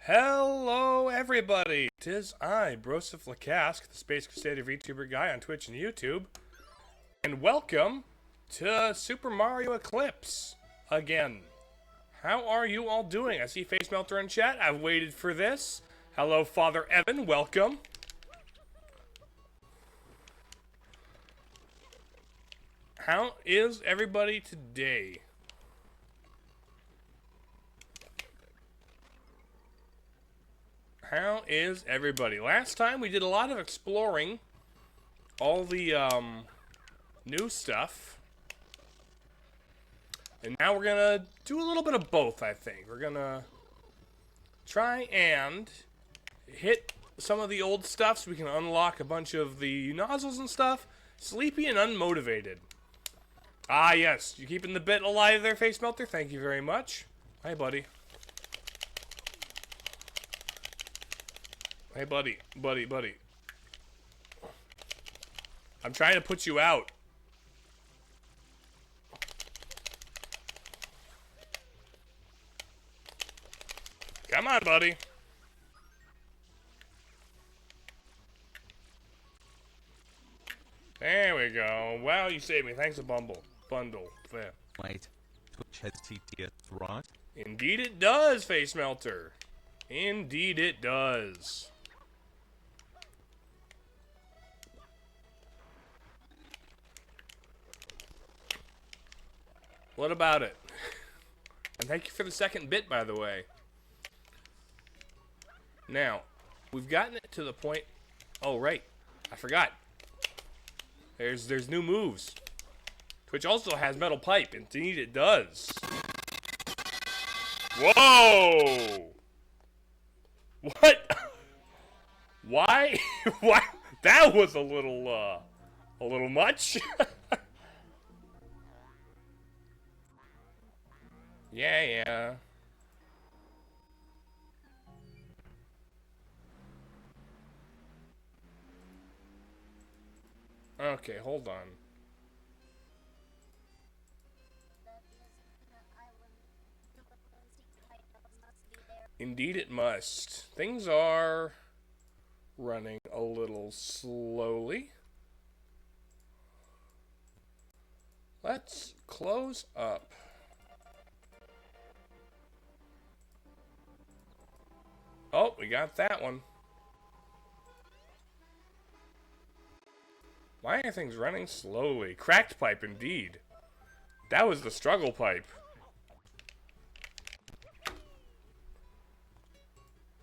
Hello, everybody! 'Tis I, Broseph the Space Crusader Vtuber Guy on Twitch and YouTube, and welcome to Super Mario Eclipse again. How are you all doing? I see Face Melter in chat. I've waited for this. Hello, Father Evan. Welcome. How is everybody today? How is everybody? Last time we did a lot of exploring all the new stuff. And now we're gonna do a little bit of both, I think. We're gonna try and hit some of the old stuff so we can unlock a bunch of the nozzles and stuff. Sleepy and unmotivated. Ah, yes. You keeping the bit alive there, Face Melter? Thank you very much. Hi, buddy. Hey, buddy. Buddy. I'm trying to put you out. Come on, buddy. There we go. Wow, you saved me. Thanks a bundle. There. Wait, Twitch has TTS, right? Indeed it does, Face Melter. Indeed it does. What about it? And thank you for the second bit, by the way. Now, we've gotten it to the point... Oh, right. I forgot. There's new moves. Twitch also has metal pipe. Indeed it does. Whoa! What? Why? Why? That was a little much. Yeah. Okay, hold on. Indeed it must. Things are running a little slowly. Let's close up. Oh, we got that one. Why are things running slowly? Cracked pipe, indeed. That was the struggle pipe.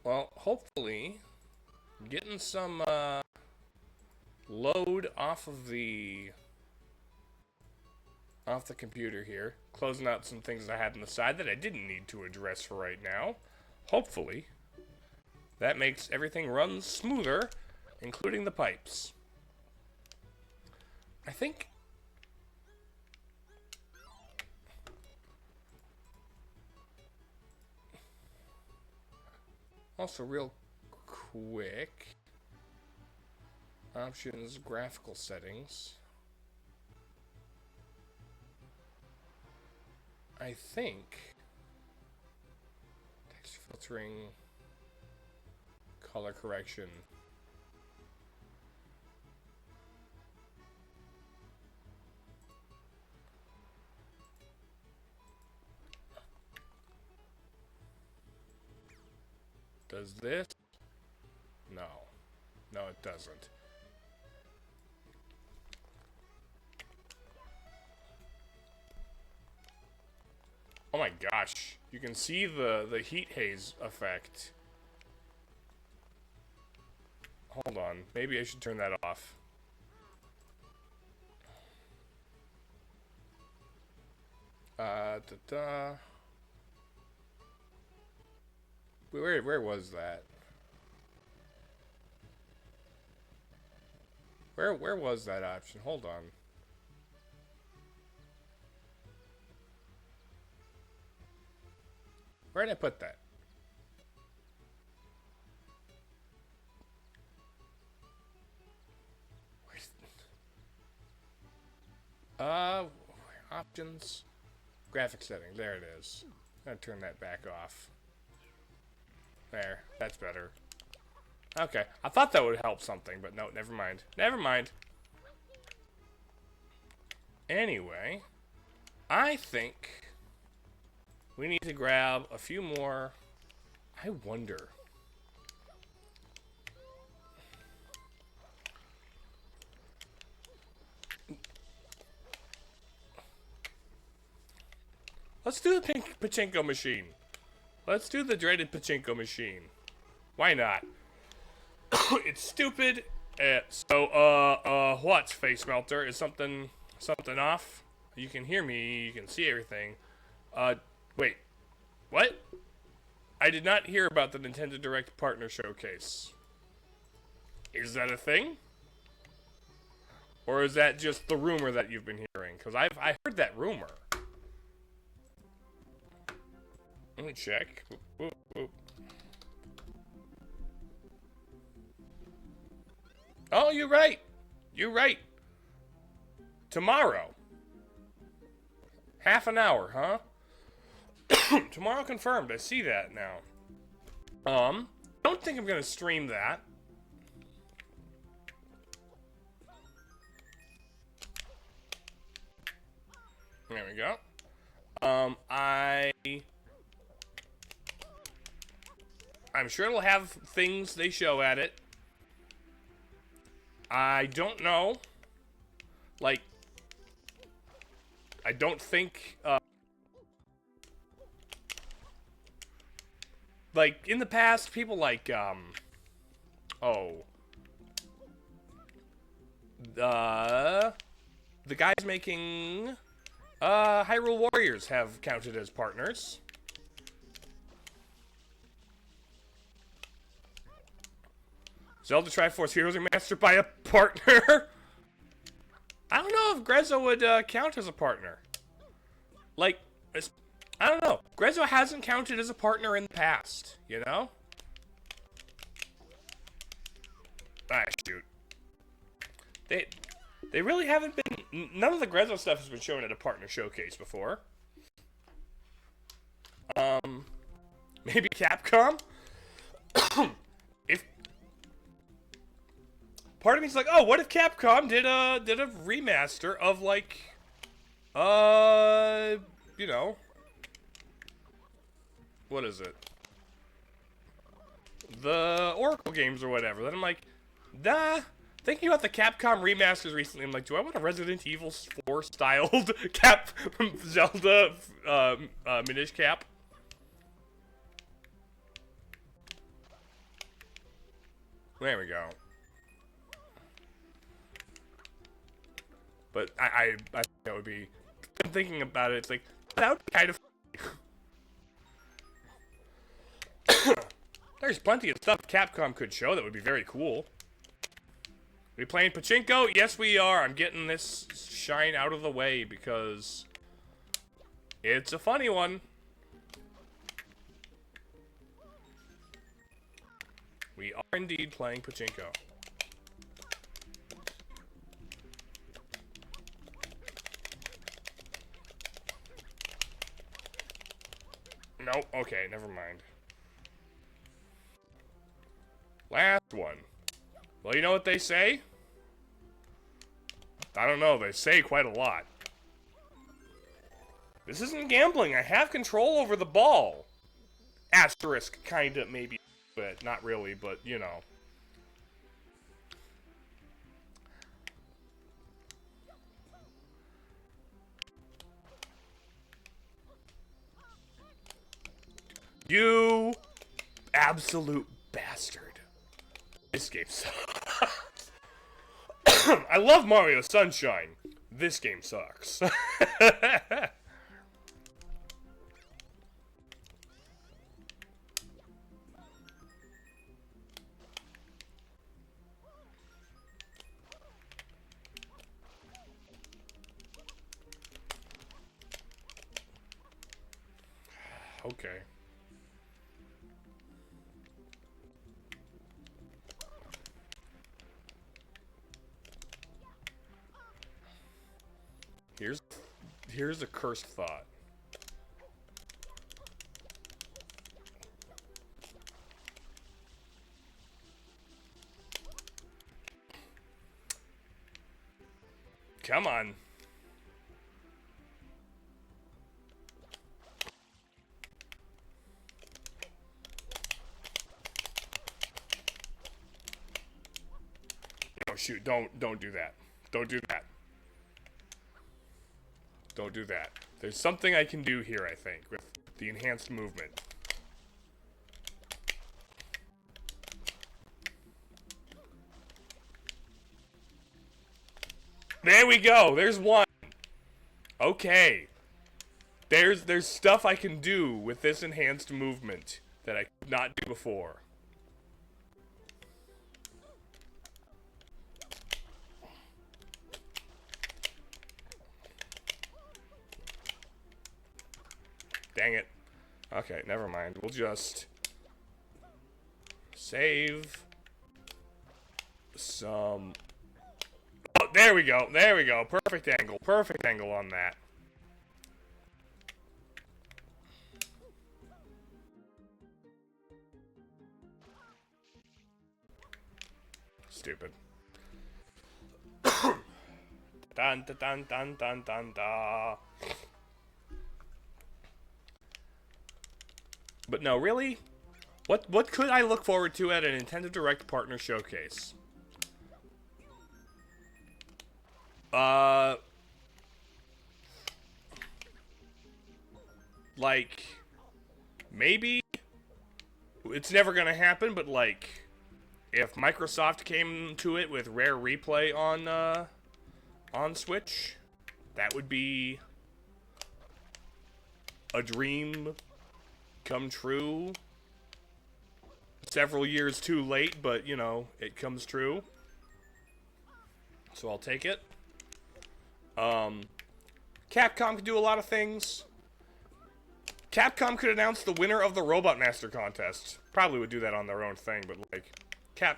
Well, hopefully, getting some load off the computer here. Closing out some things I had on the side that I didn't need to address for right now. Hopefully, that makes everything run smoother, including the pipes. I think... Also, real quick... Options, graphical settings... I think... Text filtering... Color correction... Does this? No. No, it doesn't. Oh my gosh. You can see the heat haze effect. Hold on. Maybe I should turn that off. Where was that? Where was that option? Hold on. Where did I put that? Options, graphic setting. There it is. I'm gonna turn that back off. There. That's better. Okay. I thought that would help something, but no, never mind. Never mind. Anyway, I think we need to grab a few more. I wonder. Let's do the pachinko machine. Let's do the dreaded pachinko machine. Why not? It's stupid. What, Face Melter? Is something off? You can hear me. You can see everything. Wait. What? I did not hear about the Nintendo Direct Partner Showcase. Is that a thing? Or is that just the rumor that you've been hearing? Because I heard that rumor. Let me check. Oop, oop. Oh, you're right. You're right. Tomorrow. Half an hour, huh? Tomorrow confirmed. I see that now. Don't think I'm gonna stream that. There we go. I'm sure it'll have things they show at it. I don't know. Like, I don't think, like, in the past, people like, the guys making, Hyrule Warriors have counted as partners. Zelda Triforce Heroes Remastered by a partner? I don't know if Grezzo would count as a partner. Like, I don't know. Grezzo hasn't counted as a partner in the past, you know? Ah, shoot. They really haven't been... None of the Grezzo stuff has been shown at a partner showcase before. Maybe Capcom? If... Part of me's like, oh, what if Capcom did a remaster of, like, you know, what is it? The Oracle games or whatever. Then I'm like, nah. Thinking about the Capcom remasters recently, I'm like, do I want a Resident Evil 4 styled Zelda Minish Cap? There we go. But I think that would be... I'm thinking about it, it's like, that would be kind of... There's plenty of stuff Capcom could show that would be very cool. We playing pachinko? Yes, we are. I'm getting this shine out of the way because it's a funny one. We are indeed playing pachinko. Nope. Okay, never mind. Last one. Well, you know what they say? I don't know. They say quite a lot. This isn't gambling. I have control over the ball. Asterisk, kinda, maybe. But not really, but, you know. You absolute bastard. This game sucks. I love Mario Sunshine. This game sucks. Okay. Here's a cursed thought. Come on. Oh shoot, don't do that. Don't do that. Don't do that. There's something I can do here, I think, with the enhanced movement. There we go. There's one. Okay. There's stuff I can do with this enhanced movement that I could not do before. Dang it. Okay, never mind. We'll just save some. Oh, there we go. There we go. Perfect angle. Perfect angle on that. Stupid. Dun dun dun dun dun dun dun. But no, really? What could I look forward to at a Nintendo Direct Partner Showcase? Like, maybe it's never gonna happen, but like, if Microsoft came to it with Rare Replay on Switch, that would be a dream come true. Several years too late, but you know, it comes true. So I'll take it. Capcom could do a lot of things. Capcom could announce the winner of the Robot Master contest. Probably would do that on their own thing, but like, not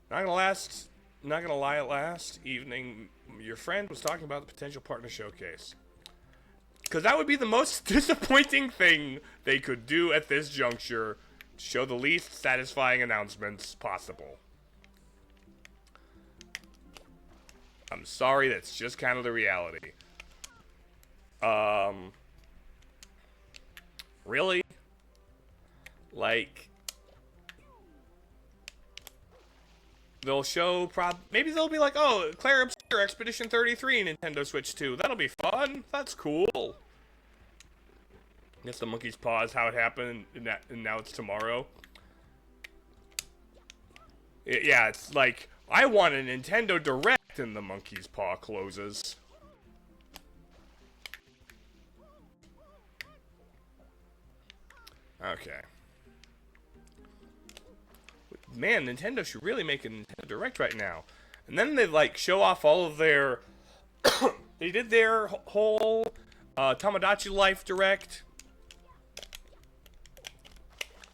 gonna lie, last evening, your friend was talking about the potential partner showcase. Because that would be the most disappointing thing they could do at this juncture to show the least satisfying announcements possible. I'm sorry, that's just kind of the reality. Really? Like, they'll show maybe they'll be like, oh, Claire Obscure Expedition 33 Nintendo Switch 2. That'll be fun. That's cool. Guess the monkey's paw is how it happened, and now it's tomorrow. Yeah, it's like, I want a Nintendo Direct, and the monkey's paw closes. Okay. Man, Nintendo should really make a Nintendo Direct right now. And then they, like, show off all of their... they did their whole Tomodachi Life Direct.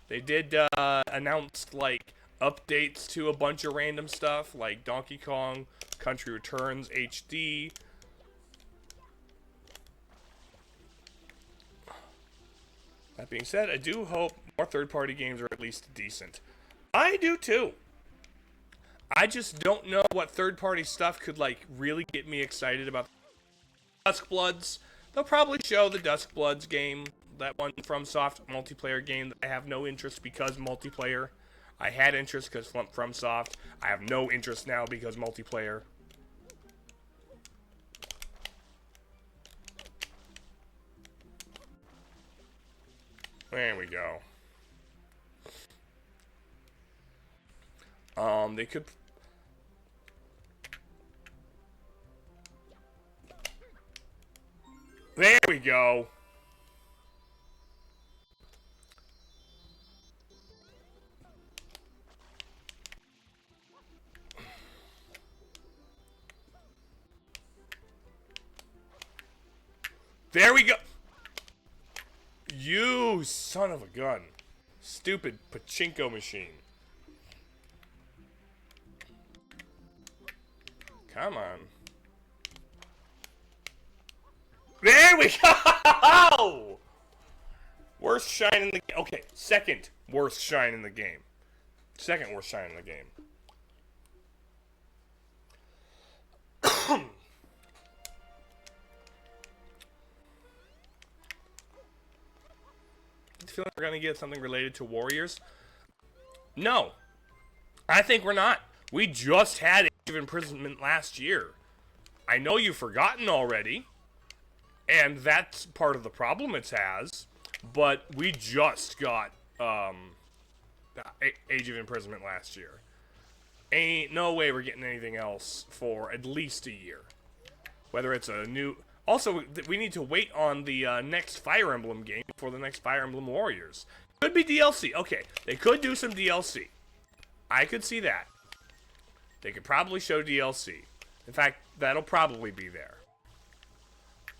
They did announce, like, updates to a bunch of random stuff, like Donkey Kong Country Returns HD. That being said, I do hope more third-party games are at least decent. I do too. I just don't know what third-party stuff could, like, really get me excited about Duskbloods. They'll probably show the Duskbloods game, that one FromSoft multiplayer game that I have no interest because multiplayer. I had interest because FromSoft. I have no interest now because multiplayer. There we go. They could... There we go. There we go. You son of a gun. Stupid pachinko machine. Come on. There we go! Worst shine in the game. Okay, second worst shine in the game. Second worst shine in the game. feeling we're going to get something related to Warriors. No. I think we're not. We just had Age of Imprisonment last year. I know you've forgotten already, and that's part of the problem it has, but we just got Age of Imprisonment last year. Ain't no way we're getting anything else for at least a year. Whether it's a new... Also, we need to wait on the next Fire Emblem game before the next Fire Emblem Warriors. Could be DLC. Okay, they could do some DLC. I could see that. They could probably show DLC. In fact, that'll probably be there.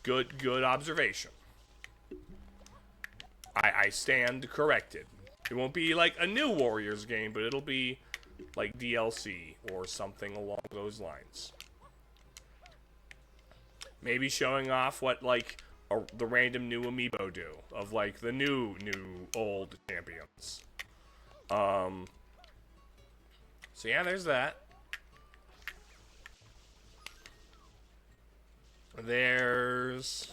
Good observation. I stand corrected. It won't be like a new Warriors game, but it'll be like DLC or something along those lines. Maybe showing off what like the random new amiibo do of like the new old champions. So yeah, there's that. There's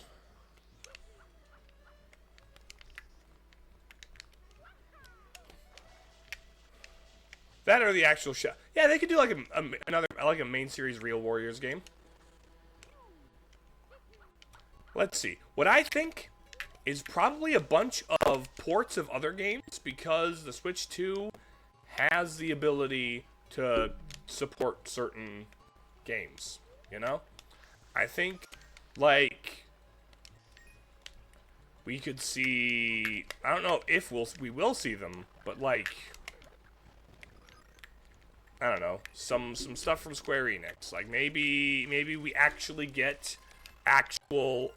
that or the actual show. Yeah, they could do like another like a main series Real Warriors game. Let's see. What I think is probably a bunch of ports of other games because the Switch 2 has the ability to support certain games, you know? I think, like, we could see... I don't know if we will see them, but, like... I don't know. Some stuff from Square Enix. Like, maybe we actually get actual,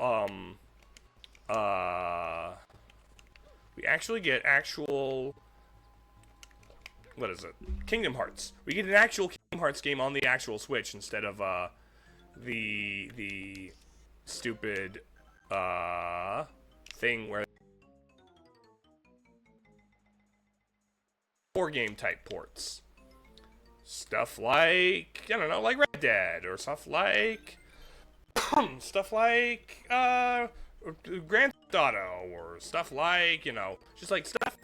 what is it? Kingdom Hearts. We get an actual Kingdom Hearts game on the actual Switch instead of, the stupid, thing where 4-game type ports. Stuff like, I don't know, like Red Dead, or stuff like, Grand Theft Auto, or stuff like, you know, just like stuff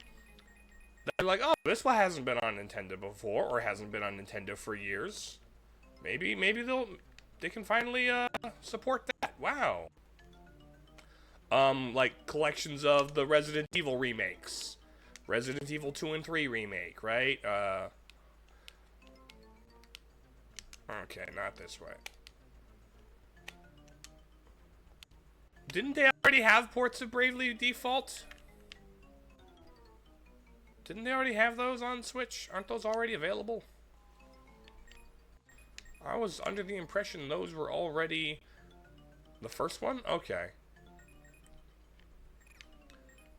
that are like, oh, this one hasn't been on Nintendo before, or hasn't been on Nintendo for years. Maybe they can finally, support that. Wow. Like collections of the Resident Evil remakes. Resident Evil 2 and 3 remake, right? Okay, not this way. Didn't they already have ports of Bravely Default? Didn't they already have those on Switch? Aren't those already available? I was under the impression those were already the first one? Okay.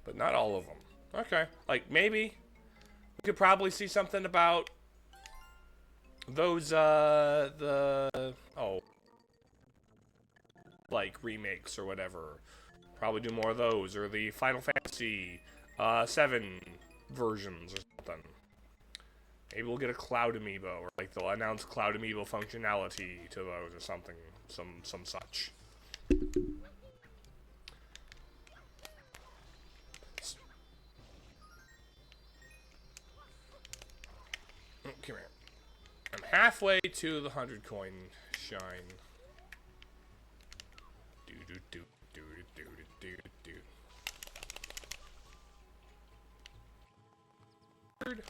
But not all of them. Okay. Like, maybe we could probably see something about those, like, remakes or whatever. Probably do more of those, or the Final Fantasy, 7 versions or something. Maybe we'll get a Cloud Amiibo, or, like, they'll announce Cloud Amiibo functionality to those, or something, some such. Oh, come here. I'm halfway to the 100 coin shine. Do do do do do do do do.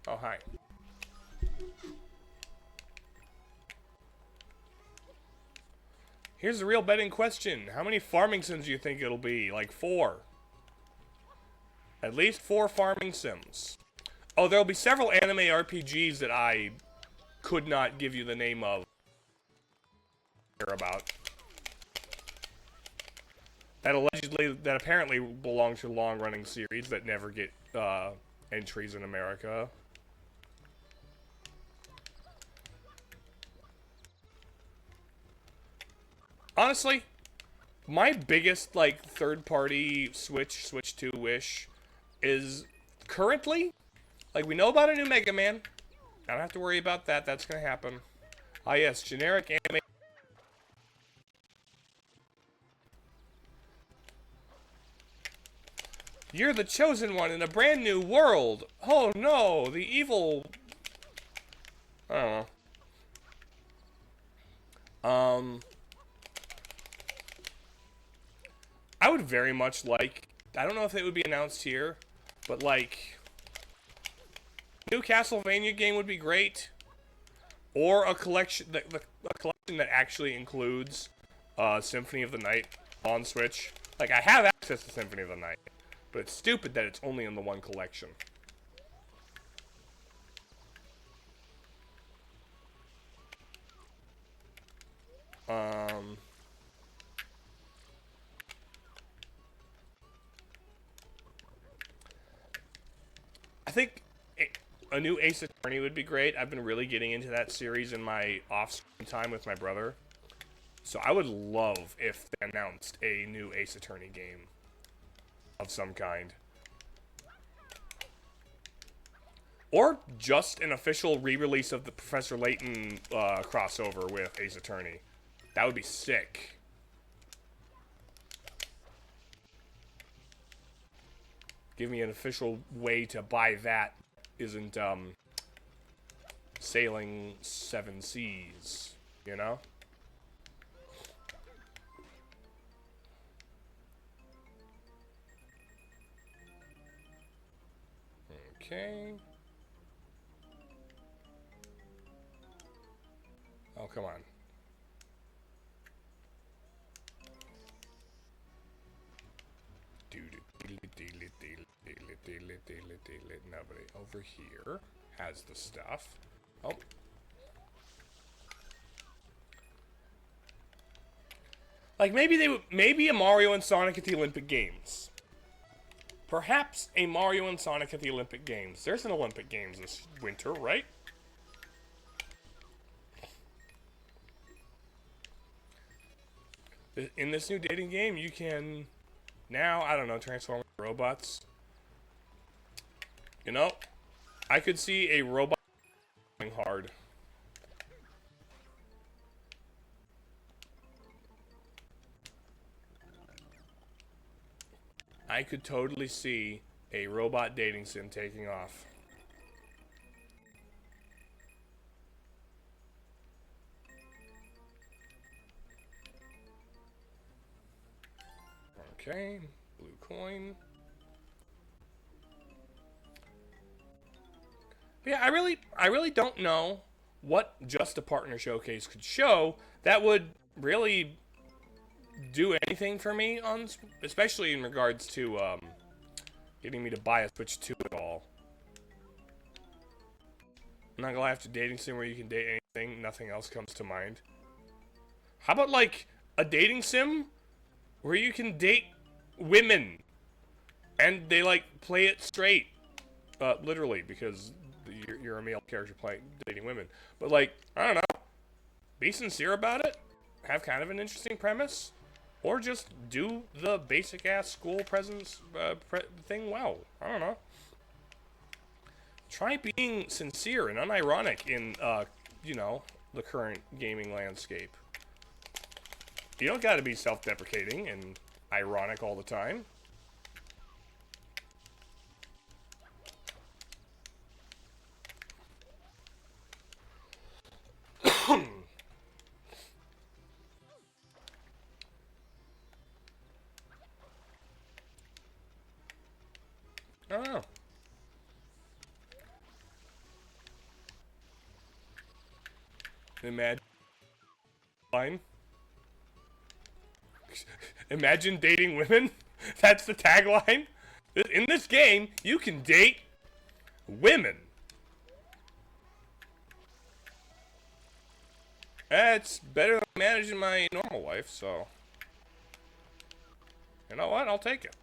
Oh, hi. Here's the real betting question. How many farming sims do you think it'll be? Like 4. At least 4 farming sims. Oh, there'll be several anime RPGs that I could not give you the name of. About. That apparently belong to long-running series that never get entries in America. Honestly, my biggest, like, third-party Switch 2 wish is currently, like, we know about a new Mega Man. I don't have to worry about that. That's gonna happen. Ah, yes, generic anime You're the chosen one in a brand new world. Oh no, the evil... I don't know. I would very much like... I don't know if it would be announced here, but like... New Castlevania game would be great. Or a collection a collection that actually includes Symphony of the Night on Switch. Like, I have access to Symphony of the Night, but it's stupid that it's only in the one collection. I think a new Ace Attorney would be great. I've been really getting into that series in my off-screen time with my brother. So I would love if they announced a new Ace Attorney game of some kind. Or just an official re-release of the Professor Layton crossover with Ace Attorney. That would be sick. Give me an official way to buy that isn't sailing 7 seas, you know? Okay. Oh, come on. Nobody over here has the stuff. Oh. Like, maybe a Mario and Sonic at the Olympic Games. Perhaps a Mario and Sonic at the Olympic Games. There's an Olympic Games this winter, right? In this new dating game, you can now, I don't know, transform into robots. You know, I could see a robot going hard. I could totally see a robot dating sim taking off. Okay, blue coin. But yeah, I really don't know what just a partner showcase could show that would really do anything for me on, especially in regards to getting me to buy a Switch 2 at all. I'm not gonna have to dating sim where you can date anything, nothing else comes to mind. How about like a dating sim where you can date women and they like play it straight, literally, because you're a male character playing dating women. But like, I don't know, be sincere about it, have kind of an interesting premise, or just do the basic ass school presence thing well. I don't know. Try being sincere and unironic in you know, the current gaming landscape. You don't got to be self-deprecating and ironic all the time. I don't know. Imagine dating women. That's the tagline. In this game, you can date women. It's better than managing my normal life, so you know what? I'll take it.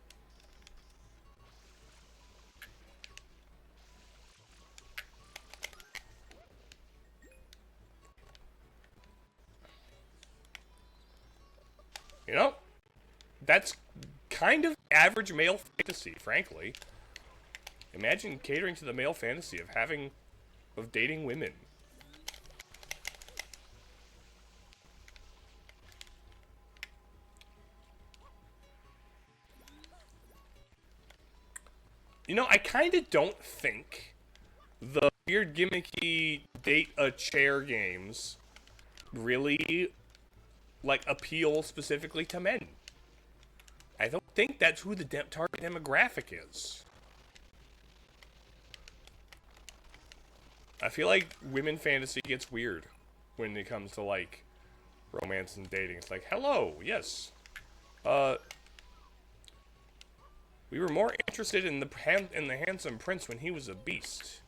You know, that's kind of average male fantasy, frankly. Imagine catering to the male fantasy of dating women. You know, I kind of don't think the weird gimmicky date a chair games really like appeal specifically to men. I don't think that's who the target demographic is. I feel like women fantasy gets weird when it comes to like romance and dating. It's like, hello, yes. We were more interested in the handsome prince when he was a beast.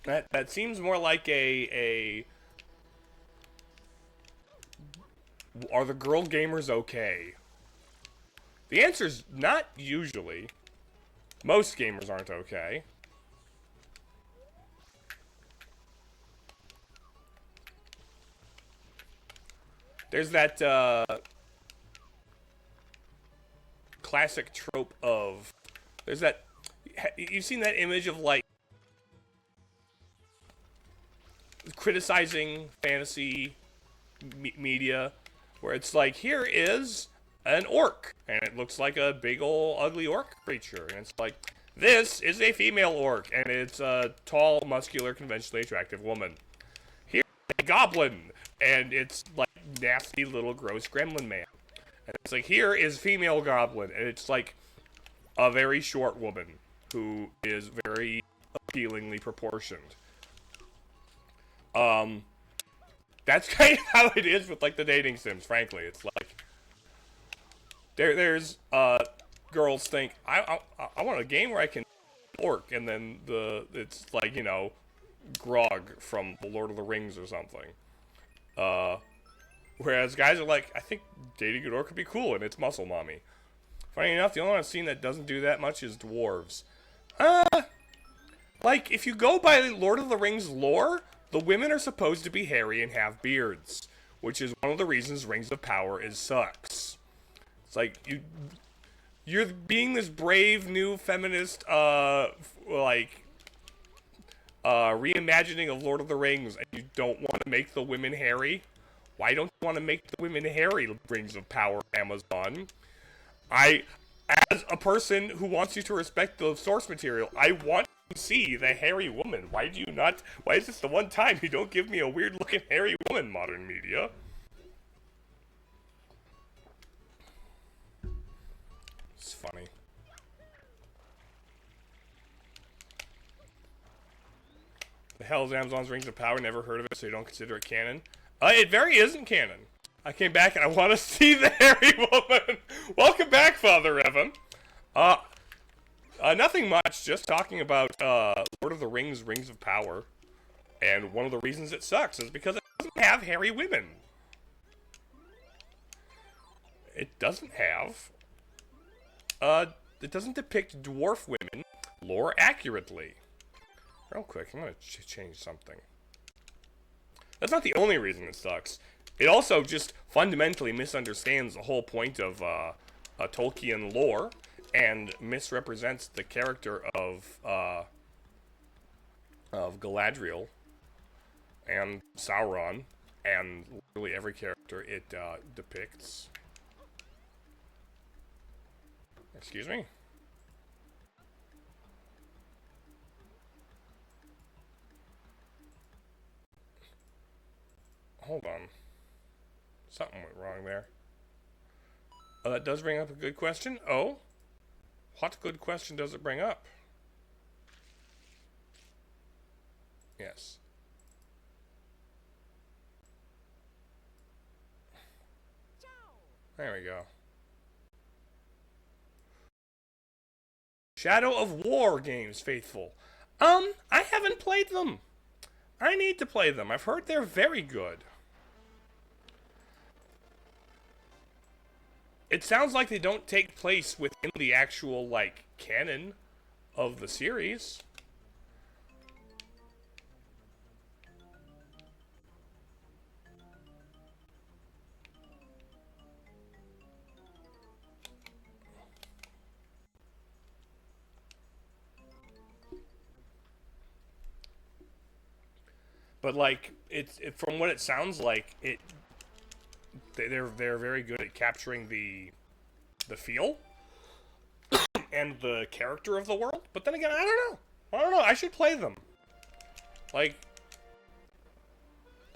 That seems more like a are the girl gamers okay? The answer's not usually. Most gamers aren't okay. There's that classic trope of there's that you've seen that image of like criticizing fantasy media where it's like, here is an orc and it looks like a big ol' ugly orc creature, and it's like, this is a female orc and it's a tall, muscular, conventionally attractive woman. Here's a goblin and it's like nasty little gross gremlin man, and it's like, here is female goblin and it's like a very short woman who is very appealingly proportioned. That's kind of how it is with like the dating sims, frankly. It's like there's girls think I want a game where I can orc, and then it's like, you know, Grog from the Lord of the Rings or something. Whereas guys are like, I think dating an orc could be cool, and it's muscle mommy. Funny enough, the only one I've seen that doesn't do that much is dwarves. Like, if you go by Lord of the Rings lore, the women are supposed to be hairy and have beards, which is one of the reasons Rings of Power sucks. It's like, you're being this brave new feminist, reimagining of Lord of the Rings, and you don't want to make the women hairy? Why don't you want to make the women hairy, Rings of Power, Amazon? As a person who wants you to respect the source material, I want to see the hairy woman. Why is this the one time you don't give me a weird looking hairy woman, modern media? It's funny. The hell is Amazon's Rings of Power? Never heard of it, so you don't consider it canon? It very isn't canon. I came back and I want to see the hairy woman. Welcome back, Father Evan. Nothing much. Just talking about Lord of the Rings, Rings of Power, and one of the reasons it sucks is because it doesn't have hairy women. It doesn't have. It doesn't depict dwarf women lore accurately. Real quick, I'm gonna change something. That's not the only reason it sucks. It also just fundamentally misunderstands the whole point of Tolkien lore and misrepresents the character of Galadriel and Sauron and literally every character it depicts. Excuse me? Hold on. Something went wrong there. That does bring up a good question. Oh? What good question does it bring up? Yes. There we go. Shadow of War games, faithful. I haven't played them. I need to play them. I've heard they're very good. It sounds like they don't take place within the actual, like, canon of the series. But like from what it sounds like, they're very good at capturing the feel and the character of the world. But then again, I don't know. I don't know. I should play them. Like,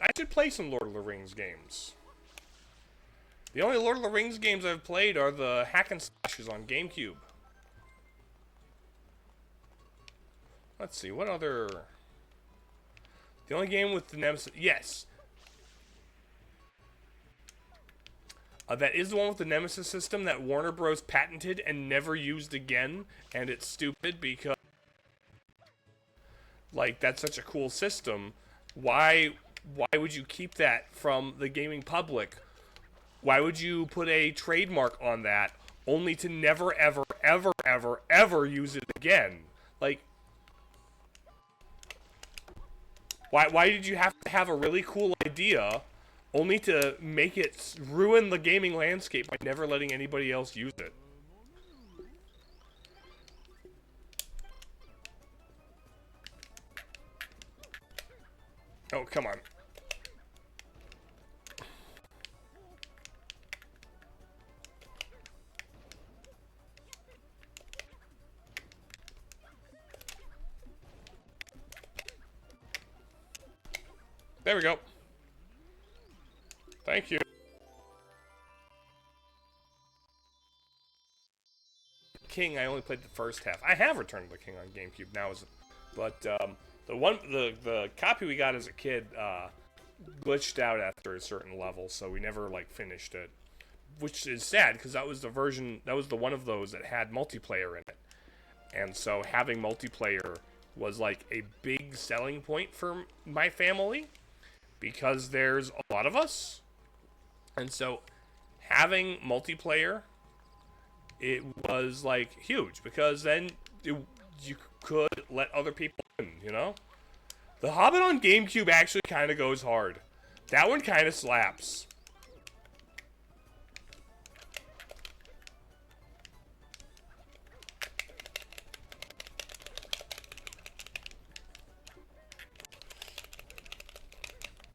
I should play some Lord of the Rings games. The only Lord of the Rings games I've played are the hack and slashes on GameCube. Let's see, what other... The only game with the Nemesis... Yes. That is the one with the Nemesis system that Warner Bros. Patented and never used again. And it's stupid because... Like, that's such a cool system. Why would you keep that from the gaming public? Why would you put a trademark on that only to never, ever, ever, ever, ever use it again? Like... Why did you have to have a really cool idea only to make it ruin the gaming landscape by never letting anybody else use it? Oh, come on. There we go. Thank you. King, I only played the first half. I have Returned to the King on GameCube now, but the copy we got as a kid glitched out after a certain level, so we never like finished it, which is sad because that was the version, that was the one of those that had multiplayer in it, and so having multiplayer was like a big selling point for my family. Because there's a lot of us. And so having multiplayer, it was like huge. Because then you could let other people in, you know? The Hobbit on GameCube actually kind of goes hard. That one kind of slaps.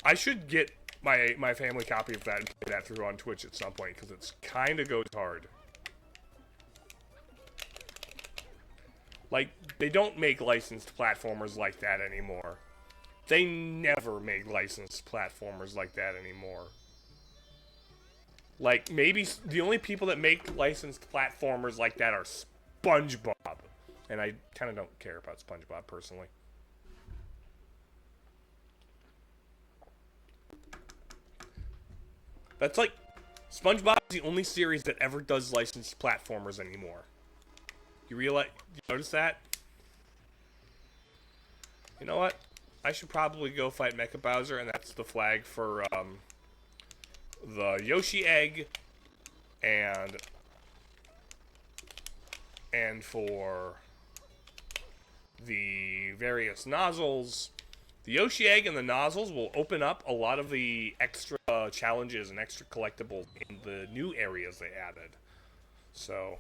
I should get my family copy of that and play that through on Twitch at some point, because it's kind of goes hard. Like, they don't make licensed platformers like that anymore. They never make licensed platformers like that anymore. Like, maybe the only people that make licensed platformers like that are SpongeBob. And I kind of don't care about SpongeBob personally. That's like, SpongeBob is the only series that ever does licensed platformers anymore. You notice that? You know what? I should probably go fight Mecha Bowser, and that's the flag for, the Yoshi egg, and for the various nozzles. The Yoshi egg and the nozzles will open up a lot of the extra challenges and extra collectibles in the new areas they added. So,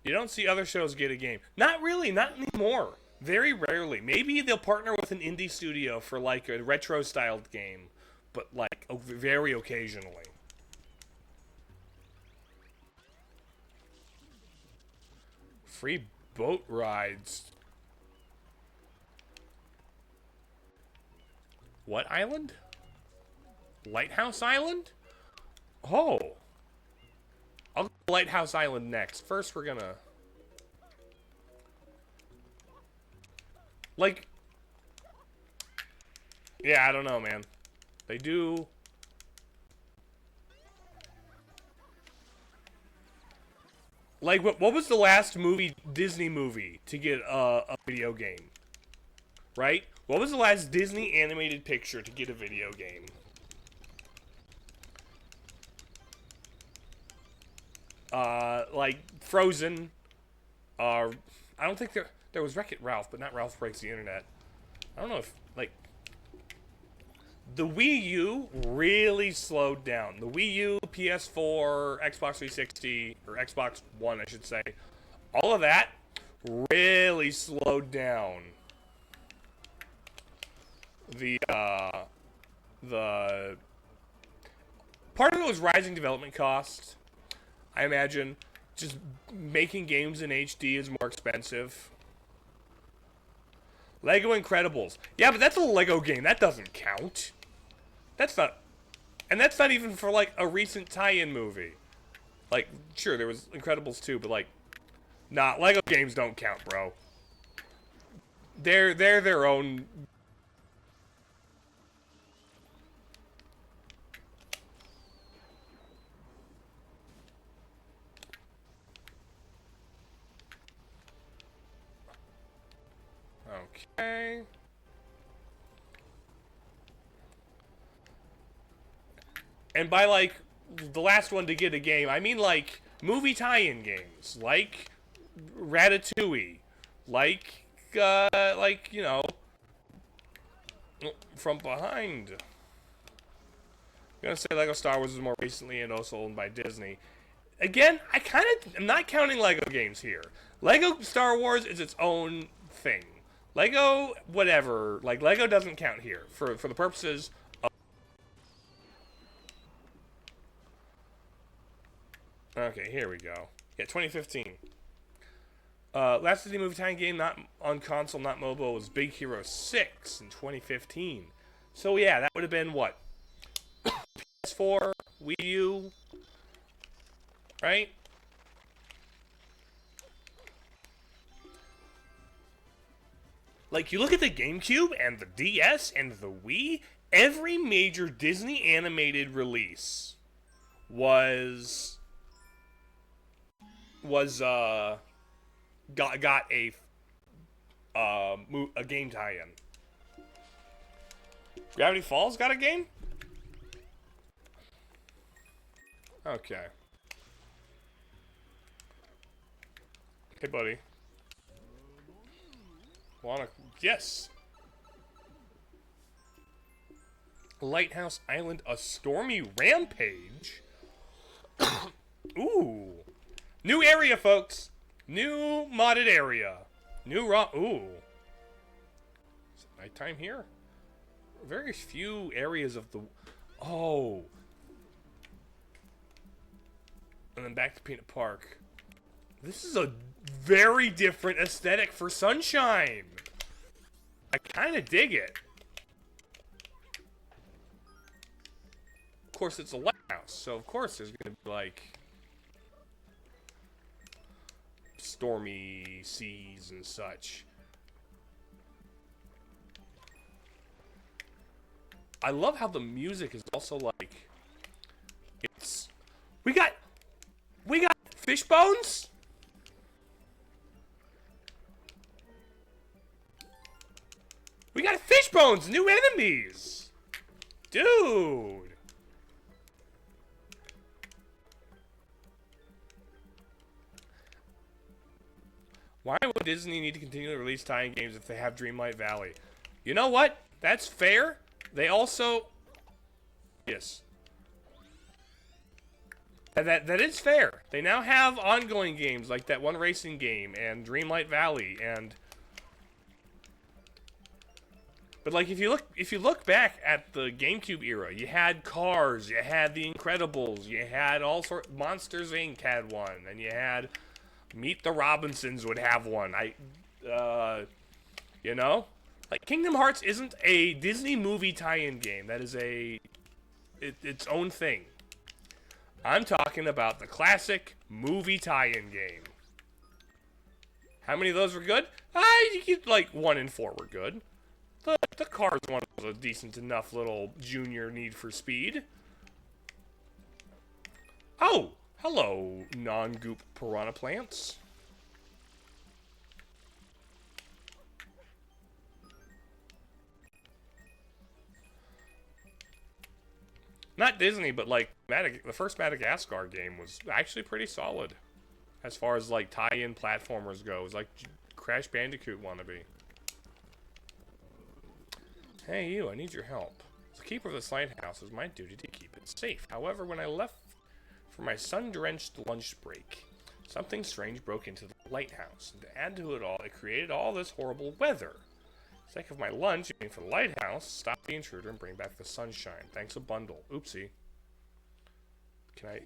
you don't see other shows get a game. Not really, not anymore. Very rarely. Maybe they'll partner with an indie studio for like a retro-styled game, but like very occasionally. Free boat rides. What island? Lighthouse Island? Oh. I'll go to Lighthouse Island next. First, we're gonna... Like... Yeah, I don't know, man. They do... Like, what was the last Disney movie to get a video game? Right? What was the last Disney animated picture to get a video game? Like, Frozen. I don't think there was Wreck-It Ralph, but not Ralph Breaks the Internet. I don't know if, like... The Wii U really slowed down. The Wii U, PS4, Xbox 360, or Xbox One, I should say. All of that really slowed down the part of it was rising development costs. I imagine just making games in HD is more expensive. Lego Incredibles. Yeah, but that's a Lego game. That doesn't count. That's not... And that's not even for, like, a recent tie-in movie. Like, sure, there was Incredibles 2, but, like... Nah, Lego games don't count, bro. They're their own... Okay... And by, like, the last one to get a game, I mean, like, movie tie-in games. Like Ratatouille. Like, you know... From Behind. I'm gonna say Lego Star Wars was more recently and also owned by Disney. Again, I kind of am not counting Lego games here. Lego Star Wars is its own thing. Lego, whatever. Like, Lego doesn't count here for the purposes of... Okay, here we go. Yeah, 2015. Last Disney movie tie-in game not on console, not mobile, was Big Hero 6 in 2015. So yeah, that would have been what? PS4, Wii U, right? Like, you look at the GameCube and the DS and the Wii, every major Disney animated release got a game tie-in. Gravity Falls got a game? Okay. Hey, buddy. Yes. Lighthouse Island, A Stormy Rampage? Ooh. New area, folks. New modded area. Ooh. Is it nighttime here? Very few areas of the... Oh. And then back to Peanut Park. This is a very different aesthetic for Sunshine. I kind of dig it. Of course, it's a lighthouse, so of course there's going to be, like... stormy seas and such. I love how the music is also like it's we got fish bones? We got fish bones, new enemies. Dude. Why would Disney need to continue to release tie-in games if they have Dreamlight Valley? You know what? That's fair. They also... Yes. That is fair. They now have ongoing games like that one racing game and Dreamlight Valley and... But like if you look back at the GameCube era, you had Cars, you had The Incredibles, you had all sorts... Monsters Inc. had one, and you had... Meet the Robinsons would have one. You know? Like, Kingdom Hearts isn't a Disney movie tie-in game. That is its own thing. I'm talking about the classic movie tie-in game. How many of those were good? Like, 1 and 4 were good. The Cars one was a decent enough little junior Need for Speed. Oh! Hello, non-goop piranha plants. Not Disney, but like the first Madagascar game was actually pretty solid. As far as like tie-in platformers go. It was like Crash Bandicoot wannabe. Hey you, I need your help. As the keeper of this lighthouse, it was my duty to keep it safe. However, when I left for my sun-drenched lunch break, Something strange broke into the lighthouse, and to add to it all, it created all this horrible weather. For the sake of my lunch, aiming for the lighthouse, stop the intruder and bring back the sunshine. Thanks a bundle. Oopsie. Can I...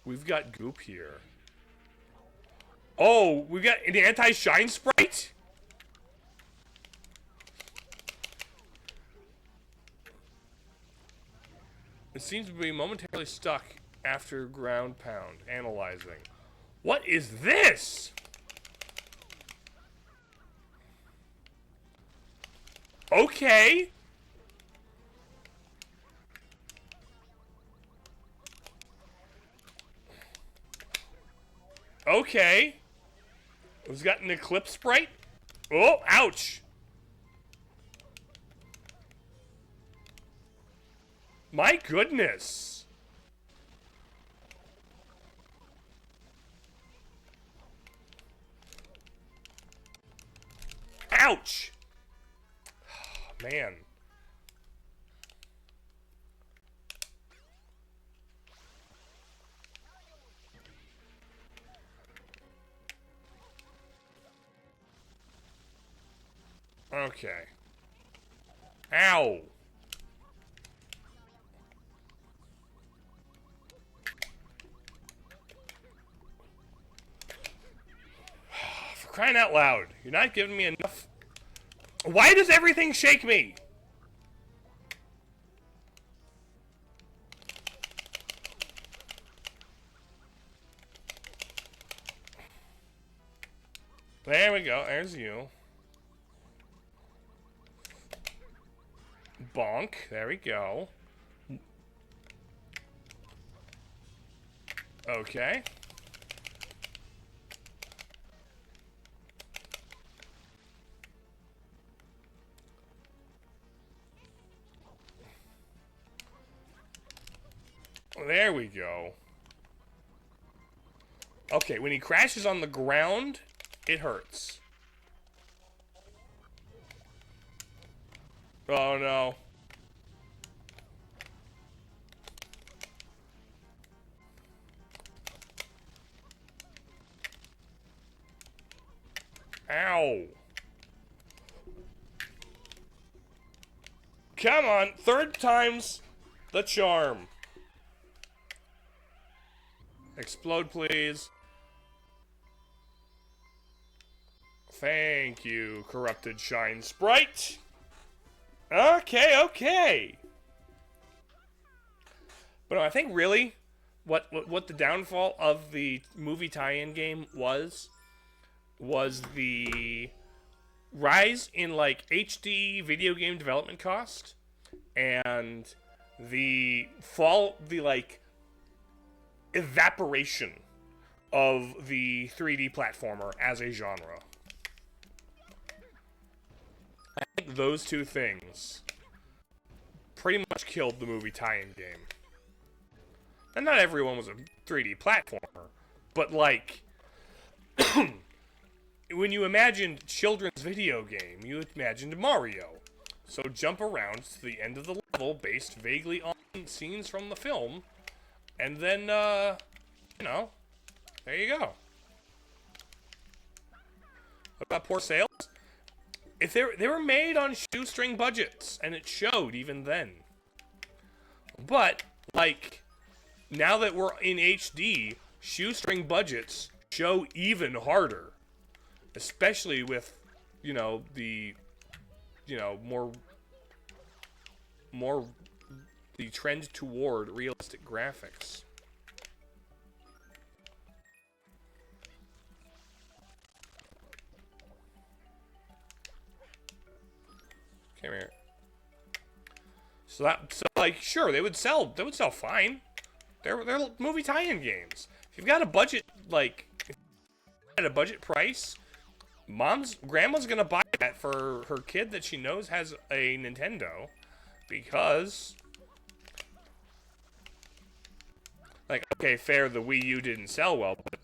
We've got goop here. Oh, we've got an anti-shine sprite? It seems to be momentarily stuck after ground pound. Analyzing. What is this? Okay. Okay. It's got an Eclipse sprite? Oh, ouch. My goodness. Ouch. Oh, man. Okay. Ow. For crying out loud. You're not giving me enough. Why does everything shake me? There we go. There's you. Bonk. There we go. Okay. There we go. Okay, when he crashes on the ground, it hurts. Oh no. Ow. Come on, third time's the charm. Explode, please. Thank you, corrupted shine sprite. Okay, okay. But no, I think really what the downfall of the movie tie-in game was the rise in like HD video game development cost and the like evaporation of the 3D platformer as a genre. I think those two things pretty much killed the movie tie-in game. And not everyone was a 3D platformer, but like when you imagined children's video game, you imagined Mario. So jump around to the end of the level based vaguely on scenes from the film, and then, you know, there you go. What about poor sales? If they were made on shoestring budgets, and it showed even then. But, like, now that we're in HD, shoestring budgets show even harder. Especially with, you know, the, you know, more the trend toward realistic graphics. Come here. So like, sure, they would sell fine. They're movie tie-in games. If you've got a budget, like, at a budget price, grandma's gonna buy that for her kid that she knows has a Nintendo, because, like, okay, fair, the Wii U didn't sell well, but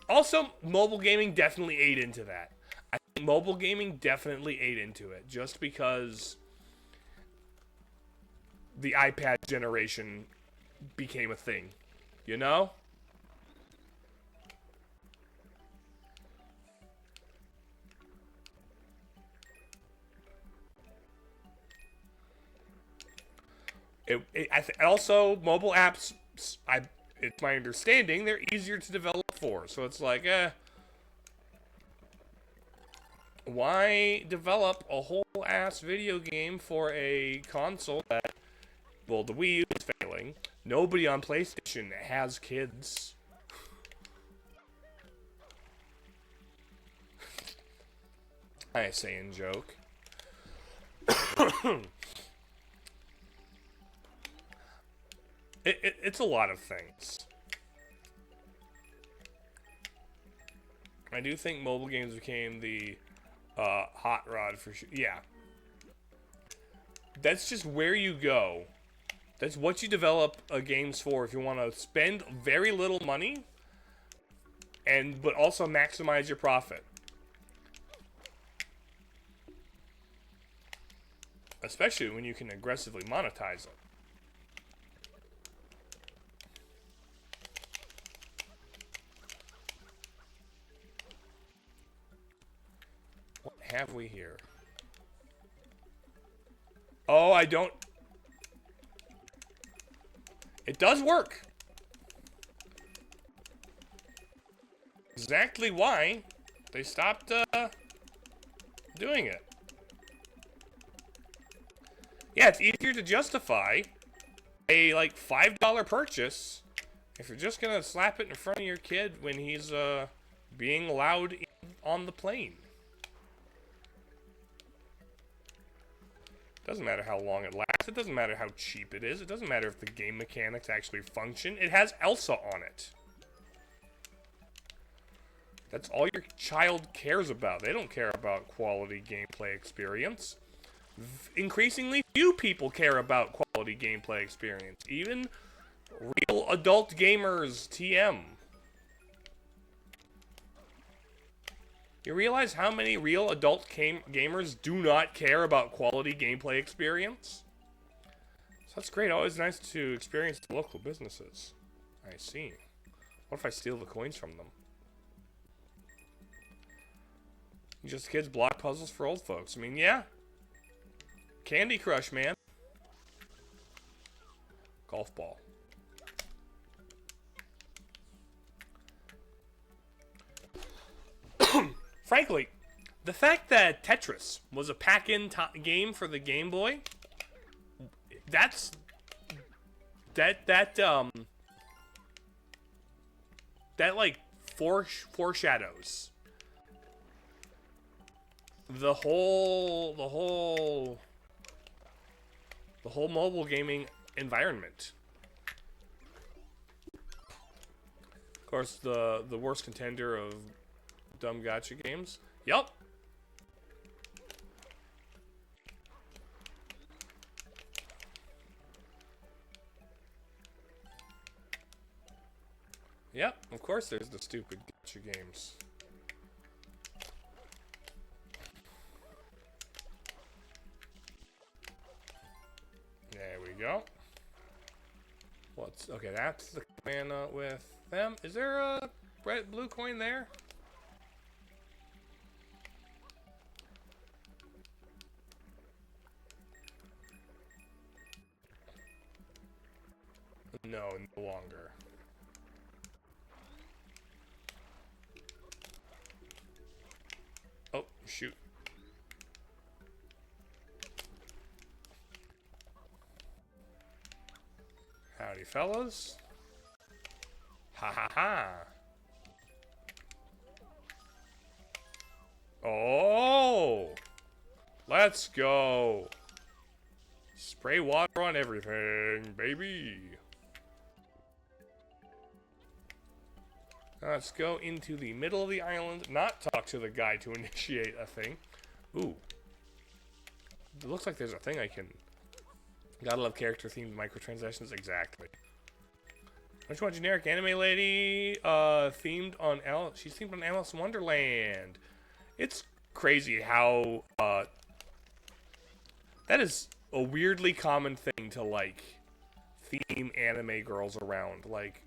also, mobile gaming definitely ate into that. I think mobile gaming definitely ate into it, just because the iPad generation became a thing. You know? Also, mobile apps, it's my understanding, they're easier to develop for. So it's like, why develop a whole ass video game for a console that, well, the Wii U is failing. Nobody on PlayStation has kids. I say in joke. It's a lot of things. I do think mobile games became the hot rod for sure. Yeah. That's just where you go. That's what you develop games for if you want to spend very little money but also maximize your profit. Especially when you can aggressively monetize it. What have we here? Oh, I don't... It does work. Exactly why they stopped doing it. Yeah, it's easier to justify a like $5 purchase if you're just gonna slap it in front of your kid when he's being allowed on the plane. Doesn't matter how long it lasts. It doesn't matter how cheap it is. It doesn't matter if the game mechanics actually function. It has Elsa on it. That's all your child cares about. They don't care about quality gameplay experience. Increasingly few people care about quality gameplay experience. Even real adult gamers, TM. You realize how many real adult gamers do not care about quality gameplay experience? So that's great. Always nice to experience the local businesses. I see. What if I steal the coins from them? Just kids block puzzles for old folks. I mean, yeah. Candy Crush, man. Golf ball. Frankly, the fact that Tetris was a pack-in game for the Game Boy, that like foreshadows the whole mobile gaming environment. Of course, the worst contender of dumb gotcha games. Yup. Yep, of course there's the stupid gotcha games. There we go. Okay, that's the coin with them. Is there a blue coin there? No, no longer. Oh, shoot. Howdy, fellas. Ha ha ha. Oh! Let's go. Spray water on everything, baby. Let's go into the middle of the island, not talk to the guy to initiate a thing. Ooh. It looks like there's a thing I can... Gotta love character-themed microtransactions, exactly. Which one, generic anime lady, themed on she's themed on Alice in Wonderland. It's crazy how, that is a weirdly common thing to, like, theme anime girls around. Like,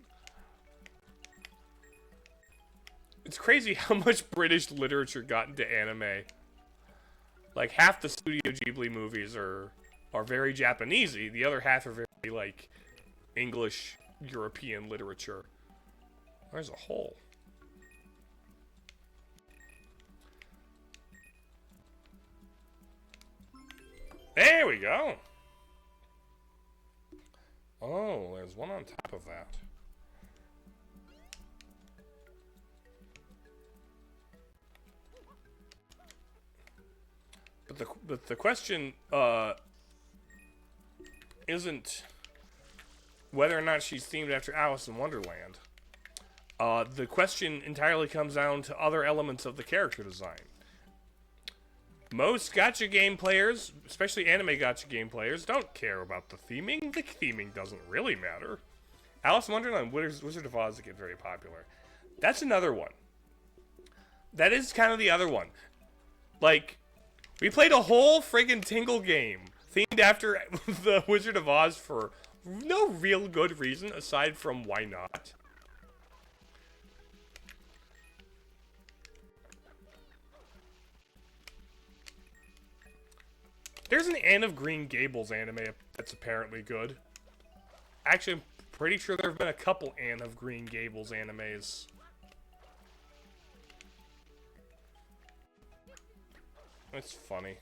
it's crazy how much British literature got into anime. Like, half the Studio Ghibli movies are very Japanesey. The other half are very, like, English, European literature. There's a hole. There we go. Oh, there's one on top of that. But the question isn't whether or not she's themed after Alice in Wonderland. The question entirely comes down to other elements of the character design. Most gacha game players, especially anime gacha game players, don't care about the theming. The theming doesn't really matter. Alice in Wonderland and Wizard of Oz get very popular. That's another one. That is kind of the other one. Like, we played a whole friggin' Tingle game themed after the Wizard of Oz for no real good reason aside from why not. There's an Anne of Green Gables anime that's apparently good. Actually, I'm pretty sure there have been a couple Anne of Green Gables animes. That's funny.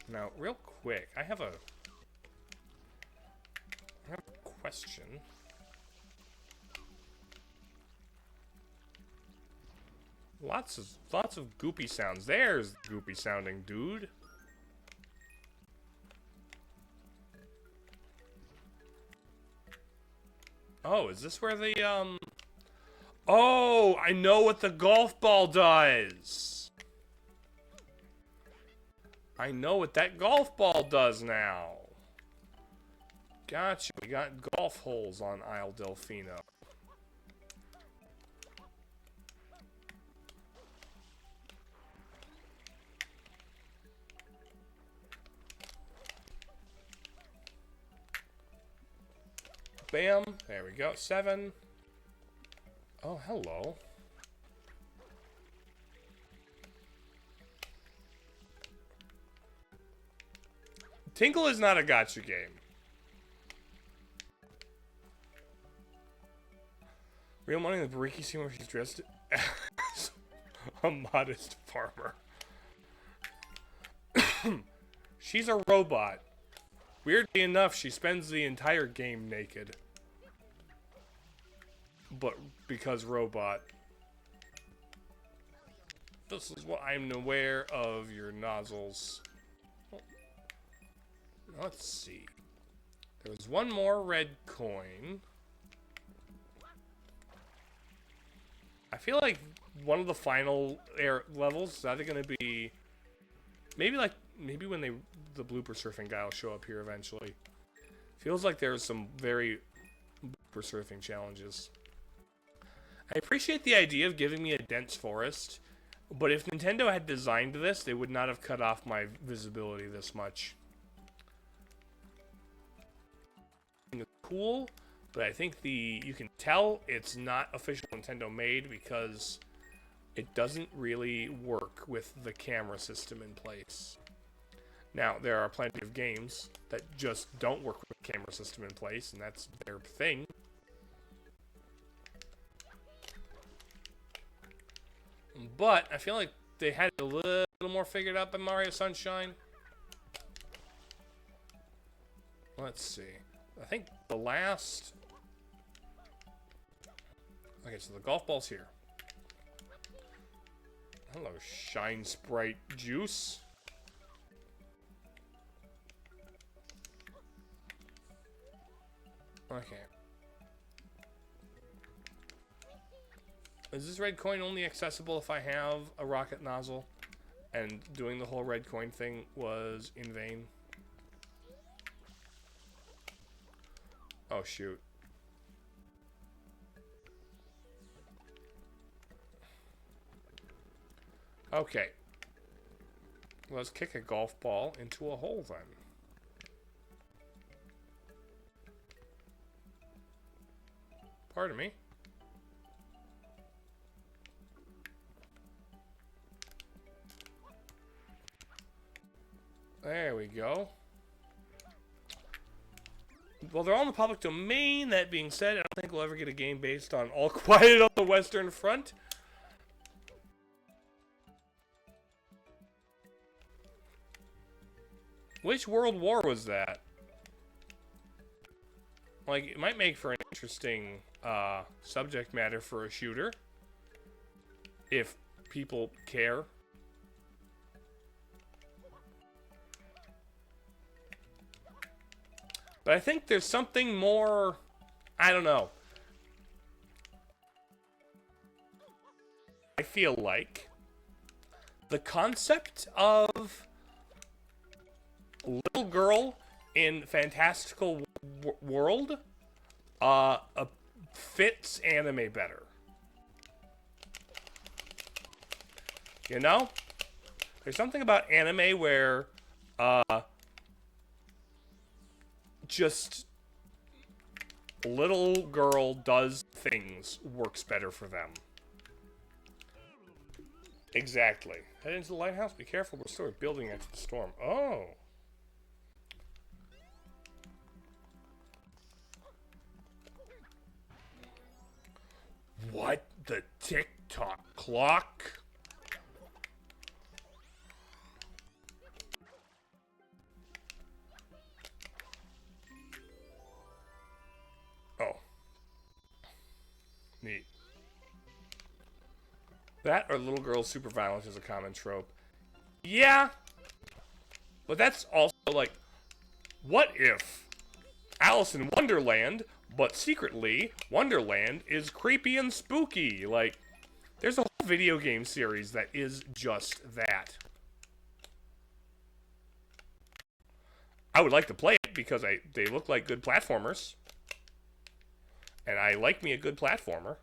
Now, real quick, I have a question. Lots of goopy sounds. There's the goopy sounding dude. Oh, is this where the Oh, I know what the golf ball does. I know what that golf ball does now. Gotcha. We got golf holes on Isle Delfino. Bam. There we go. 7. Oh, hello. Tinkle is not a gacha game. Real money in the Bariki scene where she's dressed as a modest farmer. She's a robot. Weirdly enough, she spends the entire game naked. But because robot. This is what I'm aware of your nozzles. Let's see. There was one more red coin. I feel like one of the final levels is either going to be maybe when the blooper surfing guy will show up here eventually. Feels like there's some very blooper surfing challenges. I appreciate the idea of giving me a dense forest, but if Nintendo had designed this, they would not have cut off my visibility this much. It's cool, but I think you can tell it's not official Nintendo made because it doesn't really work with the camera system in place. Now, there are plenty of games that just don't work with the camera system in place, and that's their thing. But I feel like they had it a little more figured out by Mario Sunshine. Let's see. I think the last... Okay, so the golf ball's here. Hello, Shine Sprite Juice. Okay. Is this red coin only accessible if I have a rocket nozzle? And doing the whole red coin thing was in vain? Oh, shoot. Okay. Let's kick a golf ball into a hole then. Pardon me. There we go. Well, they're all in the public domain. That being said, I don't think we'll ever get a game based on All Quiet on the Western Front. Which World War was that? Like, it might make for an interesting subject matter for a shooter. If people care. But I think there's something more... I don't know. I feel like the concept of little girl in fantastical world fits anime better. You know? There's something about anime where just little girl does things works better for them. Exactly. Head into the lighthouse. Be careful. We're still building after the storm. Oh. What? The tick-tock clock? Oh. Neat. That or little girls super violent is a common trope. Yeah. But that's also like, what if Alice in Wonderland, but secretly Wonderland is creepy and spooky? Like, there's a whole video game series that is just that. I would like to play it because they look like good platformers. And I like me a good platformer.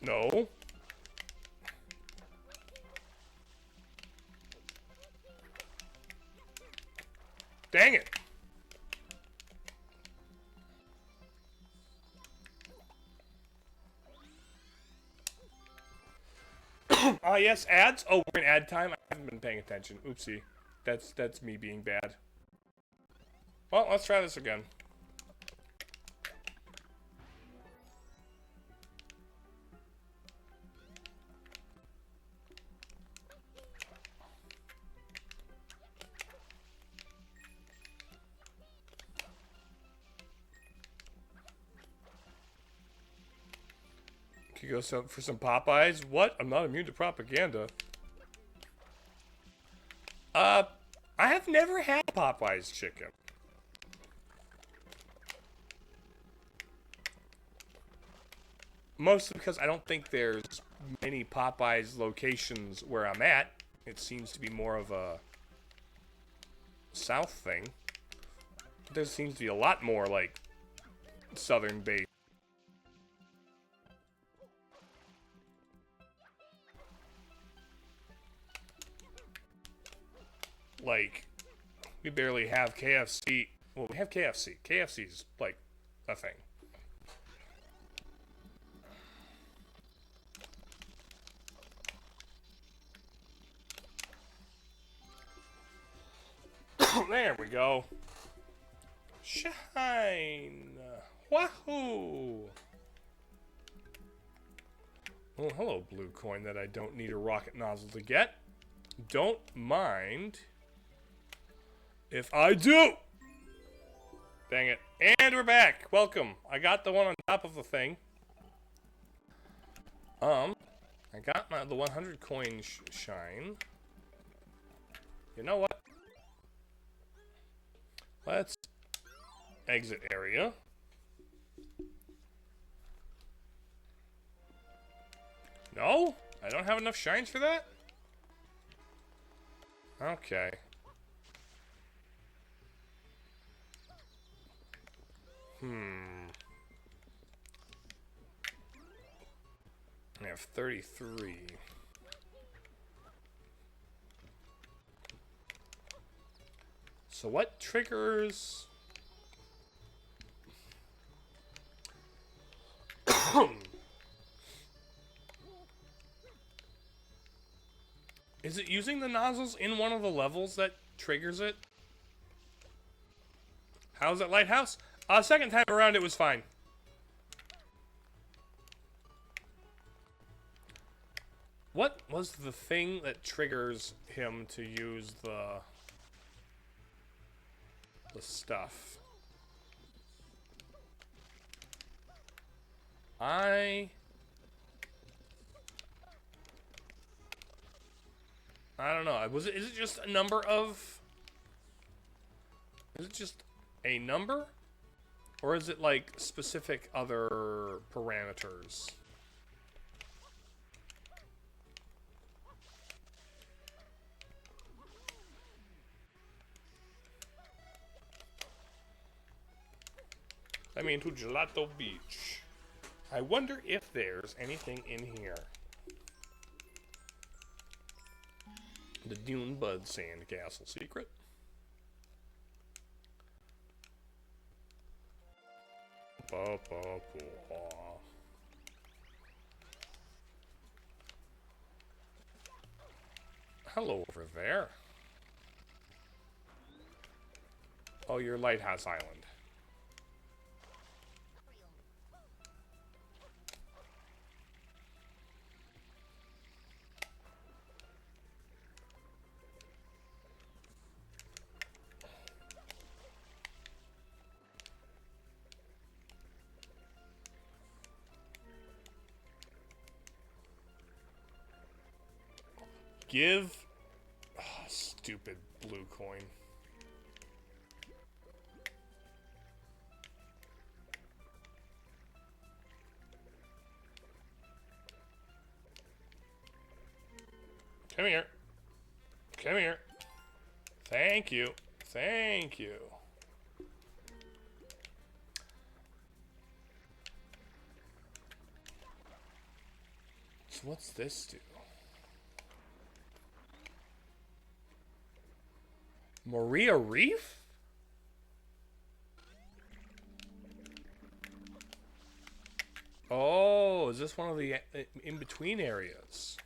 No. Dang it. Yes, ads. Oh, we're in ad time. I haven't been paying attention. Oopsie. That's me being bad. Well, let's try this again. Could go for some Popeyes. What? I'm not immune to propaganda. I have never had Popeyes chicken. Mostly because I don't think there's many Popeyes locations where I'm at. It seems to be more of a South thing. There seems to be a lot more, like, Southern based. Like, we barely have KFC. Well, we have KFC. KFC's, like, a thing. There we go. Shine. Wahoo! Oh, hello, blue coin that I don't need a rocket nozzle to get. Don't mind if I do. Dang it. And we're back. Welcome. I got the one on top of the thing. I got the 100 coin shine. You know what? Let's exit area. No? I don't have enough shines for that? Okay. I have 33. So what triggers... Is it using the nozzles in one of the levels that triggers it? How's it, Lighthouse? Second time around it was fine. What was the thing that triggers him to use the stuff? I don't know. Is it just a number of... Is it just a number? Or is it like specific other parameters? I mean, to Gelato Beach. I wonder if there's anything in here. The Dune Bud Sandcastle secret. Hello over there. Oh, you're Lighthouse Island. Give... Oh, stupid blue coin. Come here. Come here. Thank you. Thank you. So what's this do? Maria Reef? Oh, is this one of the in-between areas?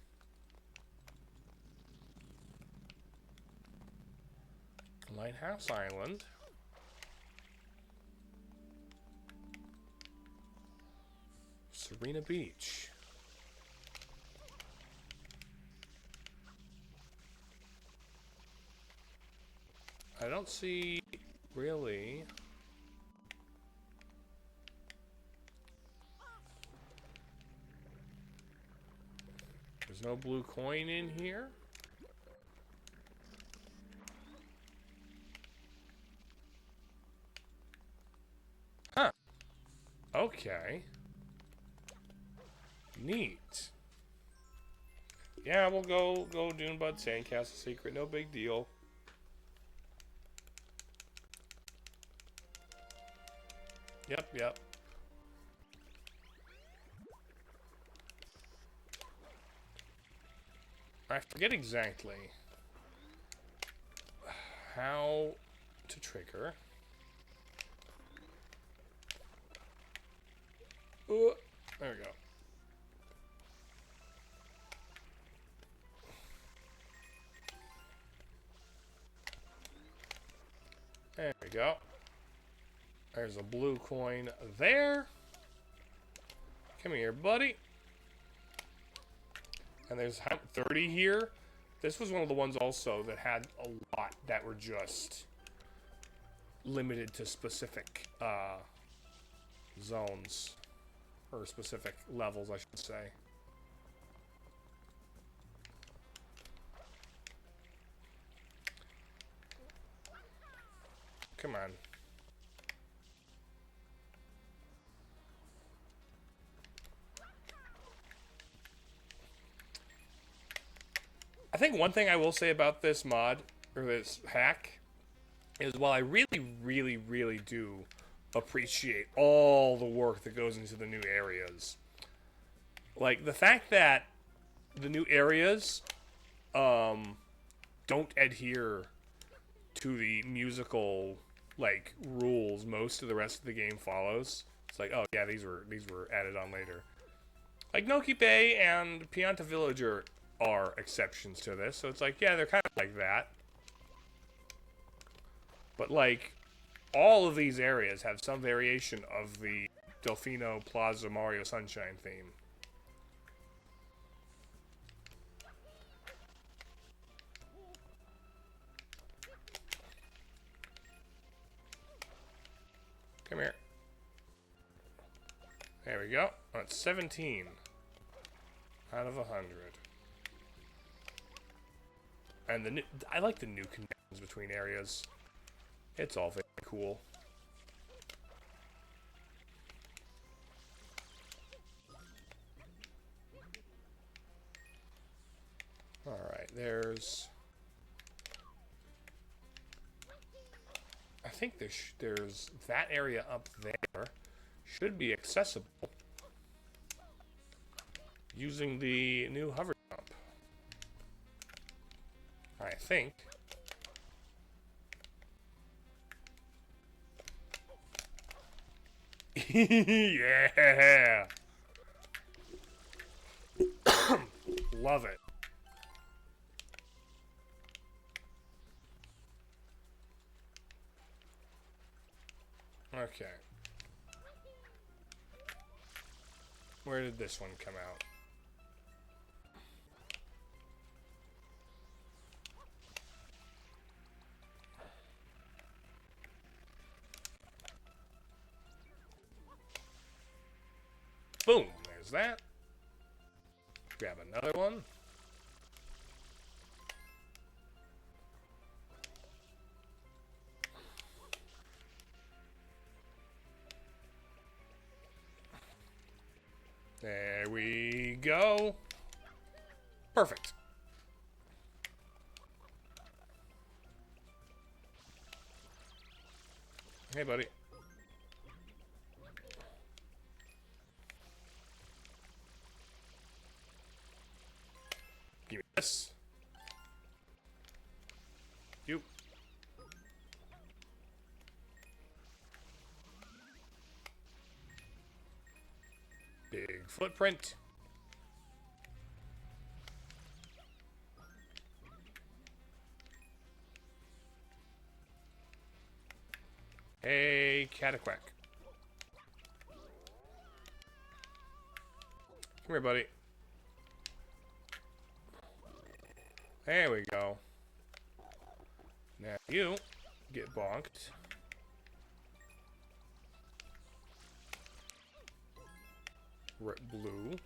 Lighthouse Island. Serena Beach. I don't see really. There's no blue coin in here. Huh. Okay. Neat. Yeah, we'll go Dune Bud Sandcastle secret. No big deal. Yep. I forget exactly how to trigger. There we go. There we go. There's a blue coin there. Come here, buddy. And there's 30 here. This was one of the ones also that had a lot that were just limited to specific zones. Or specific levels, I should say. Come on. I think one thing I will say about this mod, or this hack, is while I really, really, really do appreciate all the work that goes into the new areas, like the fact that the new areas don't adhere to the musical like rules most of the rest of the game follows. It's like, oh yeah, these were added on later. Like Noki Bay and Pianta Villager are exceptions to this, so it's like, yeah, they're kind of like that. But like, all of these areas have some variation of the Delfino Plaza Mario Sunshine theme. Come here. There we go. Oh, it's 17 out of 100. And the new, I like the new connections between areas. It's all very cool. Alright, there's... I think there's that area up there. Should be accessible using the new hover jump. I think. Yeah! Love it. Okay. Where did this one come out? Boom! There's that. Grab another one. There we go. Perfect. Hey, buddy. Give me this. You. Big footprint. Hey, Cataquack. Come here, buddy. There we go. Now you get bonked. Blue.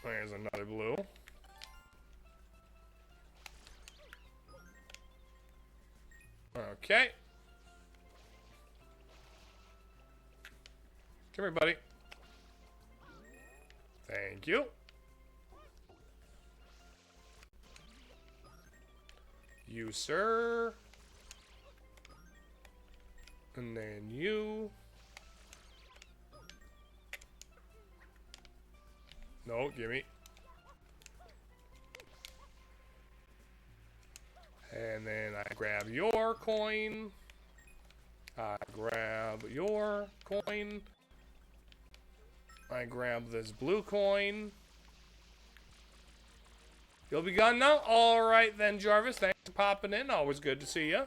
There's another blue. Okay. Come here, buddy. Thank you. You, sir. And then you. No, gimme. And then I grab your coin. I grab your coin. I grab this blue coin. You'll be gone now? Alright then, Jarvis. Thanks for popping in. Always good to see you.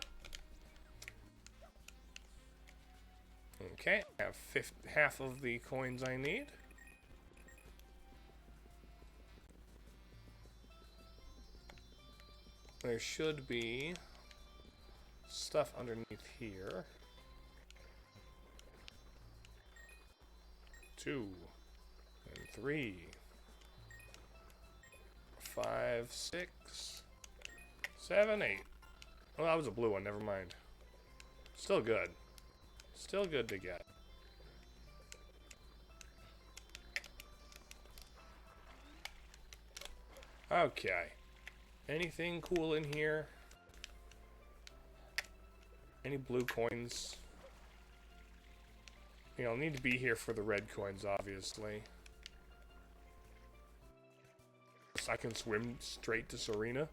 Okay, I have half of the coins I need. There should be stuff underneath here. 2 and 3, 5, 6, 7, 8. Oh, that was a blue one. Never mind. Still good. Still good to get. Okay. Anything cool in here? Any blue coins? You know, need to be here for the red coins, obviously. I can swim straight to Serena.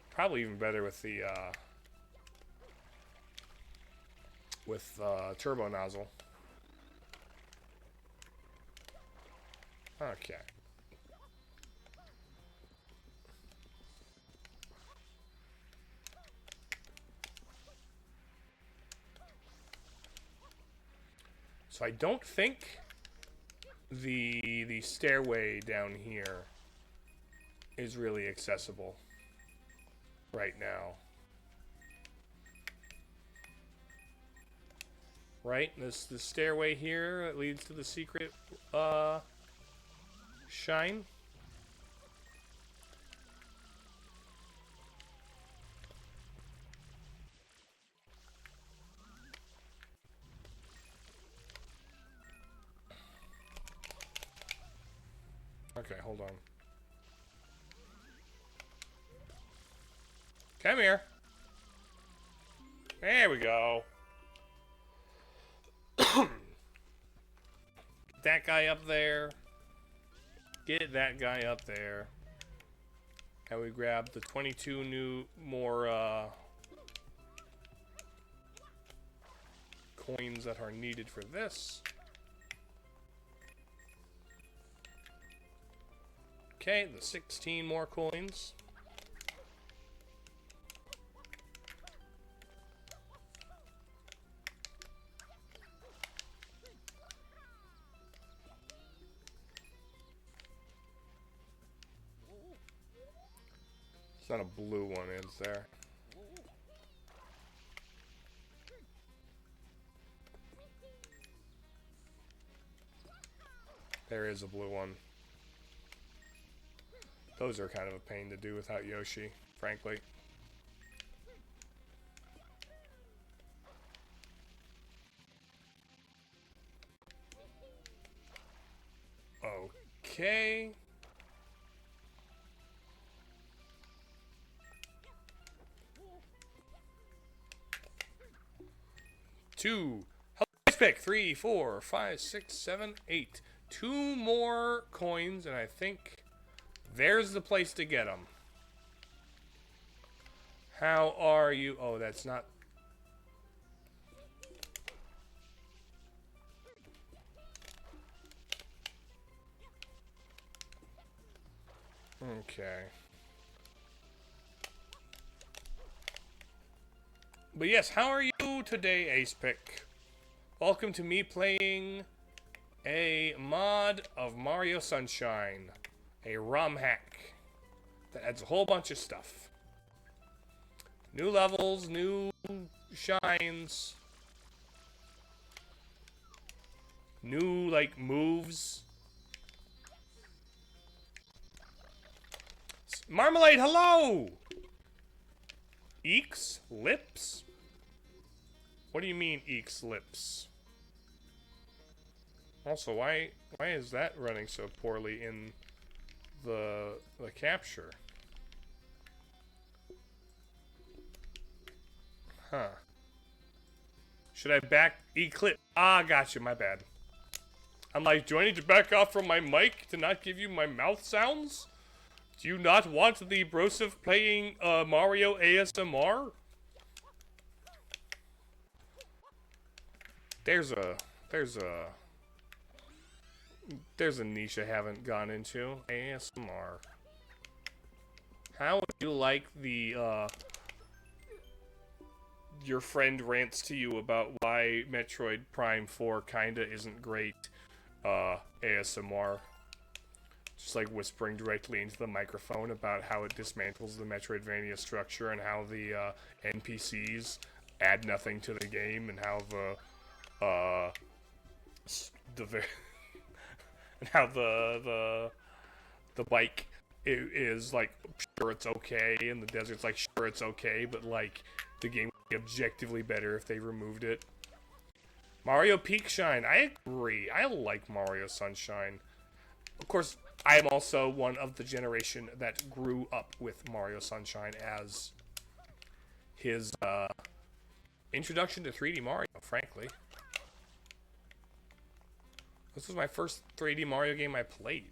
Probably even better with the turbo nozzle. Okay. So I don't think the stairway down here is really accessible right now. Right? This the stairway here that leads to the secret shine. Okay, hold on. Come here. There we go. Get that guy up there. Get that guy up there. And we grab the 22 more coins that are needed for this. Okay, the 16 more coins. It's not a blue one, is there? There is a blue one. Those are kind of a pain to do without Yoshi, frankly. Okay. Two. Nice pick. 3, 4, 5, 6, 7, 8. 2 more coins, and I think there's the place to get them. How are you? Oh, that's not... Okay. But yes, how are you today, Ace Pick? Welcome to me playing a mod of Mario Sunshine. A ROMHack that adds a whole bunch of stuff. New levels, new shines. New, like, moves. Marmalade, hello! Eeks lips? What do you mean eeks lips? Also, why is that running so poorly in the capture? Huh. Should I back Eclipse? Ah, gotcha, my bad. I'm like, do I need to back off from my mic to not give you my mouth sounds? Do you not want the Broseph playing Mario ASMR? There's a niche I haven't gone into. ASMR. How would you like the your friend rants to you about why Metroid Prime 4 kinda isn't great ASMR? Just like whispering directly into the microphone about how it dismantles the Metroidvania structure and how the NPCs add nothing to the game and how and how the bike is like sure it's okay and the desert's like sure it's okay, but like the game would be objectively better if they removed it. Mario Peak Shine, I agree. I like Mario Sunshine. Of course, I am also one of the generation that grew up with Mario Sunshine as his introduction to 3D Mario, frankly. This was my first 3D Mario game I played.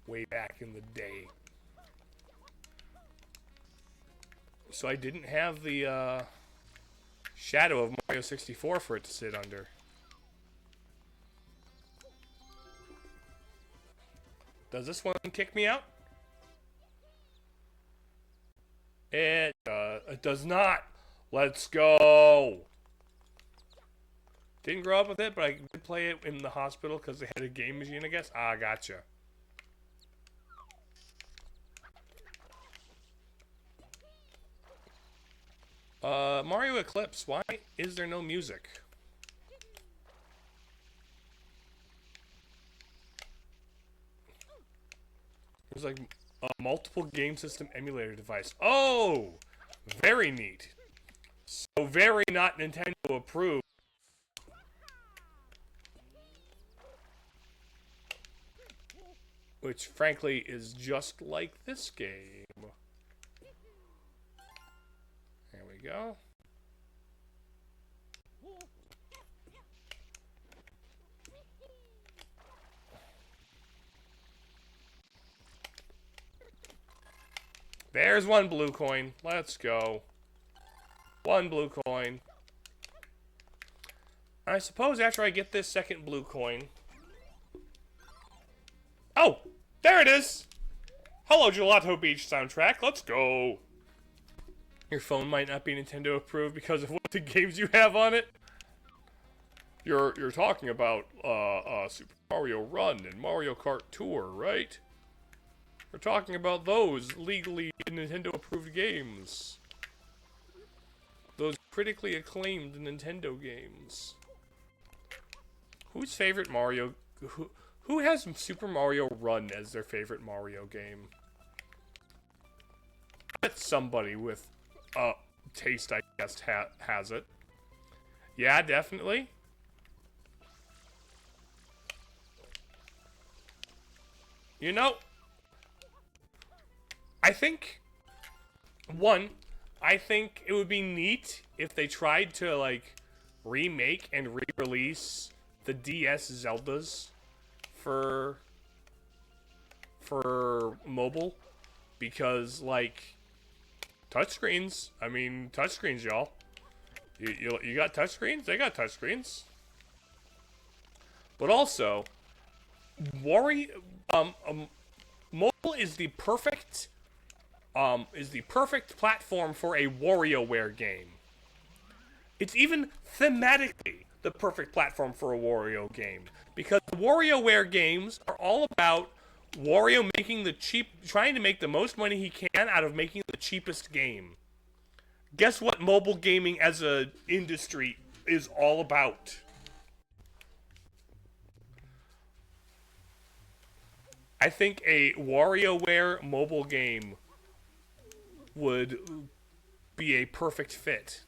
Way back in the day. So I didn't have the shadow of Mario 64 for it to sit under. Does this one kick me out? It does not. Let's go. Didn't grow up with it, but I did play it in the hospital because they had a game machine, I guess. Ah, gotcha. Mario Eclipse. Why is there no music? There's like a multiple game system emulator device. Oh! Very neat. So very not Nintendo approved. Which, frankly, is just like this game. There we go. There's one blue coin. Let's go. One blue coin. I suppose after I get this second blue coin... Oh! There it is! Hello, Gelato Beach soundtrack. Let's go. Your phone might not be Nintendo approved because of what the games you have on it. You're talking about Super Mario Run and Mario Kart Tour, right? We're talking about those legally Nintendo approved games. Those critically acclaimed Nintendo games. Whose favorite Mario... Who has Super Mario Run as their favorite Mario game? I bet somebody with taste, I guess, has it. Yeah, definitely. You know, I think it would be neat if they tried to like remake and re-release the DS Zeldas for mobile, because like touchscreens. I mean, touchscreens, y'all. You got touchscreens? They got touchscreens. But also, mobile is the perfect platform for a WarioWare game. It's even thematically the perfect platform for a Wario game, because the WarioWare games are all about Wario trying to make the most money he can out of making the cheapest game. Guess what mobile gaming as a industry is all about? I think a WarioWare mobile game would be a perfect fit.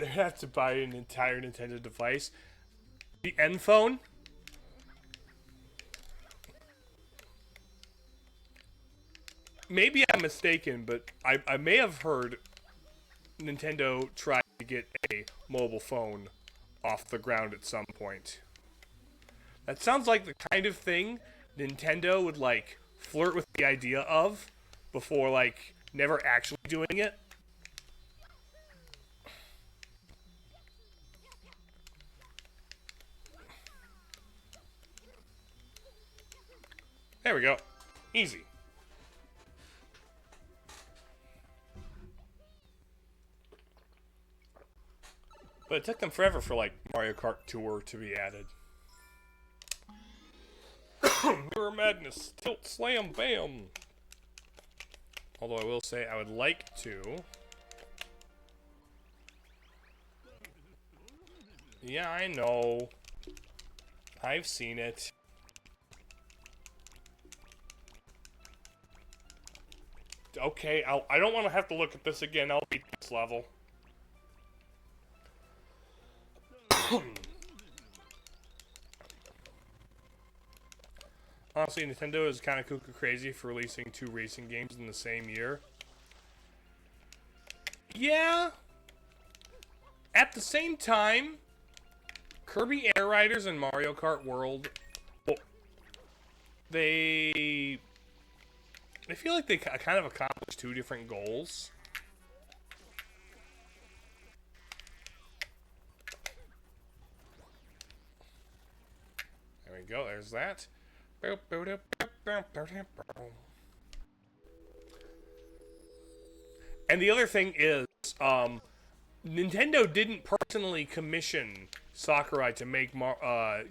They have to buy an entire Nintendo device. The N phone? Maybe I'm mistaken, but I may have heard Nintendo try to get a mobile phone off the ground at some point. That sounds like the kind of thing Nintendo would like flirt with the idea of before like never actually doing it. There we go. Easy. But it took them forever for like Mario Kart Tour to be added. Mirror Madness, Tilt, Slam, Bam. Although I will say I would like to. Yeah, I know. I've seen it. Okay, I don't want to have to look at this again. I'll beat this level. Honestly, Nintendo is kind of cuckoo crazy for releasing 2 racing games in the same year. Yeah. At the same time, Kirby Air Riders and Mario Kart World, well, they feel like they kind of accomplished 2 different goals. There we go. There's that. And the other thing is, Nintendo didn't personally commission Sakurai to make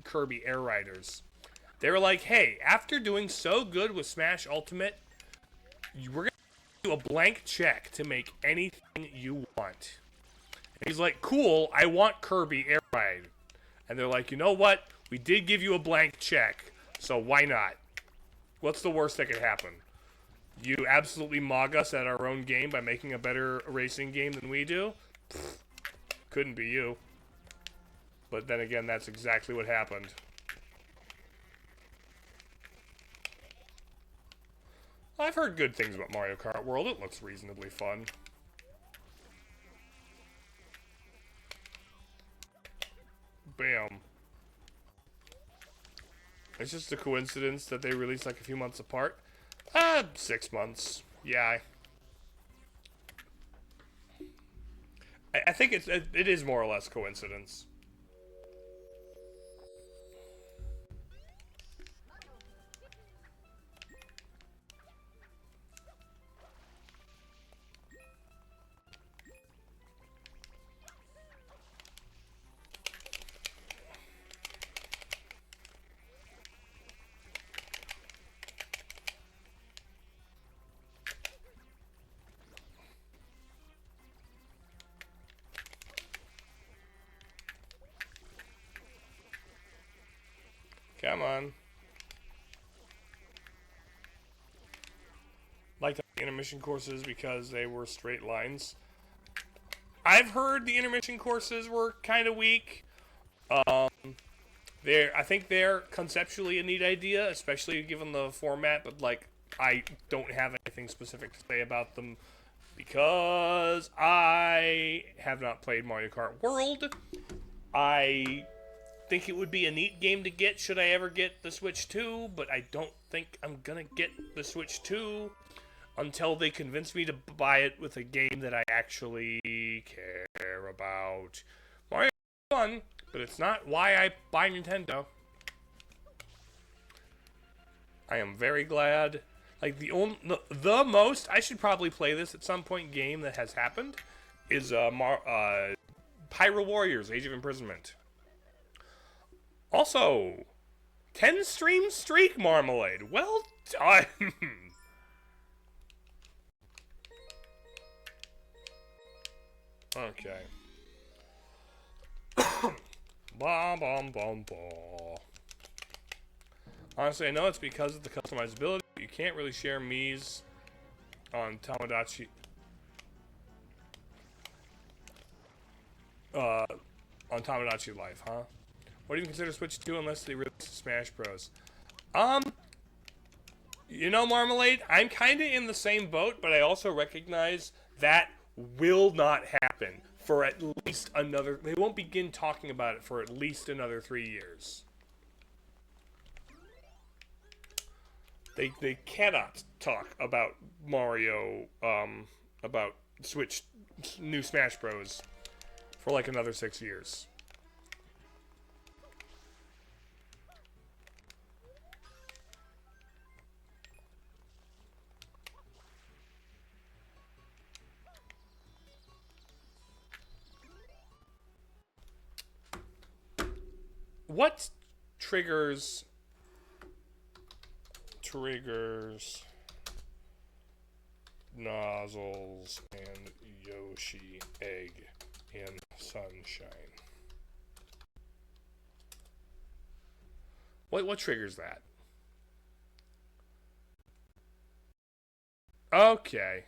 Kirby Air Riders. They were like, hey, after doing so good with Smash Ultimate, we're going to do a blank check to make anything you want. And he's like, cool, I want Kirby Air Ride. And they're like, you know what? We did give you a blank check, so why not? What's the worst that could happen? You absolutely mog us at our own game by making a better racing game than we do? Pfft, couldn't be you. But then again, that's exactly what happened. I've heard good things about Mario Kart World. It looks reasonably fun. Bam. It's just a coincidence that they released like a few months apart. 6 months. Yeah. I think it is more or less coincidence. Come on. Like the intermission courses because they were straight lines. I've heard the intermission courses were kind of weak. I think they're conceptually a neat idea, especially given the format, but like I don't have anything specific to say about them because I have not played Mario Kart World. I think it would be a neat game to get should I ever get the Switch 2, but I don't think I'm gonna get the Switch 2 until they convince me to buy it with a game that I actually care about. Mario is fun, but it's not why I buy Nintendo. I am very glad. Like the most I should probably play this at some point game that has happened is Pyro Warriors: Age of Imprisonment. Also, 10 stream streak, Marmalade. Well done. Okay. Blah, blah, blah, blah. Honestly, I know it's because of the customizability. You can't really share Mii's on Tomodachi. On Tomodachi Life, huh? What do you consider Switch 2 unless they release Smash Bros? You know, Marmalade, I'm kind of in the same boat, but I also recognize that will not happen for at least another... They won't begin talking about it for at least another 3 years. They cannot talk about Mario, about Switch, new Smash Bros. For like another 6 years. What triggers nozzles and Yoshi egg in sunshine? What triggers that? Okay.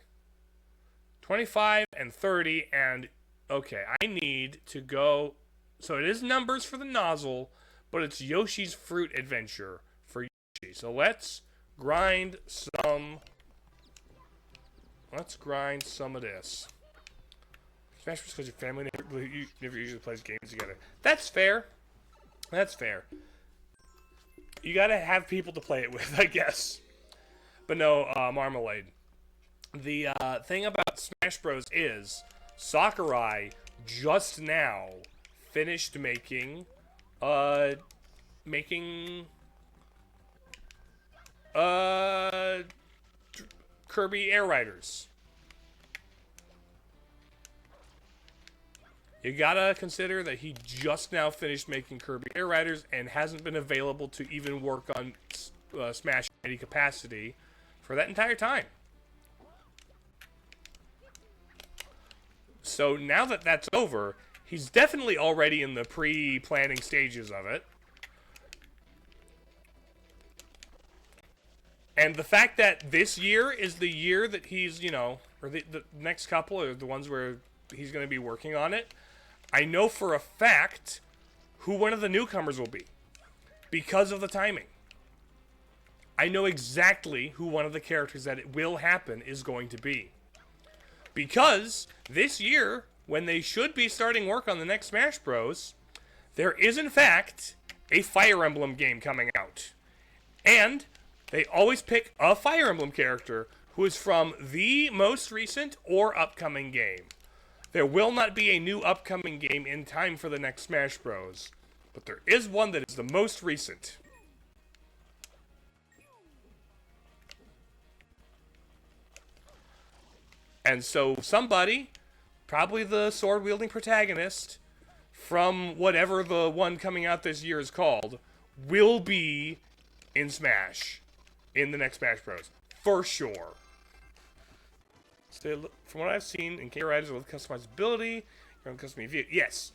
25 and 30 and... Okay, I need to go... So it is numbers for the nozzle, but it's Yoshi's Fruit Adventure for Yoshi. So let's grind some... Let's grind some of this. Smash Bros. Because your family never usually plays games together. That's fair. That's fair. You gotta have people to play it with, I guess. But no, Marmalade. The thing about Smash Bros. Is Sakurai just now finished making Kirby Air Riders. You gotta consider that he just now finished making Kirby Air Riders and hasn't been available to even work on Smash in any capacity for that entire time. So now that that's over, he's definitely already in the pre-planning stages of it. And the fact that this year is the year that he's, you know, or the next couple are the ones where he's going to be working on it, I know for a fact who one of the newcomers will be because of the timing. I know exactly who one of the characters that it will happen is going to be. Because this year, when they should be starting work on the next Smash Bros., there is in fact a Fire Emblem game coming out. And they always pick a Fire Emblem character who is from the most recent or upcoming game. There will not be a new upcoming game in time for the next Smash Bros., but there is one that is the most recent. And so somebody, probably the sword-wielding protagonist from whatever the one coming out this year is called, will be in Smash, in the next Smash Bros. For sure. So from what I've seen in K Riders with customizability, your own custom view. Yes.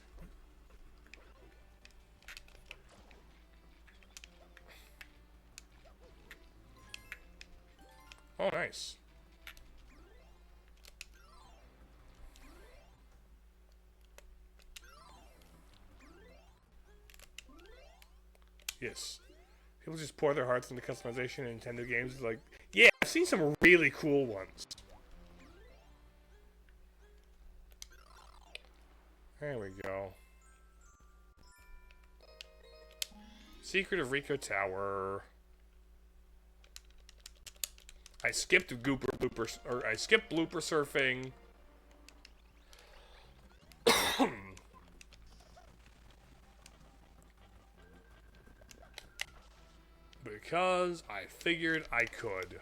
Oh, nice. Yes. People just pour their hearts into customization in Nintendo games. Like, yeah, I've seen some really cool ones. There we go. Secret of Rico Tower. I skipped blooper surfing. Because I figured I could.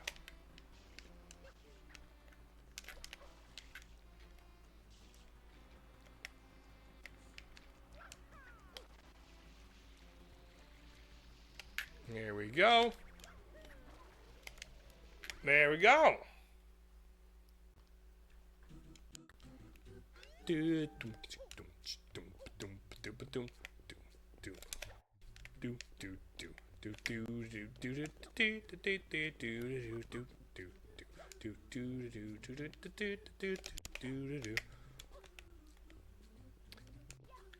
There we go. There we go.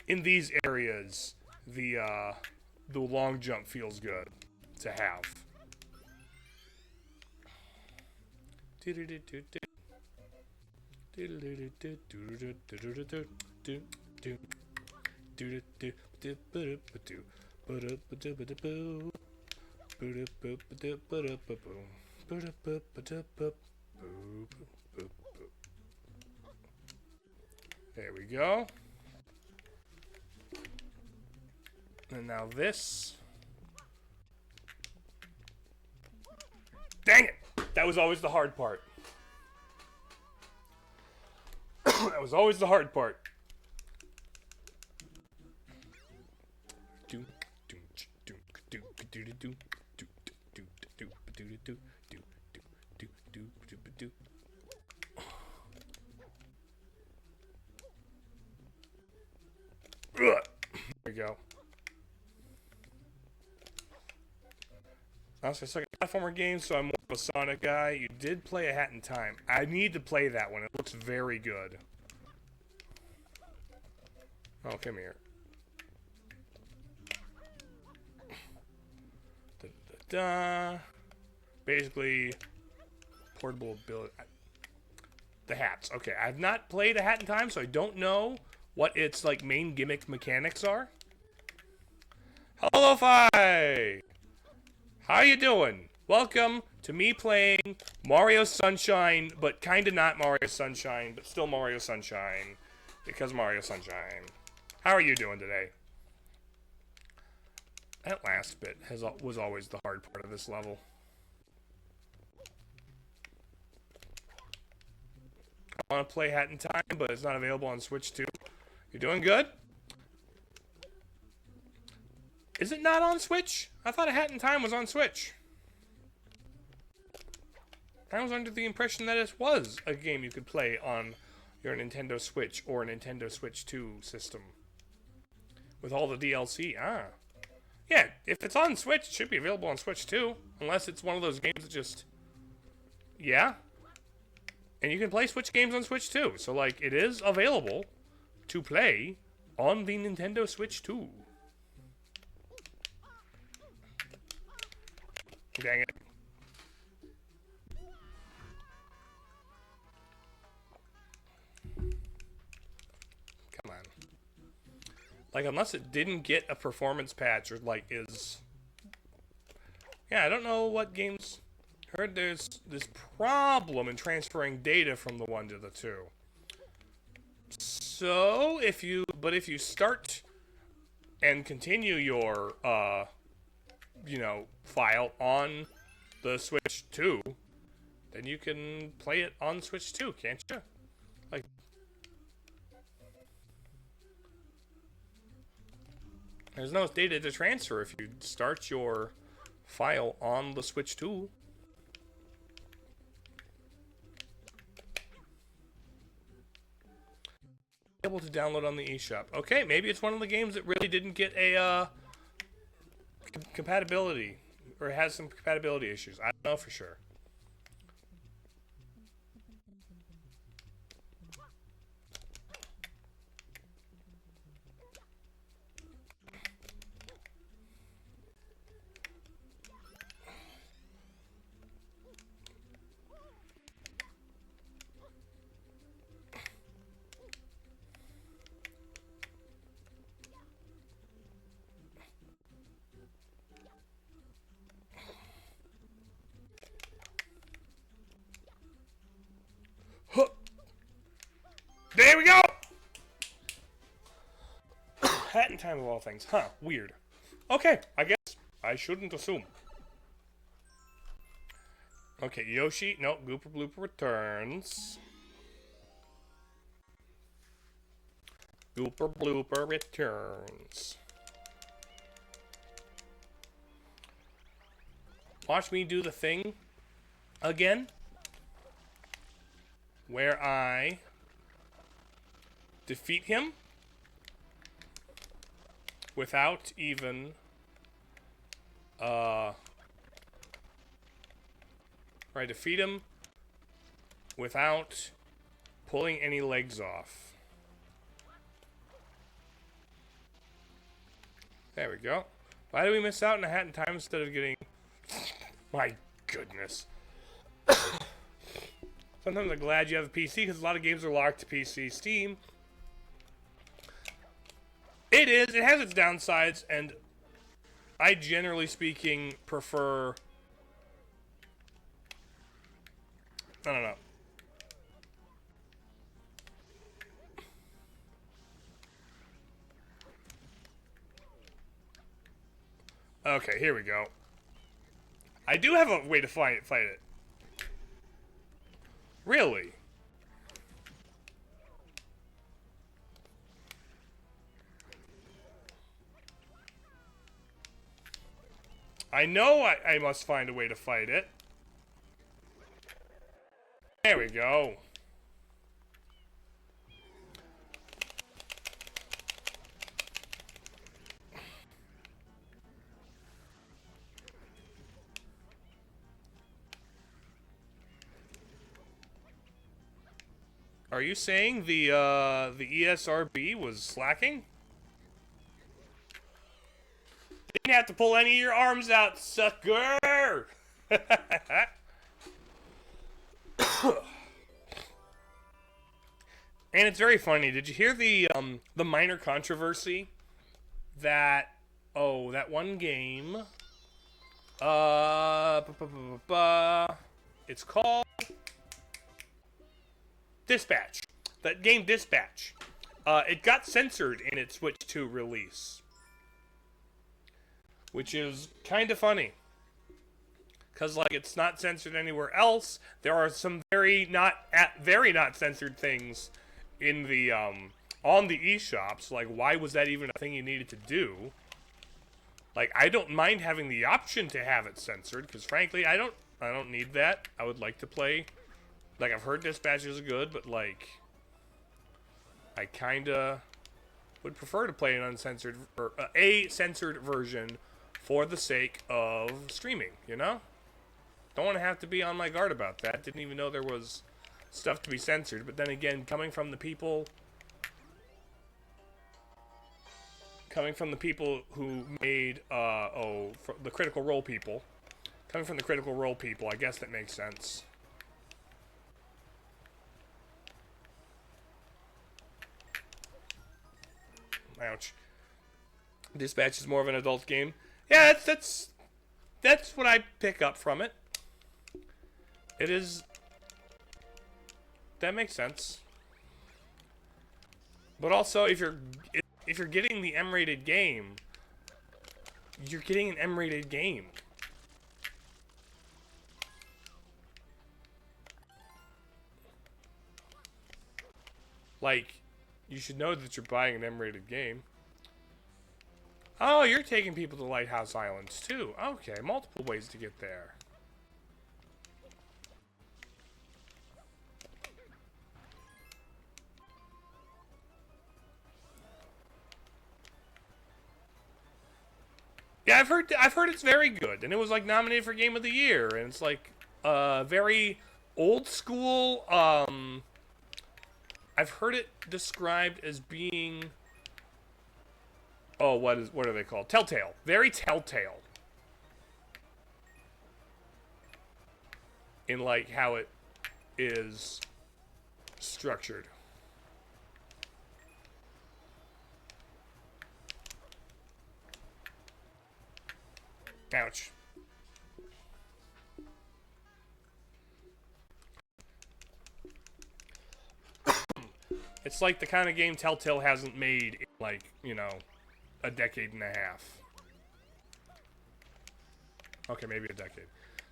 In these areas, the long jump feels good to have. There we go. And now this. Dang it! That was always the hard part. That was always the hard part. There we go. Also, I suck at platformer games, so I'm more a Sonic guy. You did play A Hat in Time. I need to play that one. It looks very good. Oh, come here. Basically, portable ability. The hats. Okay, I've not played A Hat in Time, so I don't know what its like main gimmick mechanics are. Hello, Fi! How you doing? Welcome to me playing Mario Sunshine, but kinda not Mario Sunshine, but still Mario Sunshine, because Mario Sunshine. How are you doing today? That last bit was always the hard part of this level. I want to play Hat in Time, but it's not available on Switch 2. You're doing good? Is it not on Switch? I thought A Hat in Time was on Switch. I was under the impression that it was a game you could play on your Nintendo Switch or Nintendo Switch 2 system. With all the DLC. Ah. Yeah, if it's on Switch, it should be available on Switch 2. Unless it's one of those games that just... Yeah. And you can play Switch games on Switch 2. So, like, it is available to play on the Nintendo Switch 2. Dang it. Come on. Like, unless it didn't get a performance patch or, like, is... Yeah, I don't know what games... Heard there's this problem in transferring data from the 1 to the 2. So, if you start and continue your, file on the Switch 2, then you can play it on Switch 2, can't you? Like, there's no data to transfer if you start your file on the Switch 2. Able to download on the eShop. Okay, maybe it's one of the games that really didn't get a compatibility, or has some compatibility issues. I don't know for sure. There we go! Hat in Time of all things. Huh, weird. Okay, I guess I shouldn't assume. Okay, Yoshi. No, Gooper Blooper returns. Gooper Blooper returns. Watch me do the thing again, where I defeat him without even I defeat him without pulling any legs off. There we go. Why did we miss out on A Hat in Time instead of getting... My goodness. Sometimes I'm glad you have a PC, because a lot of games are locked to PC. Steam... It has its downsides, and I, generally speaking, prefer... I don't know. Okay, here we go. I do have a way to fight it. Really? I know I must find a way to fight it. There we go. Are you saying the ESRB was slacking? Didn't have to pull any of your arms out, sucker! And it's very funny. Did you hear the minor controversy that that one game it's called Dispatch. That game Dispatch. It got censored in its Switch 2 release. Which is kind of funny. Cause like it's not censored anywhere else. There are some very not censored things in the on the eShops. Like, why was that even a thing you needed to do? Like, I don't mind having the option to have it censored, because frankly, I don't need that. I would like to play. Like, I've heard Dispatch is good, but like, I kinda would prefer to play an uncensored or a censored version for the sake of streaming. You know, don't want to have to be on my guard about that. Didn't even know there was stuff to be censored. But then again, coming from the people who made the Critical Role people, coming from the Critical Role people, I guess that makes sense. Ouch. Dispatch is more of an adult game. Yeah, that's what I pick up from it. It is. That makes sense. But also, if you're getting the M-rated game, you're getting an M-rated game. Like, you should know that you're buying an M-rated game. Oh, you're taking people to Lighthouse Islands, too. Okay, multiple ways to get there. Yeah, I've heard it's very good, and it was like nominated for Game of the Year, and it's like very old school. I've heard it described as being what are they called? Telltale. Very Telltale. In like how it is structured. Ouch. It's like the kind of game Telltale hasn't made in like, you know, a decade and a half. Okay, maybe a decade.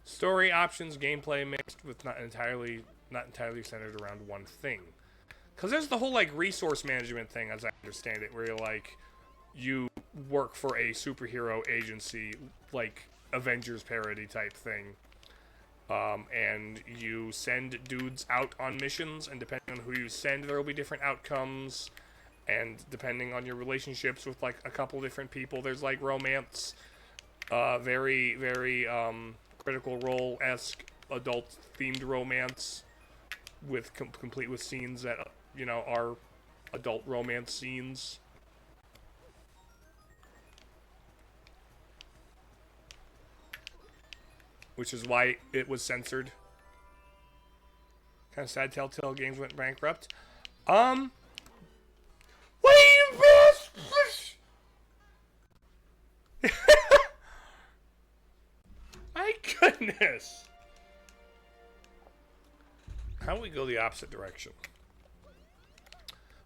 Story options, gameplay mixed with not entirely centered around one thing. Cause there's the whole like resource management thing, as I understand it, where you're like, you work for a superhero agency, like Avengers parody type thing. And you send dudes out on missions, and depending on who you send, there will be different outcomes. And depending on your relationships with like a couple different people, there's like romance, very, very Critical Role-esque adult-themed romance, with complete with scenes that you know are adult romance scenes. Which is why it was censored. Kind of sad Telltale Games went bankrupt. What are you My goodness! How do we go the opposite direction?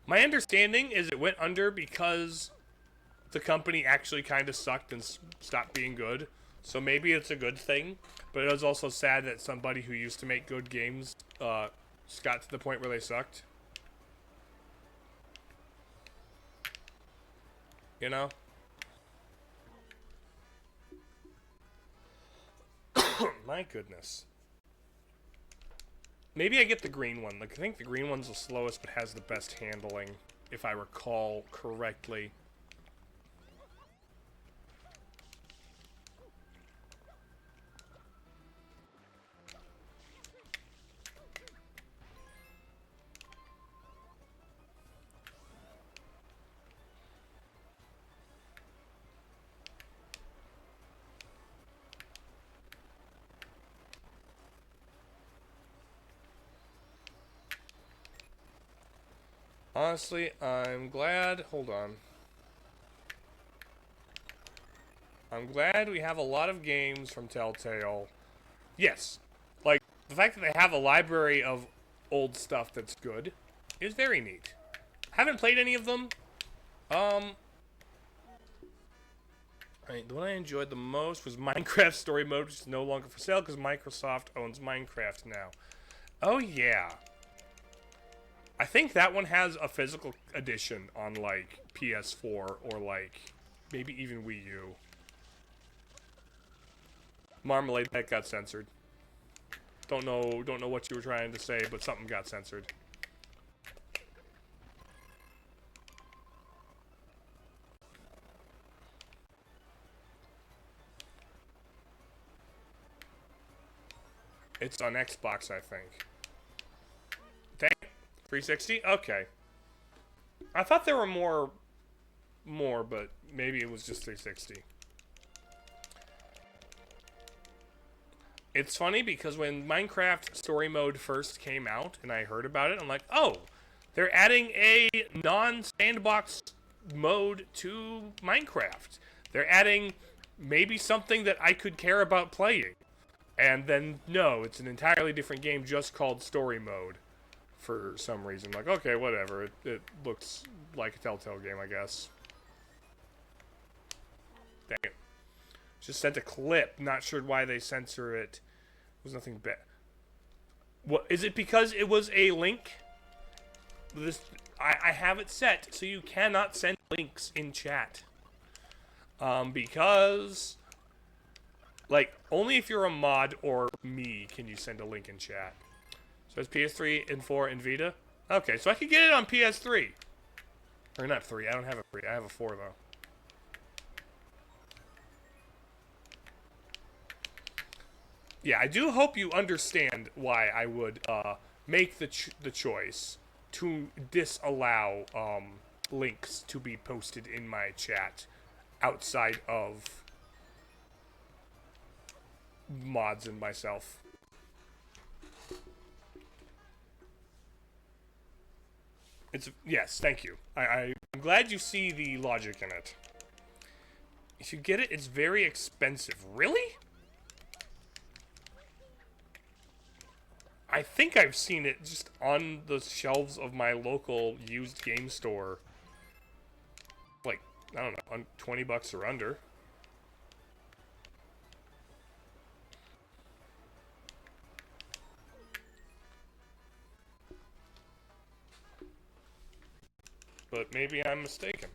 My understanding is it went under because the company actually kind of sucked and stopped being good. So maybe it's a good thing, but it was also sad that somebody who used to make good games got to the point where they sucked. You know? My goodness. Maybe I get the green one. Like, I think the green one's the slowest, but has the best handling, if I recall correctly. Honestly, I'm glad. Hold on. I'm glad we have a lot of games from Telltale. Yes, like the fact that they have a library of old stuff that's good is very neat. Haven't played any of them. The one I enjoyed the most was Minecraft Story Mode, which is no longer for sale because Microsoft owns Minecraft now. Oh yeah. I think that one has a physical edition on like PS4 or like maybe even Wii U. Marmalade, that got censored. Don't know what you were trying to say, but something got censored. It's on Xbox, I think. Dang. 360? Okay. I thought there were more, but maybe it was just 360. It's funny because when Minecraft Story Mode first came out and I heard about it, I'm like, oh, they're adding a non-sandbox mode to Minecraft. They're adding maybe something that I could care about playing. And then, no, it's an entirely different game just called Story Mode for some reason. Like, okay, whatever. It looks like a Telltale game, I guess. Dang it. Just sent a clip. Not sure why they censor it. It was nothing bad. What is it? Because it was a link. I have it set so you cannot send links in chat. Because like only if you're a mod or me can you send a link in chat. So it's PS3 and 4 and Vita. Okay, so I could get it on PS3. Or not 3. I don't have a 3. I have a 4 though. Yeah, I do hope you understand why I would make the choice to disallow links to be posted in my chat outside of mods and myself. Yes, thank you. I'm glad you see the logic in it. If you get it, it's very expensive. Really? I think I've seen it just on the shelves of my local used game store. Like, I don't know, $20 or under. But maybe I'm mistaken.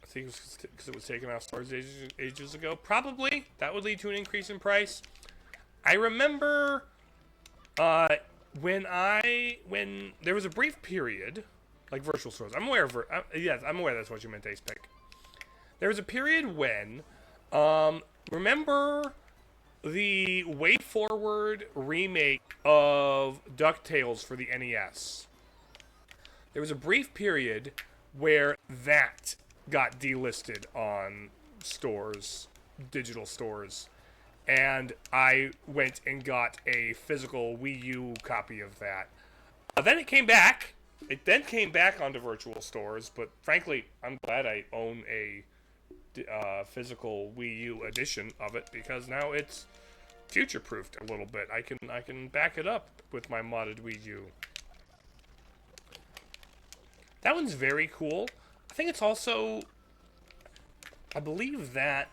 I think it was because it was taken off stores ages ago. Probably. That would lead to an increase in price. I remember when there was a brief period, like virtual stores. I'm aware of yes, I'm aware that's what you meant, Ace Pick. There was a period when, remember the Way Forward remake of DuckTales for the NES? There was a brief period where that got delisted on stores, digital stores, and I went and got a physical Wii U copy of that. Then it came back. It then came back onto virtual stores, but frankly, I'm glad I own a physical Wii U edition of it because now it's future-proofed a little bit. I can back it up with my modded Wii U. That one's very cool. I think it's also, I believe that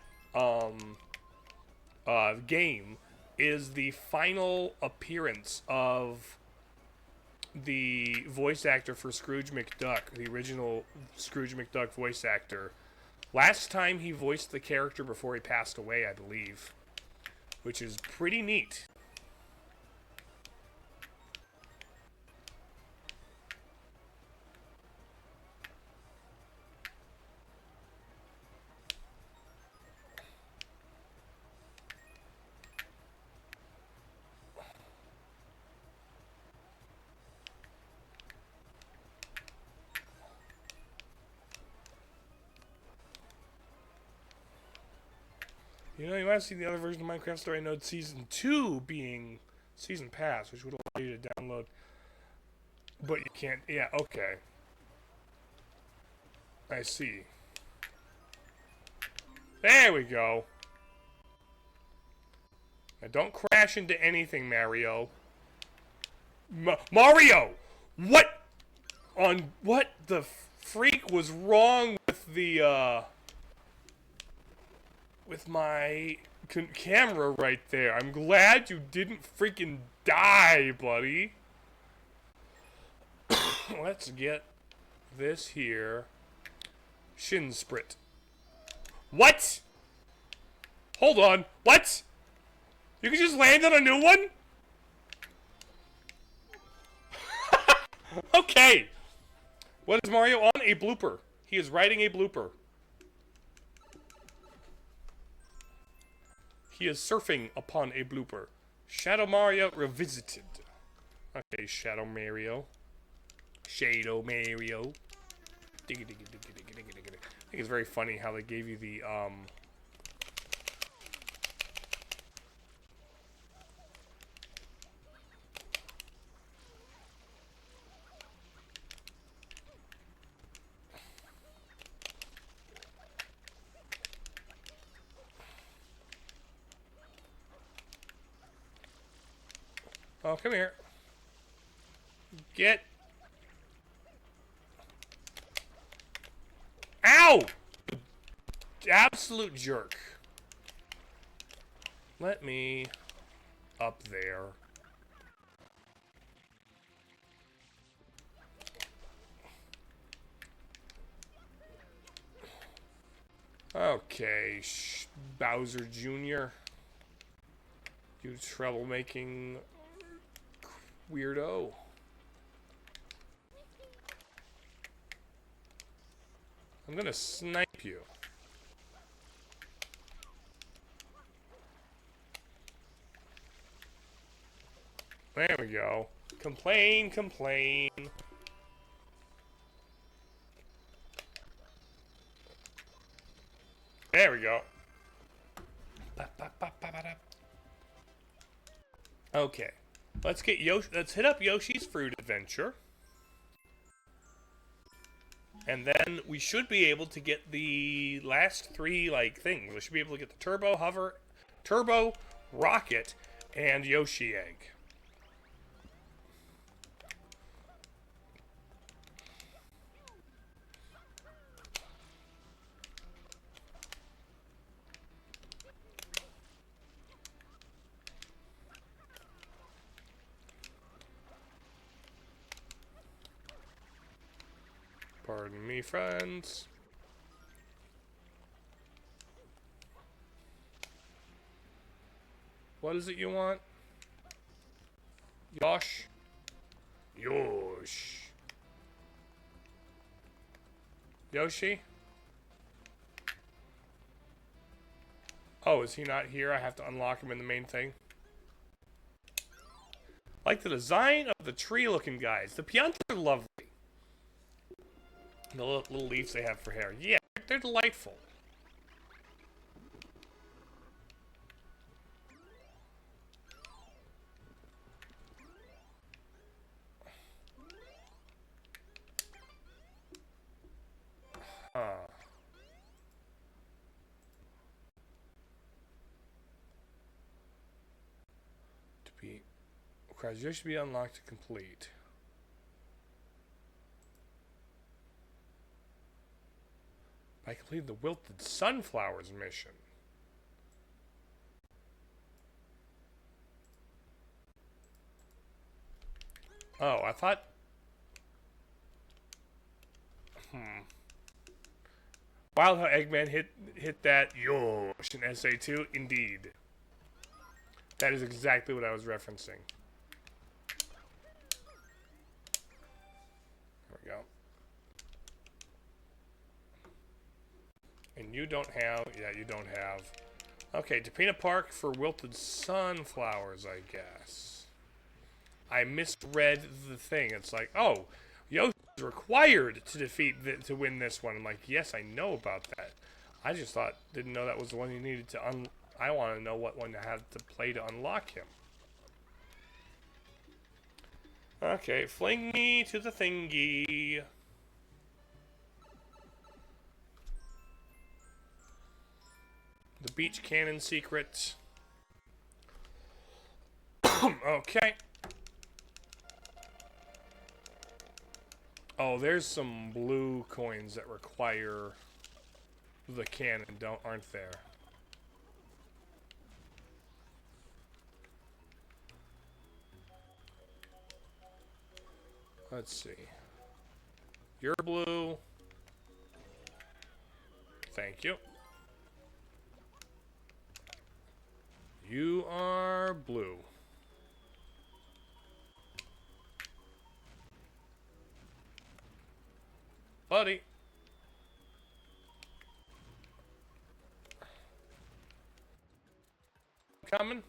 game is the final appearance of the voice actor for Scrooge McDuck, the original Scrooge McDuck voice actor. Last time he voiced the character before he passed away, I believe, which is pretty neat. You know, you might see the other version of Minecraft Story Mode Season 2 being Season Pass, which would allow you to download, but you can't. Yeah, okay. I see. There we go. Now don't crash into anything, Mario. Mario! What the freak was wrong with the, with my camera right there? I'm glad you didn't freaking die, buddy. Let's get this here. Shin Sprit. What? Hold on. What? You can just land on a new one? Okay. What is Mario on? A blooper. He is writing a blooper. He is surfing upon a blooper. Shadow Mario Revisited. Okay, Shadow Mario. Shadow Mario. I think it's very funny how they gave you the, oh, come here. Get. Ow! Absolute jerk. Let me up there. Okay, Bowser Jr. You troublemaking weirdo. I'm gonna snipe you. There we go. Complain, complain. There we go. Okay. Let's get Yoshi. Let's hit up Yoshi's Fruit Adventure. And then we should be able to get the last three, like, things. We should be able to get the Turbo, Hover, Turbo, Rocket, and Yoshi Egg. Pardon me, friends. What is it you want? Yosh? Yosh. Yoshi? Oh, is he not here? I have to unlock him in the main thing. Like the design of the tree-looking guys. The Piantas are lovely. The little leaves they have for hair. Yeah, they're delightful. Huh. To be... Requires should be unlocked to complete. By completing the Wilted Sunflowers mission. Oh, I thought... Wild how Eggman hit that Yosh in SA2. Indeed. That is exactly what I was referencing. There we go. And you don't have... Yeah, you don't have... Okay, Tapena Park for Wilted Sunflowers, I guess. I misread the thing. It's like, oh, Yoshi is required to to win this one. I'm like, yes, I know about that. I just didn't know that was the one you needed to I want to know what one to have to play to unlock him. Okay, fling me to the thingy. The beach cannon secret. Okay. Oh, there's some blue coins that require the cannon, aren't there? Let's see. You're blue. Thank you. You are blue. Buddy. Coming.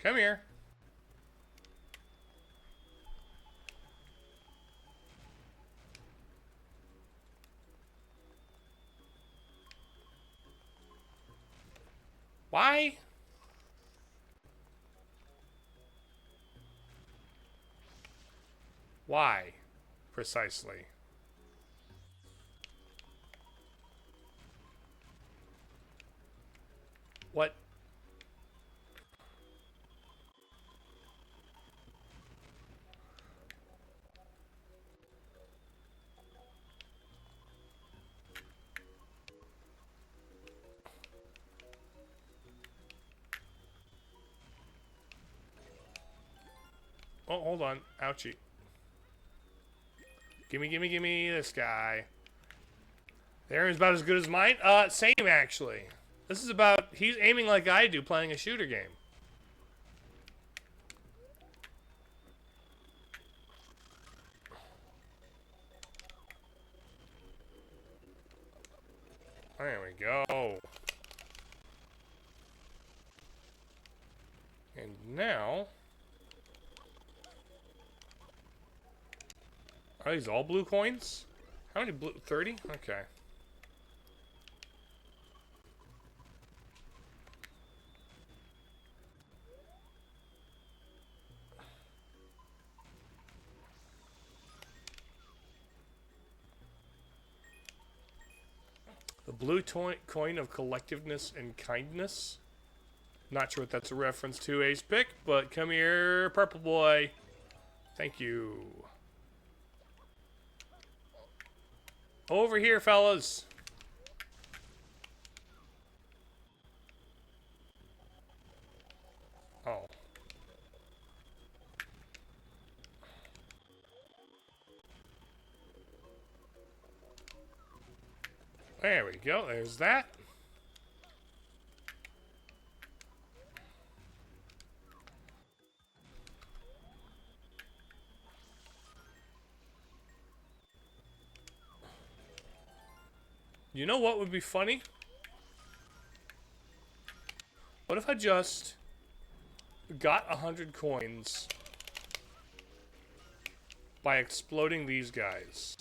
Come here. Why? Why? Precisely. What? Oh, hold on. Ouchie. Gimme this guy. The aim's about as good as mine. Same actually. This is about, he's aiming like I do playing a shooter game. There we go. And now, are these all blue coins? How many blue? 30? Okay. The blue coin of collectiveness and kindness. Not sure what that's a reference to, Ace Pick, but come here, purple boy. Thank you. Over here, fellas. Oh. There we go. There's that. You know what would be funny? What if I just got 100 coins by exploding these guys?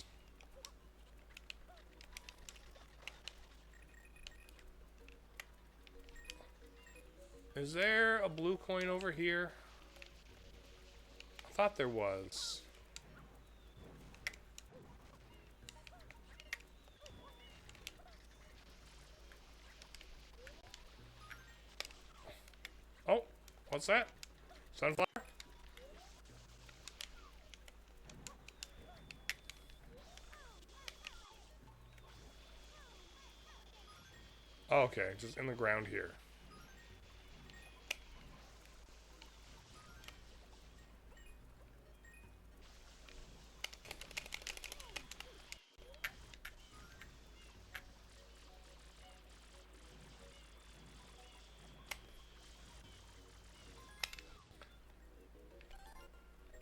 Is there a blue coin over here? I thought there was. Oh, what's that? Sunflower? Oh, okay, just in the ground here.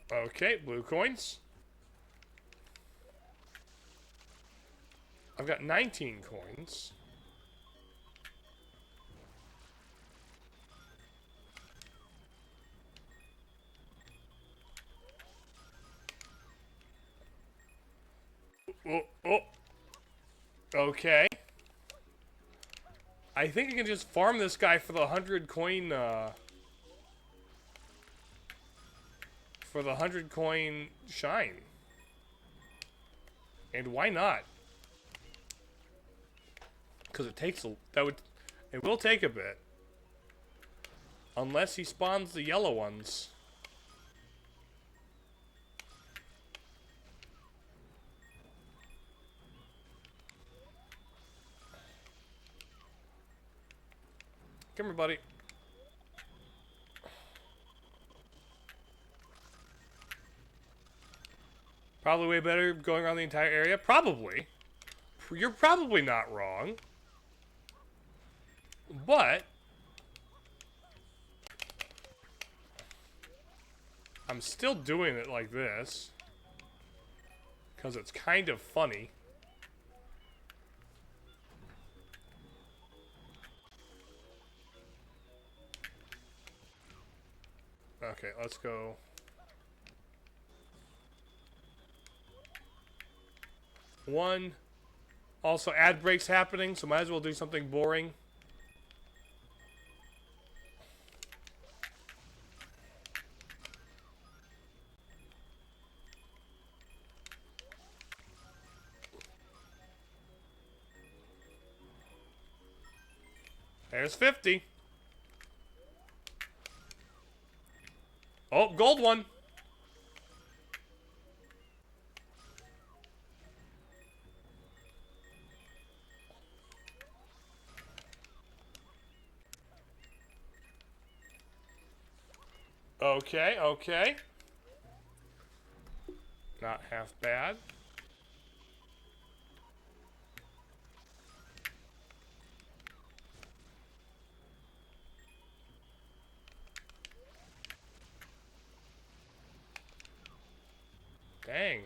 Okay, blue coins. I've got 19 coins. Oh, oh. Okay. I think I can just farm this guy for the 100 coin, for the 100 coin shine. And why not? Because it takes it will take a bit. Unless he spawns the yellow ones. Come here, buddy. Probably way better going around the entire area. Probably. You're probably not wrong. But I'm still doing it like this. Because it's kind of funny. Okay, let's go. One. Also, ad breaks happening, so might as well do something boring. There's 50. Oh, gold one. Okay, okay. Not half bad. Dang it.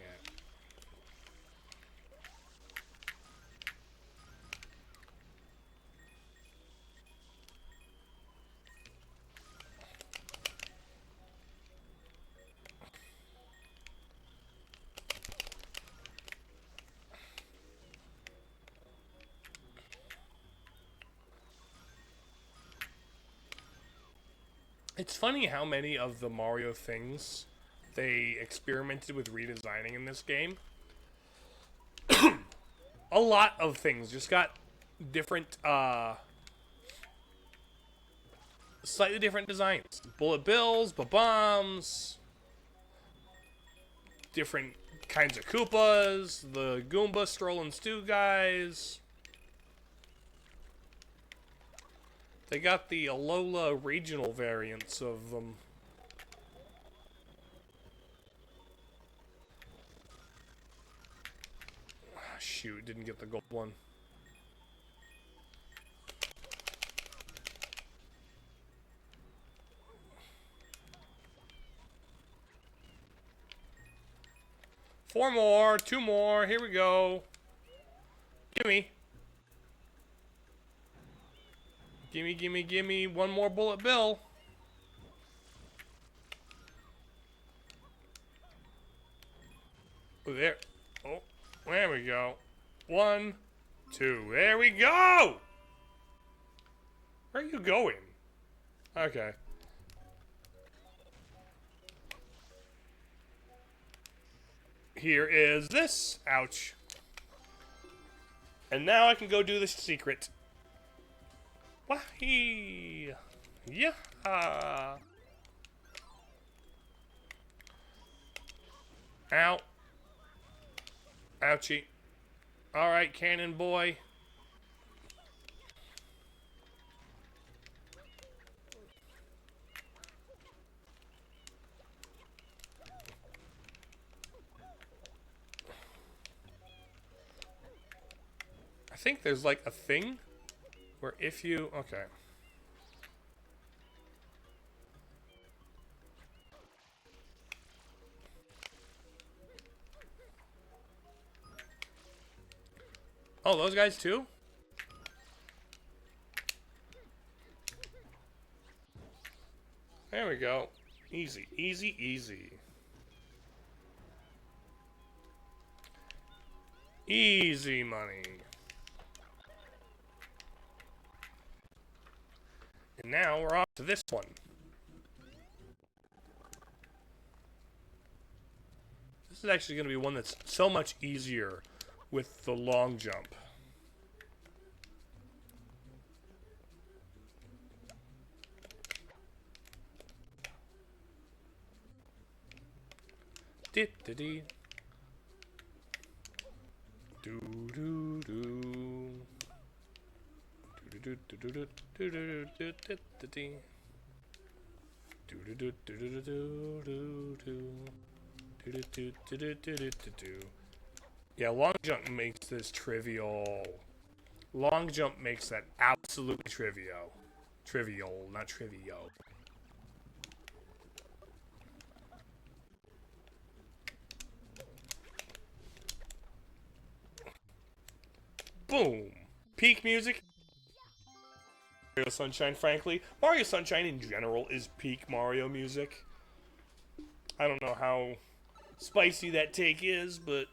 It's funny how many of the Mario things they experimented with redesigning in this game. A lot of things just got different, slightly different designs. Bullet bills, bombs, different kinds of Koopas, the Goomba Stroll and Stew guys. They got the Alola regional variants of them. Shoot, didn't get the gold one. Four more, two more, here we go. Gimme. Gimme, gimme, gimme. One more bullet bill. Oh, there. Oh, there we go. One, two. There we go! Where are you going? Okay. Here is this. Ouch. And now I can go do the secret. Wahee! Yeah! Ow. Ouchie. Alright, cannon boy. I think there's like a thing where if you... Okay. Oh, those guys too? There we go. Easy, easy, easy. Easy money. And now we're off to this one. This is actually going to be one that's so much easier with the long jump. Dee-dee-dee. Do-do-do. Do-do-do-do-do-do-do-do-do-do-do. Do-do-do-do-do-do-do. Yeah, long jump makes this trivial. Long jump makes that absolutely trivial. Trivial, not trivial. Boom! Peak music. Mario Sunshine, frankly. Mario Sunshine in general is peak Mario music. I don't know how spicy that take is, but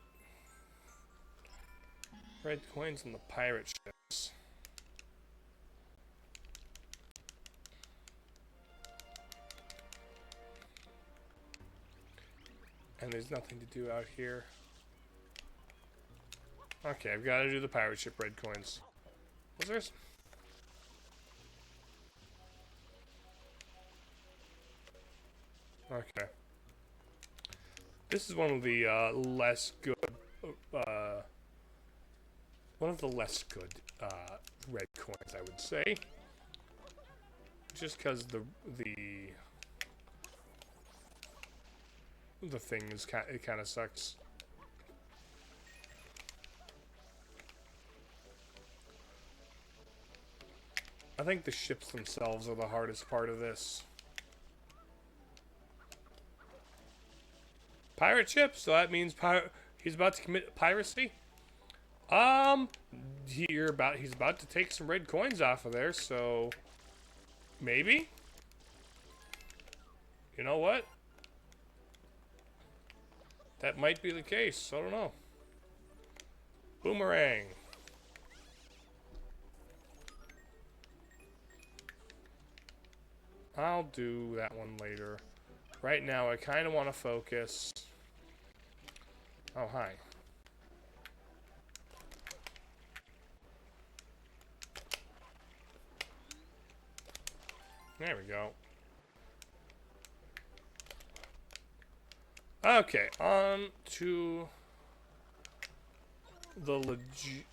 red coins on the pirate ships. And there's nothing to do out here. Okay, I've got to do the pirate ship red coins. Was there? Okay. This is one of the less good. One of the less good red coins, I would say. Just because the thing is it kind of sucks. I think the ships themselves are the hardest part of this. Pirate ship, so that means he's about to commit piracy. He's about to take some red coins off of there, so maybe. You know what? That might be the case. I don't know. Boomerang. I'll do that one later. Right now, I kind of want to focus. Oh, hi. There we go. Okay, on to the legit.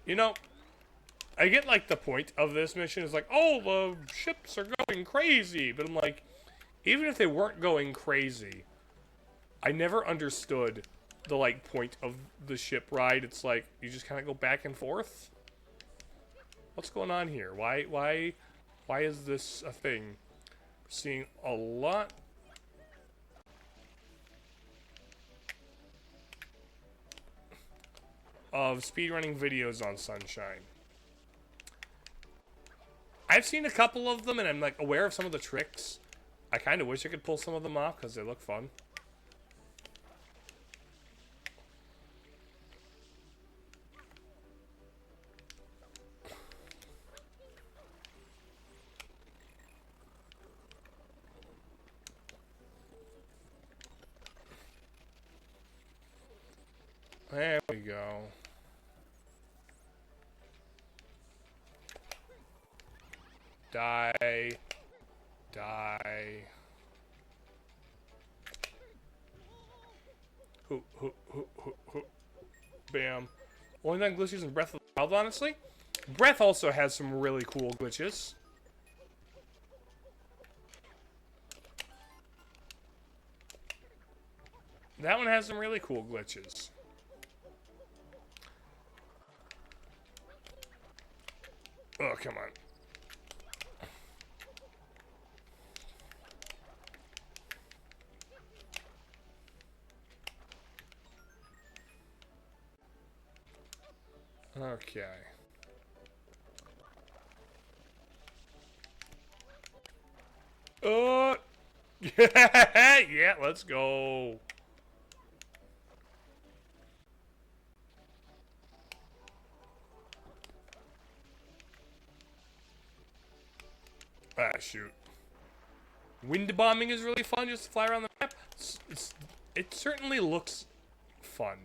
You know, I get like the point of this mission is like, oh, the ships are going crazy. But I'm like, even if they weren't going crazy, I never understood the like point of the ship ride. It's like you just kind of go back and forth. What's going on here? Why is this a thing? We're seeing a lot of speedrunning videos on Sunshine. I've seen a couple of them and I'm like aware of some of the tricks. I kind of wish I could pull some of them off because they look fun. There we go. Die. Die. Hoo, hoo, hoo, hoo, hoo. Bam. Only done glitches in Breath of the Wild, honestly. Breath also has some really cool glitches. That one has some really cool glitches. Oh, come on. Okay. Oh, yeah, let's go. Ah, shoot. Wind bombing is really fun, just to fly around the map. It certainly looks fun.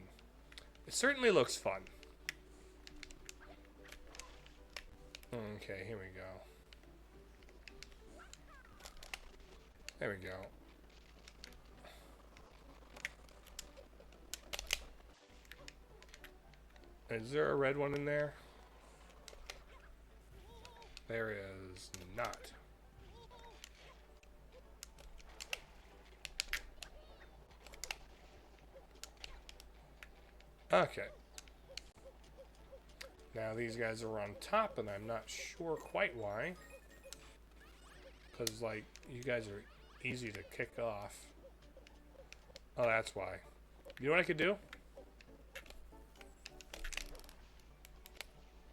It certainly looks fun. Okay, here we go. There we go. Is there a red one in there? There is not. Okay. Now these guys are on top, and I'm not sure quite why. Because, like, you guys are easy to kick off. Oh, that's why. You know what I could do?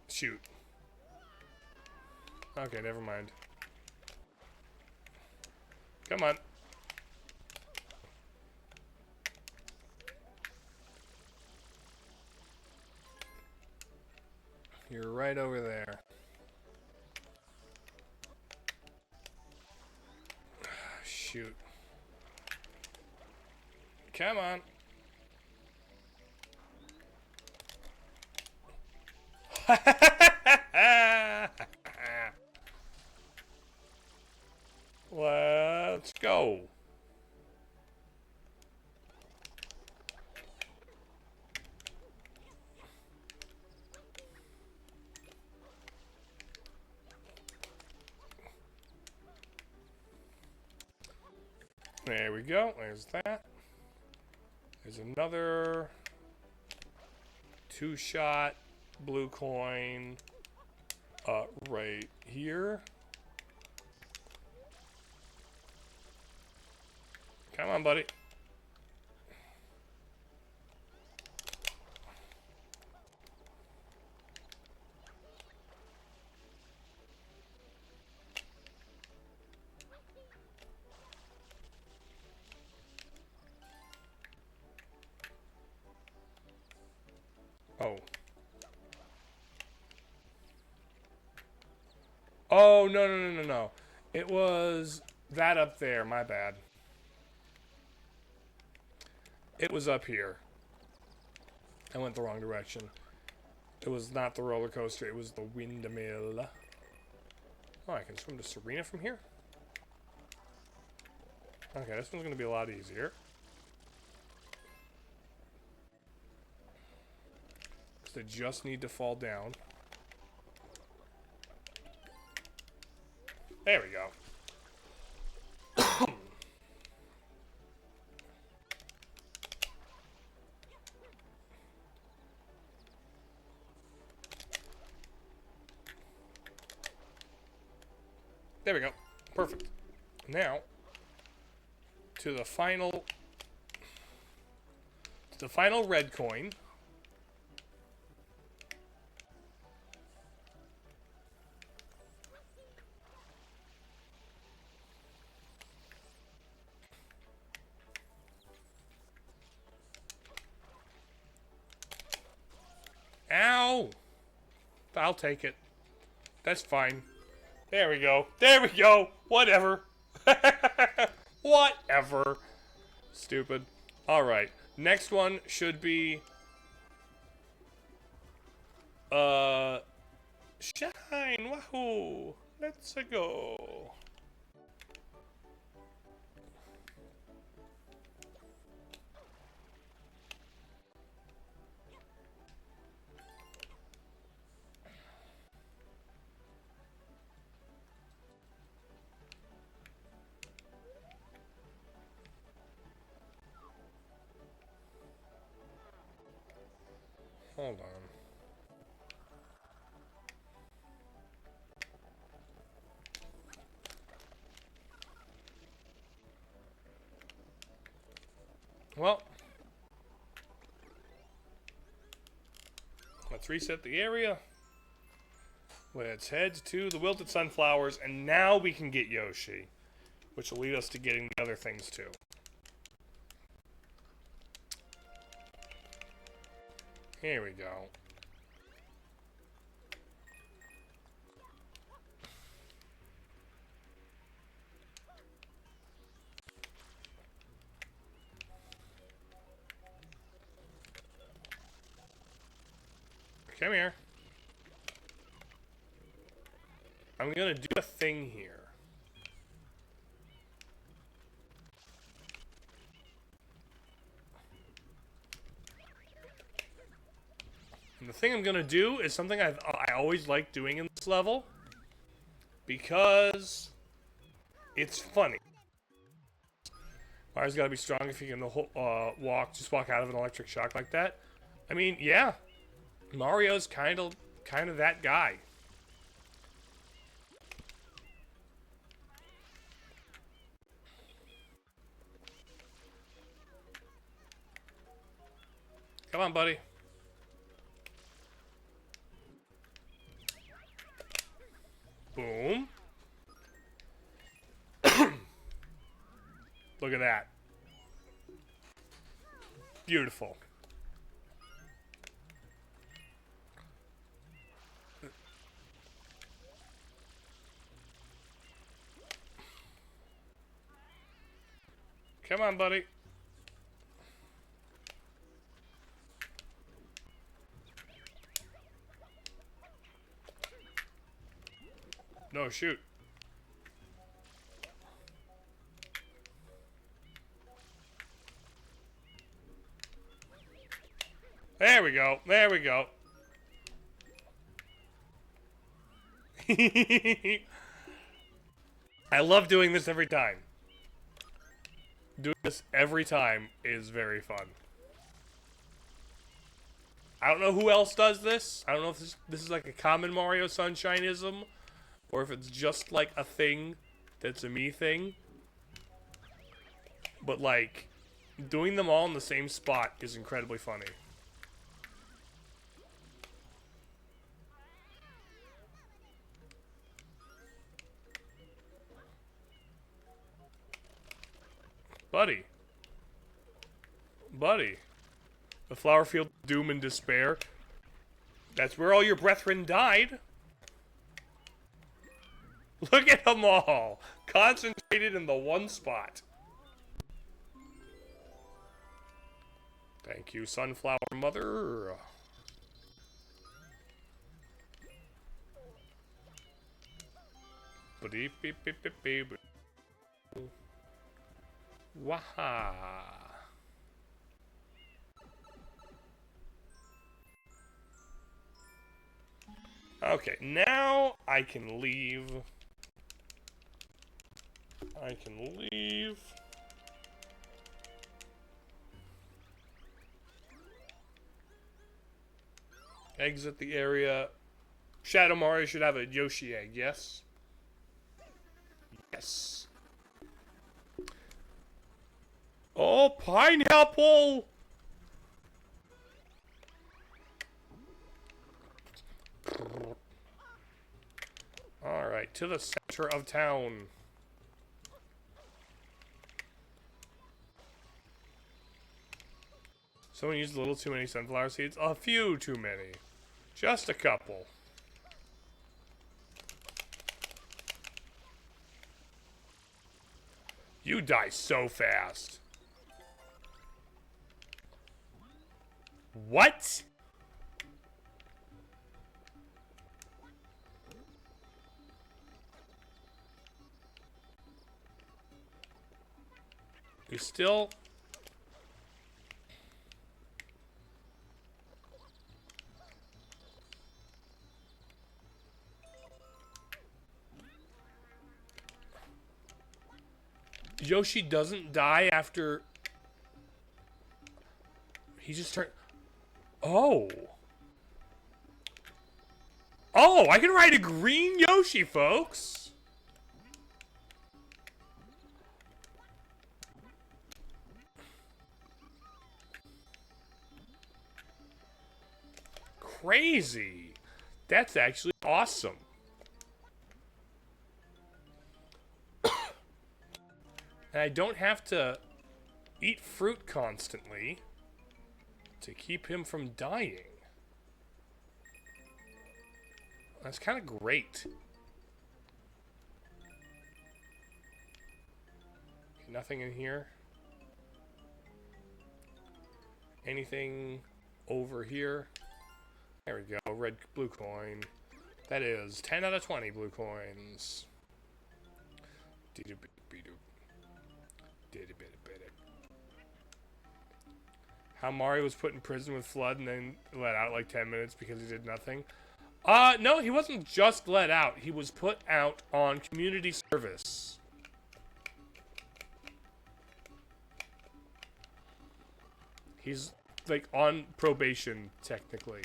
Shoot. Okay, never mind. Come on. You're right over there. Shoot. Come on. Let's go. There we go. There's that. There's another two-shot blue coin right here. Come on, buddy. Oh. Oh, no, no, no, no, no. It was that up there. My bad. It was up here. I went the wrong direction. It was not the roller coaster. It was the windmill. Oh, I can swim to Serena from here? Okay, this one's going to be a lot easier. Because they just need to fall down. There we go. There we go. Perfect. Now, to the final red coin. Ow! I'll take it. That's fine. There we go. There we go. Whatever. Whatever. Stupid. Alright. Next one should be... Shine! Wahoo! Let's go. Hold on. Well, let's reset the area. Let's head to the wilted sunflowers, and now we can get Yoshi, which will lead us to getting the other things too. Here we go. Come here. I'm gonna do a thing here. And the thing I'm gonna do is something I always like doing in this level, because it's funny. Mario's gotta be strong if he can just walk out of an electric shock like that. I mean, yeah, Mario's kind of that guy. Come on, buddy. Boom. Look at that. Beautiful. Come on, buddy. No, shoot. There we go. There we go. I love doing this every time. Doing this every time is very fun. I don't know who else does this. I don't know if this is like a common Mario Sunshineism, or if it's just like a thing that's a me thing. But like, doing them all in the same spot is incredibly funny. Buddy. Buddy. The flower field of doom and despair. That's where all your brethren died. Look at them all. Concentrated in the one spot. Thank you, Sunflower Mother. Waha. Okay, now I can leave. I can leave. Exit the area. Shadow Mario should have a Yoshi egg, yes? Yes. Oh, pineapple! Alright, to the center of town. Someone used a little too many sunflower seeds. A few too many. Just a couple. You die so fast. What? You still... Yoshi doesn't die after... He just turned... Oh. Oh, I can ride a green Yoshi, folks. crazy. That's actually awesome. And I don't have to eat fruit constantly to keep him from dying. That's kind of great. Nothing in here. Anything over here? There we go. Red blue coin. That is 10 out of 20 blue coins. How Mario was put in prison with Flood and then let out like 10 minutes because he did nothing. No, he wasn't just let out. He was put out on community service. He's like on probation, technically.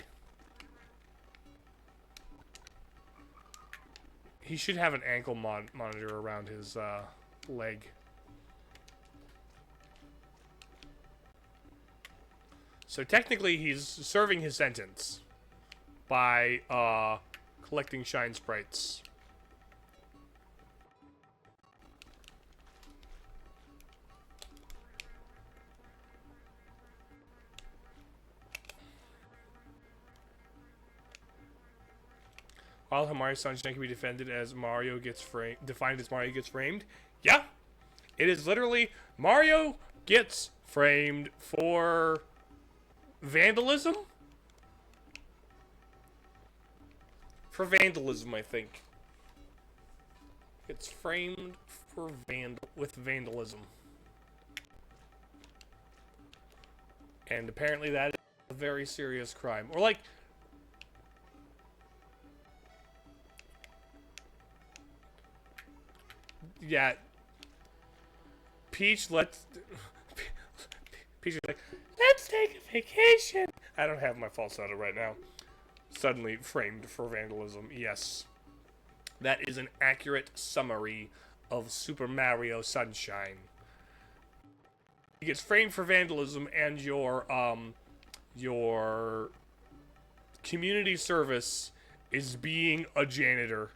He should have an ankle monitor around his leg. So technically he's serving his sentence by collecting shine sprites. While Mario Sunshine can be defended as Mario gets framed, defined as Mario gets framed. Yeah, it is literally Mario gets framed for vandalism. For vandalism, I think. It's framed for vandalism. And apparently that is a very serious crime. Or like, yeah, Peach, Peach is like, let's take a vacation. I don't have my falsetto right now. Suddenly framed for vandalism. Yes. That is an accurate summary of Super Mario Sunshine. He gets framed for vandalism, and your community service is being a janitor.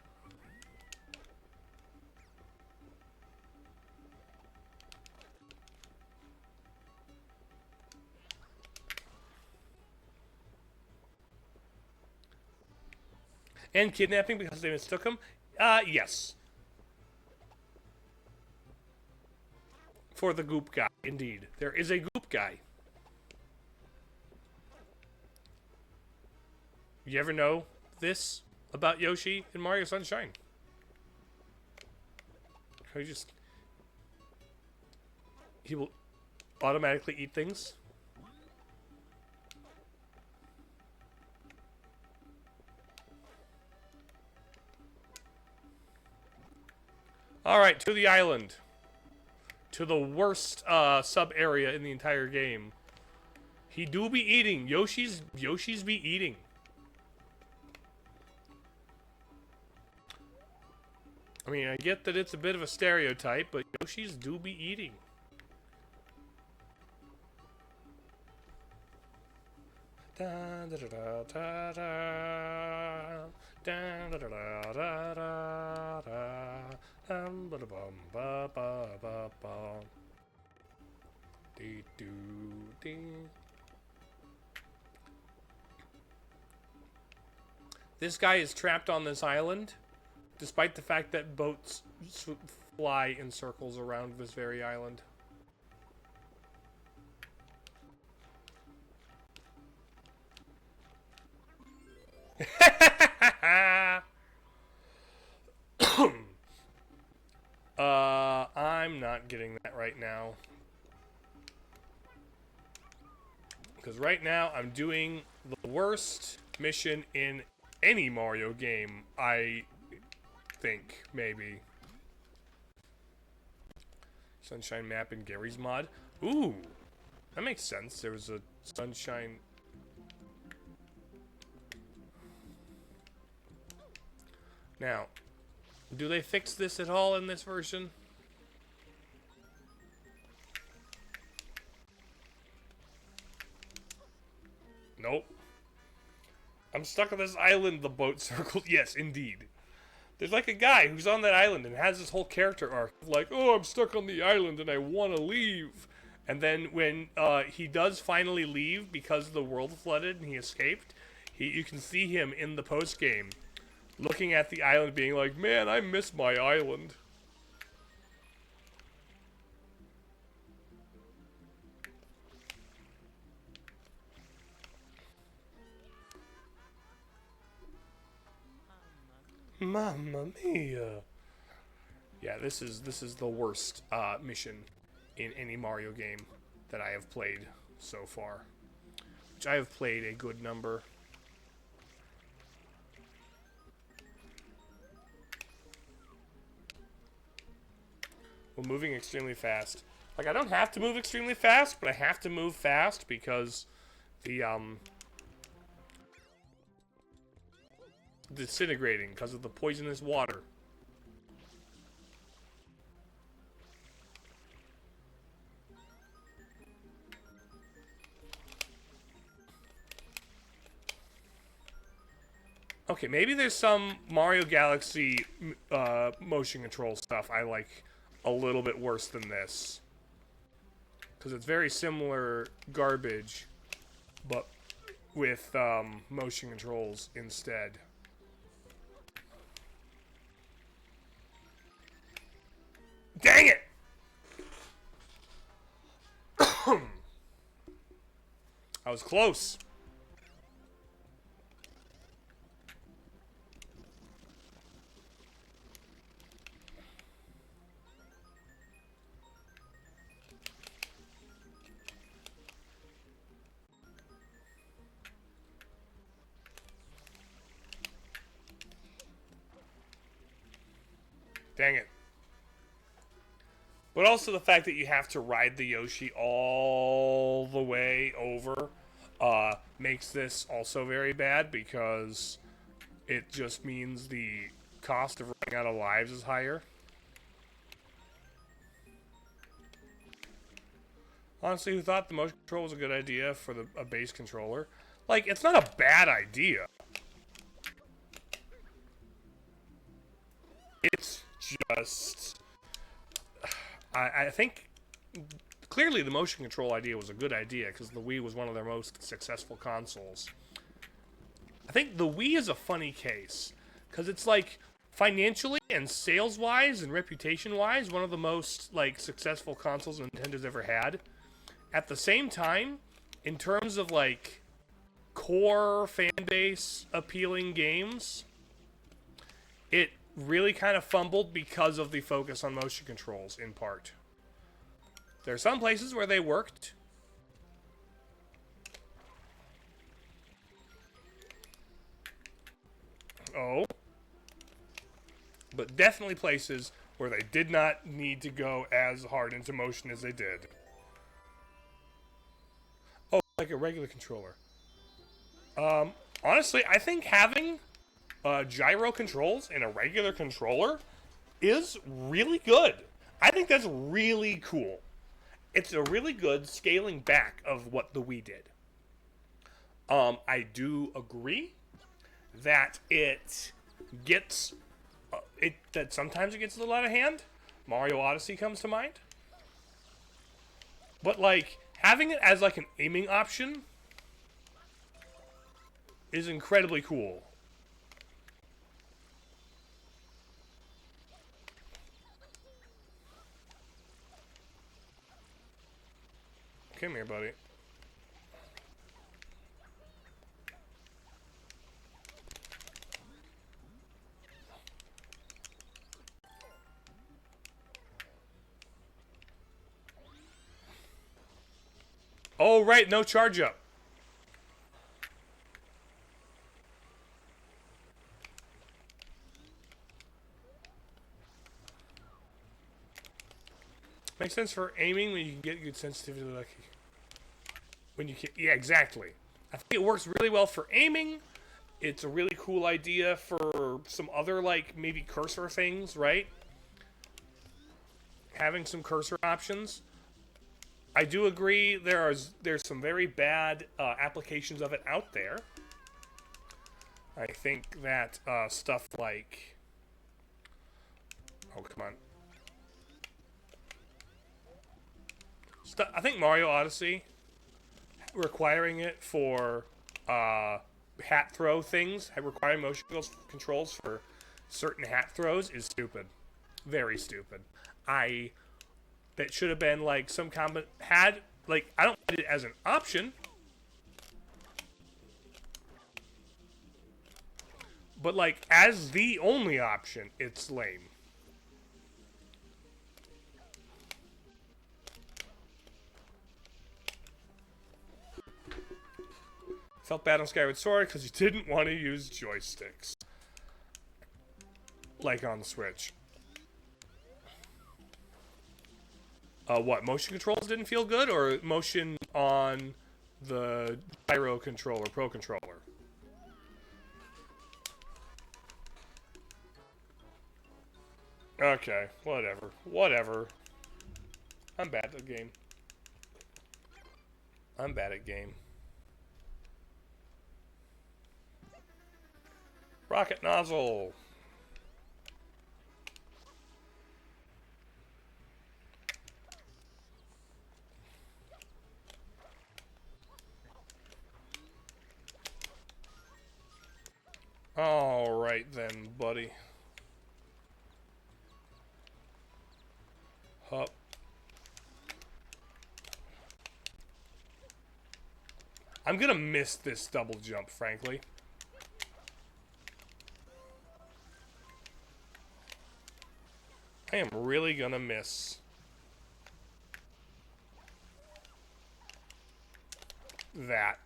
And kidnapping because they mistook him? Yes. For the goop guy, indeed. There is a goop guy. You ever know this about Yoshi in Mario Sunshine? He will automatically eat things? Alright, to the island. To the worst sub-area in the entire game. He do be eating. Yoshi's be eating. I mean, I get that it's a bit of a stereotype, but Yoshi's do be eating. Da da da da da da da da da da da. This guy is trapped on this island, despite the fact that boats fly in circles around this very island. I'm not getting that right now. Because right now I'm doing the worst mission in any Mario game, I think, maybe. Sunshine map in Gary's mod. Ooh, that makes sense. There was a Sunshine... Now, do they fix this at all in this version? Nope. I'm stuck on this island, the boat circled. Yes, indeed. There's like a guy who's on that island and has this whole character arc of like, oh, I'm stuck on the island and I want to leave. And then when he does finally leave because the world flooded and he escaped, you can see him in the post game looking at the island being like, man, I miss my island. Mamma mia. Yeah, this is the worst mission in any Mario game that I have played so far. Which I have played a good number. Well, moving extremely fast. Like, I don't have to move extremely fast, but I have to move fast because the disintegrating because of the poisonous water. Okay, maybe there's some Mario Galaxy motion control stuff I like a little bit worse than this. Because it's very similar garbage, but with motion controls instead. Dang it! I was close. Dang it. But also the fact that you have to ride the Yoshi all the way over makes this also very bad because it just means the cost of running out of lives is higher. Honestly, who thought the motion control was a good idea for a base controller? Like, it's not a bad idea. It's just... I think clearly the motion control idea was a good idea because the Wii was one of their most successful consoles. I think the Wii is a funny case because it's like financially and sales-wise and reputation-wise one of the most like successful consoles Nintendo's ever had. At the same time, in terms of like core fan base appealing games, it really kind of fumbled because of the focus on motion controls, in part. There are some places where they worked. Oh. But definitely places where they did not need to go as hard into motion as they did. Oh, like a regular controller. Honestly, I think having gyro controls in a regular controller is really good. I think that's really cool. It's a really good scaling back of what the Wii did. I do agree that it gets that sometimes it gets a little out of hand. Mario Odyssey comes to mind. But like having it as like an aiming option is incredibly cool. Come here, buddy. Oh, right, no charge up. Makes sense for aiming when you can get good sensitivity lucky. When you can, yeah, exactly. I think it works really well for aiming. It's a really cool idea for some other, like, maybe cursor things, right? Having some cursor options. I do agree there's some very bad applications of it out there. I think that stuff like... Oh, come on. I think Mario Odyssey, requiring it for hat throw things, requiring motion controls for certain hat throws is stupid. Very stupid. That should have been like some I don't put it as an option, but like as the only option, it's lame. Felt bad on Skyward Sword because you didn't want to use joysticks. Like on the Switch. What, motion controls didn't feel good? Or motion on the gyro controller, Pro Controller? Okay, whatever. Whatever. I'm bad at the game. I'm bad at game. Rocket nozzle. All right then, buddy. Hup. I'm gonna miss this double jump, frankly. I am really gonna miss that.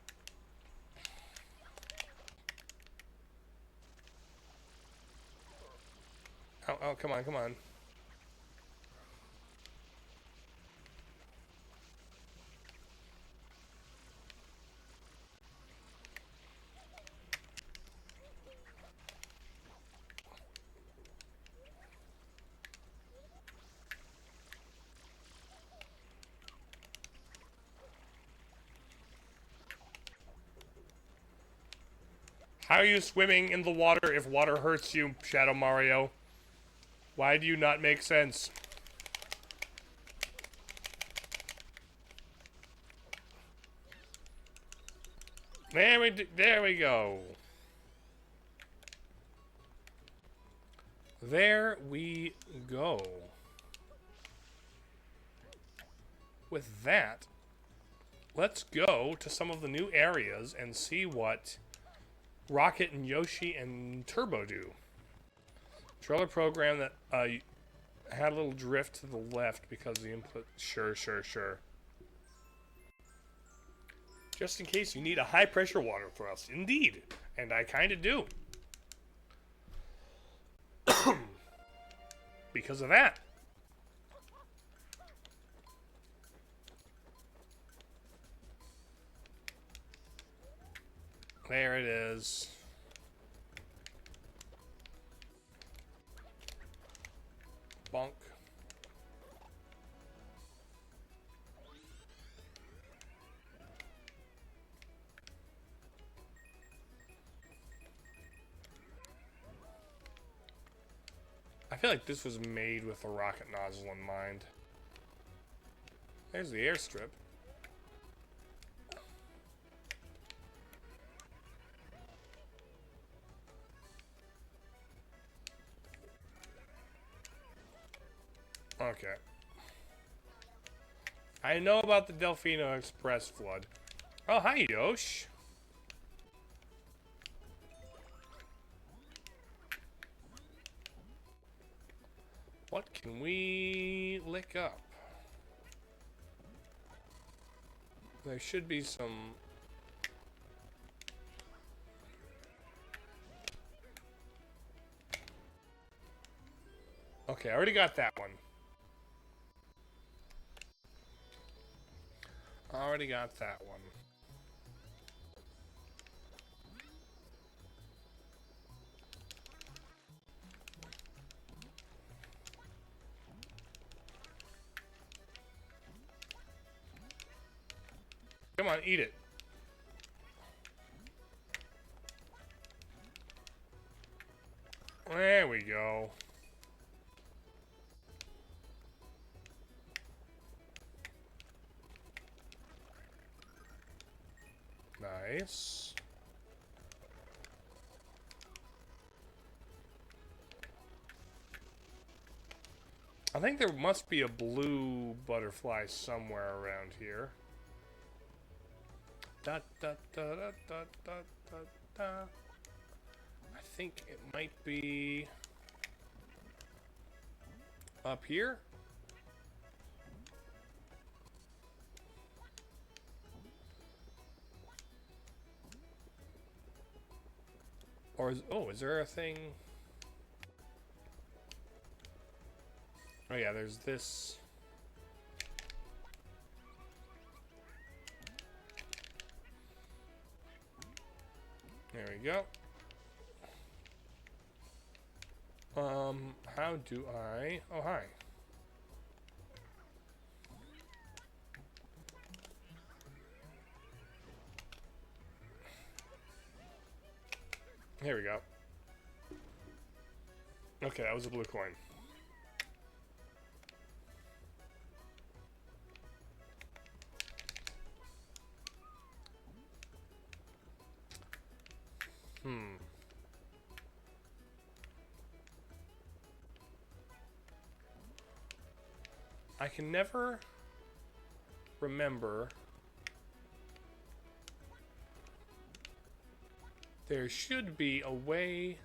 Oh, come on, come on. How are you swimming in the water if water hurts you, Shadow Mario? Why do you not make sense? There we go. There we go. With that, let's go to some of the new areas and see what Rocket and Yoshi and Turbo do. Trailer program that had a little drift to the left because of the input. Sure. Just in case you need a high pressure water thrust. Indeed. And I kind of do. Because of that. There it is. Bonk. I feel like this was made with a rocket nozzle in mind. There's the airstrip. Okay. I know about the Delfino Express flood. Oh, hi, Yosh. What can we lick up? There should be some... Okay, I already got that one. Already got that one. Come on, eat it. There we go. Nice. I think there must be a blue butterfly somewhere around here. Da, da, da, da, da, da, da, da. I think it might be up here. Or is there a thing? Oh yeah, there's this. There we go. How do I... Oh, hi. Here we go. Okay, that was a blue coin. I can never remember. There should be a way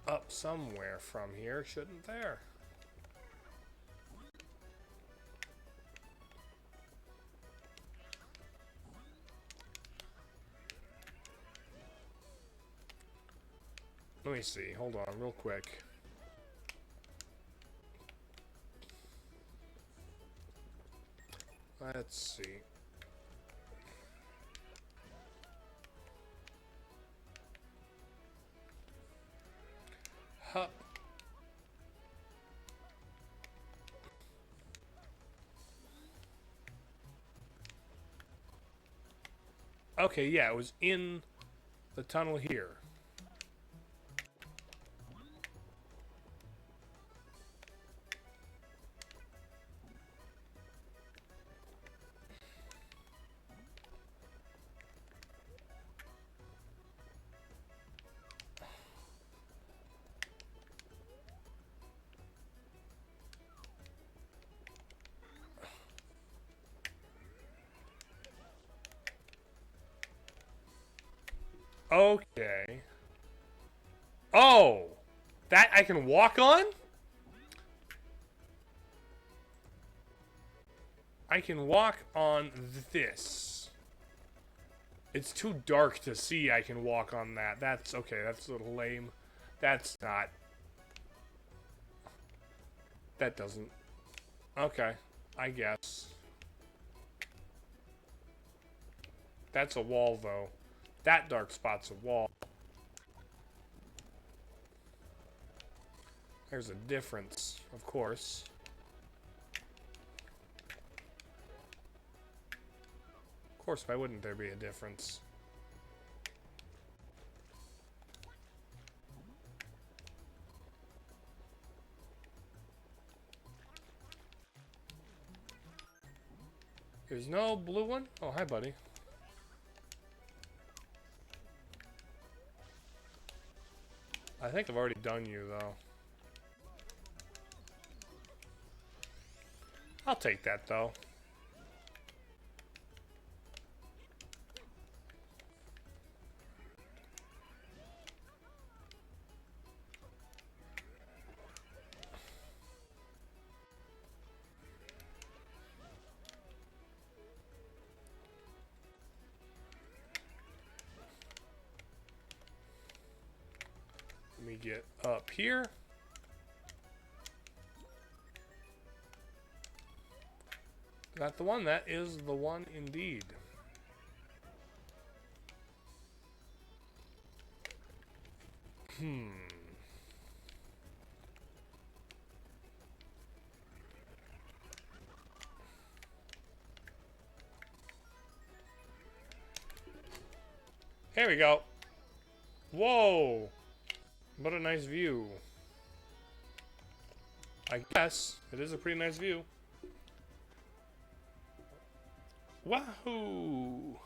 up somewhere from here, shouldn't there? Let me see. Hold on real quick. Let's see. Hup. Okay, yeah, it was in the tunnel here. Okay. Oh! That I can walk on? I can walk on this. It's too dark to see I can walk on that. That's okay, that's a little lame. That's not. That doesn't. Okay, I guess. That's a wall, though. That dark spot's a wall. There's a difference, of course. Of course, why wouldn't there be a difference? There's no blue one? Oh, hi, buddy. I think I've already done you, though. I'll take that, though. Let me get up here. Is that the one? That is the one indeed. Here we go. Whoa. What a nice view. I guess it is a pretty nice view. Wahoo!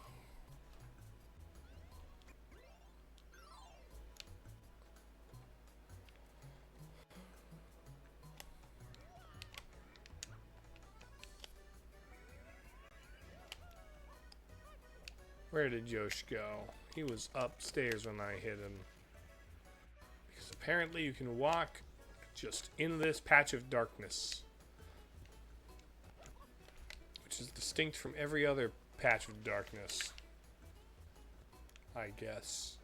Where did Yosh go? He was upstairs when I hit him. Because apparently you can walk just in this patch of darkness. Which is distinct from every other patch of darkness. I guess.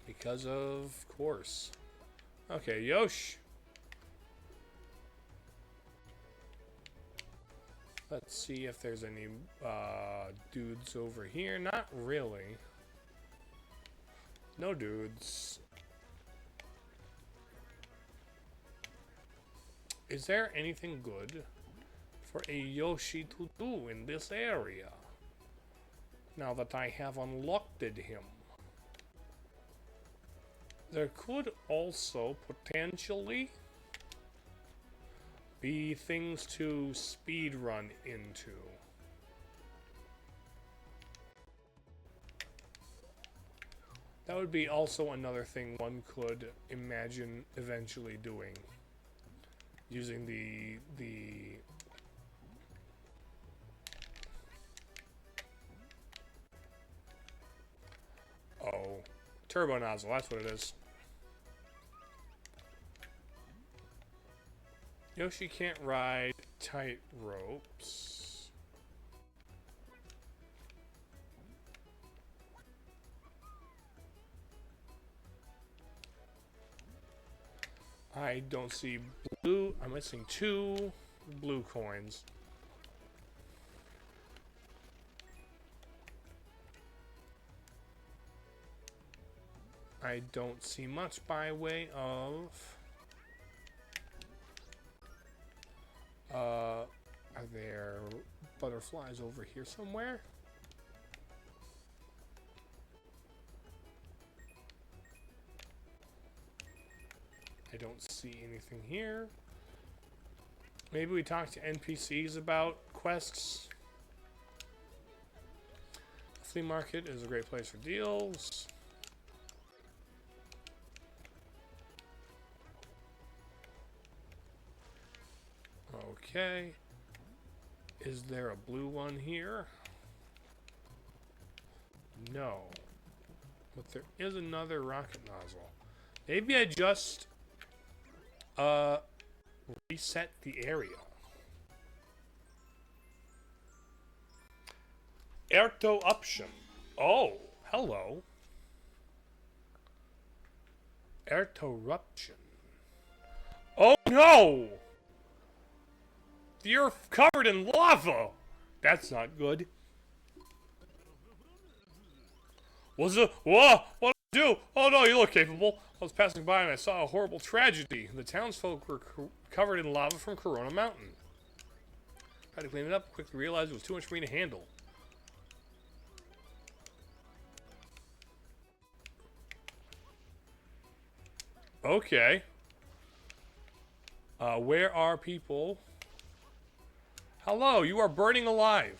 Because of course. Okay, Yosh. Let's see if there's any dudes over here. Not really. No dudes. Is there anything good for a Yoshi to do in this area? Now that I have unlocked him. There could also potentially be things to speed run into. That would be also another thing one could imagine eventually doing. Using the oh, turbo nozzle, that's what it is. Yoshi can't ride tight ropes. I don't see blue. I'm missing 2 blue coins. I don't see much by way of... are there butterflies over here somewhere? I don't see anything here. Maybe we talk to NPCs about quests. Flea market is a great place for deals. Okay. Is there a blue one here? No. But there is another rocket nozzle. Maybe I just reset the area. Erto-uption. Oh, hello. Erto-ruption. Oh no! You're covered in lava! That's not good. Was it? Whoa! What did I do? Oh no, you look capable. I was passing by and I saw a horrible tragedy. The townsfolk were covered in lava from Corona Mountain. Tried to clean it up, quickly realized it was too much for me to handle. Okay. Where are people? Hello, you are burning alive.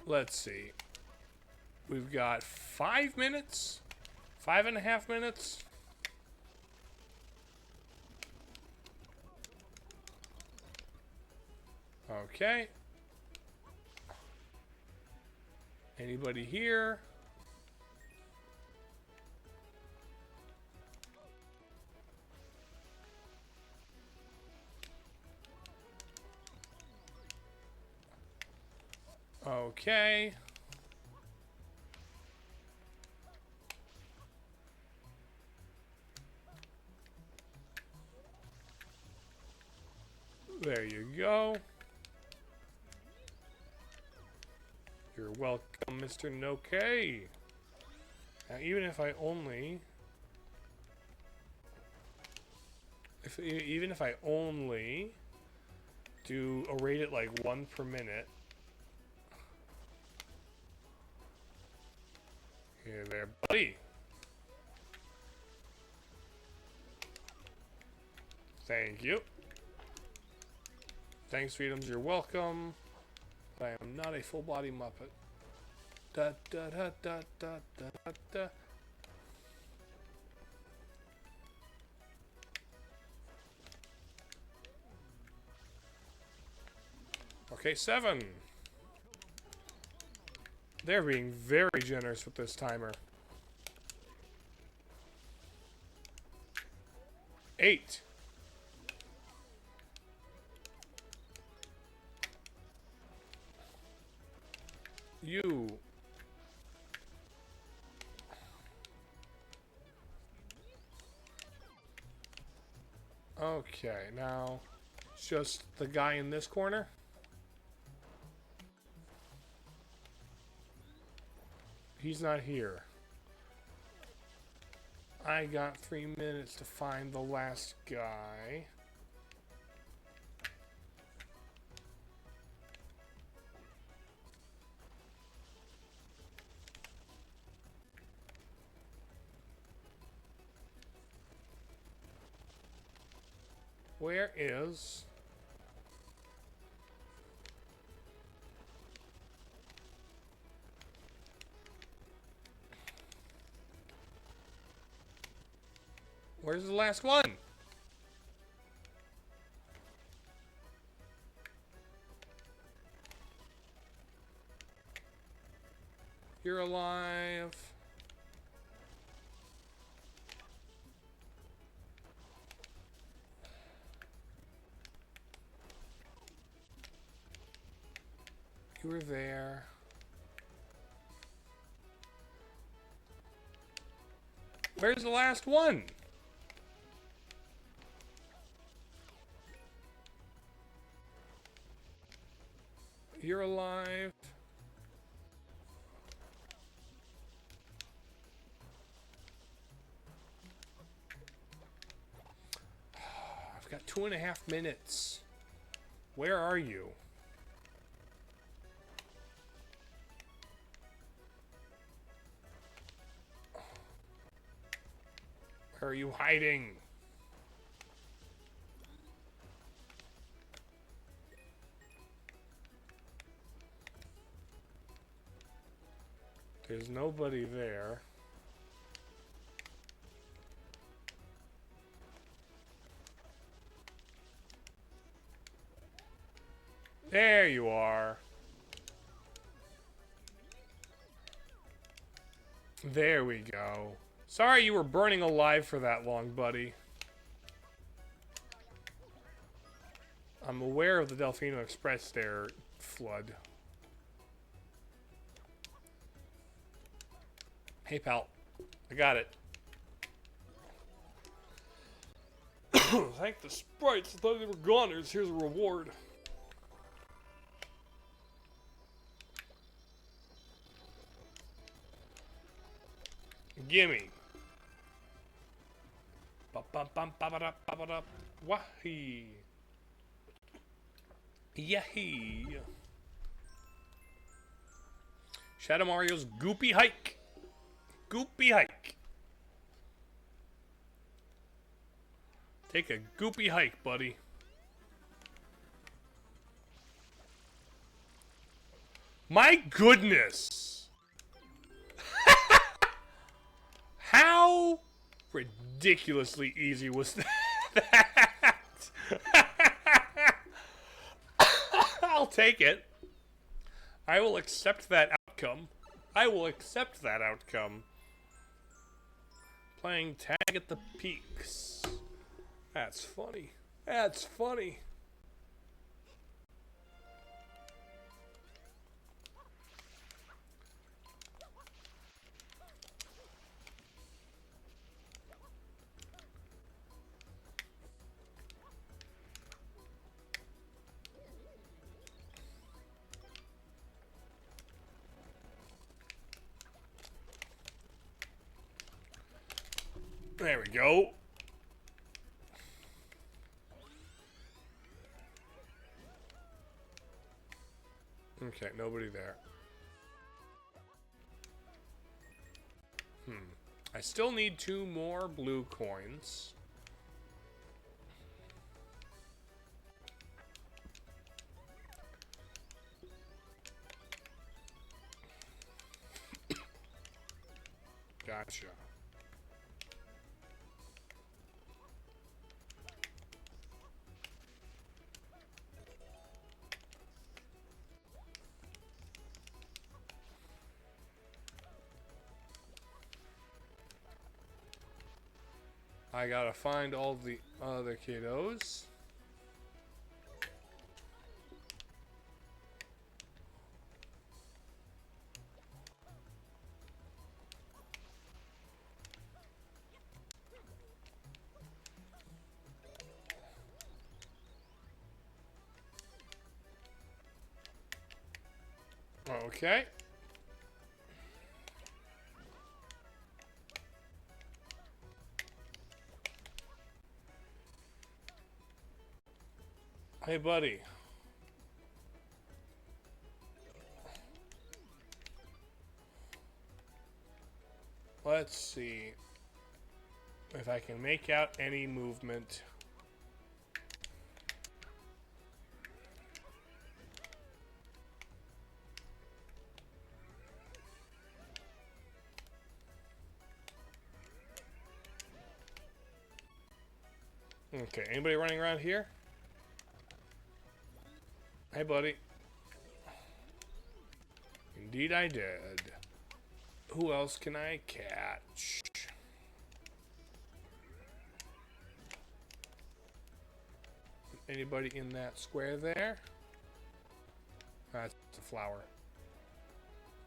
Let's see. We've got 5 minutes? 5.5 minutes? Okay. Anybody here? Okay. There you go. You're welcome, Mr. No-K. Now, even if I only... Even if I only do a rate at like 1 per minute. Here there, buddy. Thank you. Thanks, Freedoms. You're welcome. I am not a full body Muppet. Da da da da da da da. Okay, 7. They're being very generous with this timer. 8. You. Okay, now just the guy in this corner. He's not here. I got 3 minutes to find the last guy. Where is... Where's the last one? You're alive. You were there. Where's the last one? You're alive. I've got 2.5 minutes. Where are you? Where are you hiding? There's nobody there. There you are. There we go. Sorry you were burning alive for that long, buddy. I'm aware of the Delfino Express there, Flood. Hey, pal. I got it. Thank the sprites. I thought they were goners. Here's a reward. Gimme. Wahee. Yahee. Shadow Mario's Goopy Hike. Goopy Hike. Take a goopy hike, buddy. My goodness! How ridiculously easy was that? I'll take it. I will accept that outcome. I will accept that outcome. Playing tag at the peaks. That's funny. That's funny. There we go. Okay, nobody there. I still need 2 more blue coins. Gotcha. I gotta find all the other kiddos. Okay. Hey, buddy. Let's see if I can make out any movement. Okay, anybody running around here? Hey, buddy. Indeed I did. Who else can I catch? Anybody in that square there? That's a flower.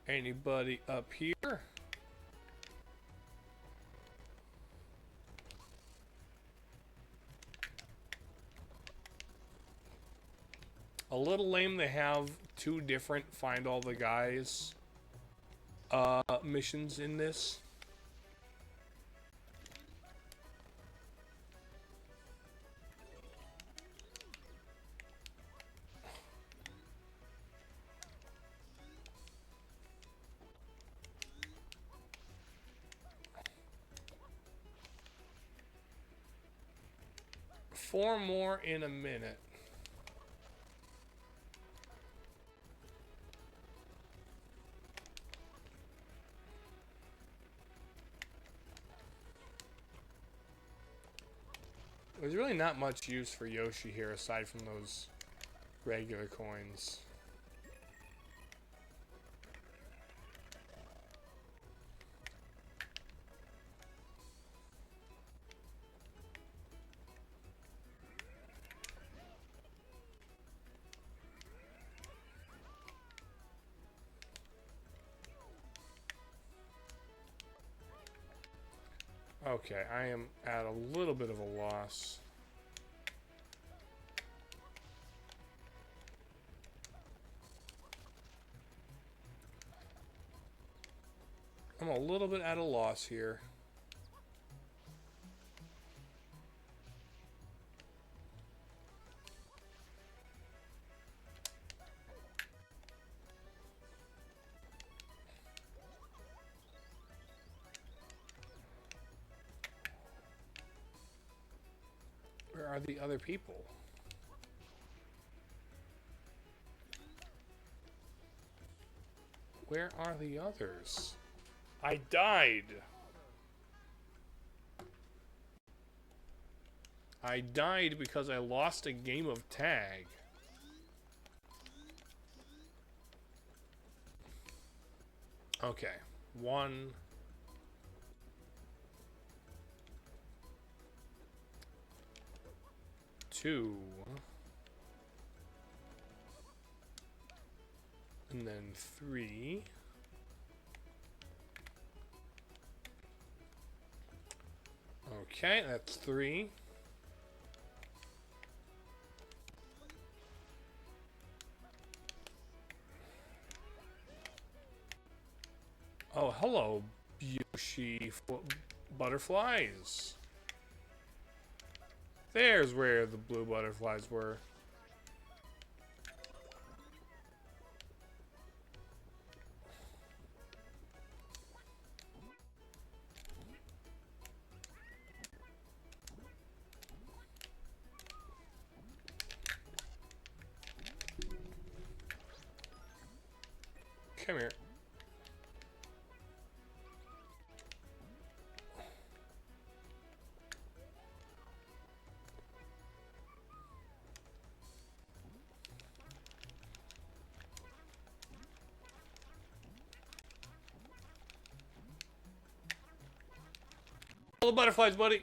Anybody up here? A little lame they have 2 different find all the guys missions in this. Four more in a minute. There's really not much use for Yoshi here aside from those regular coins. Okay, I am at a little bit of a loss. I'm a little bit at a loss here. Where are the other people? Where are the others? I died. I died because I lost a game of tag. Okay. 1. 2. And then 3. Okay, that's 3. Oh, hello, Yoshi. Butterflies. There's where the blue butterflies were. Come here. All the butterflies, buddy.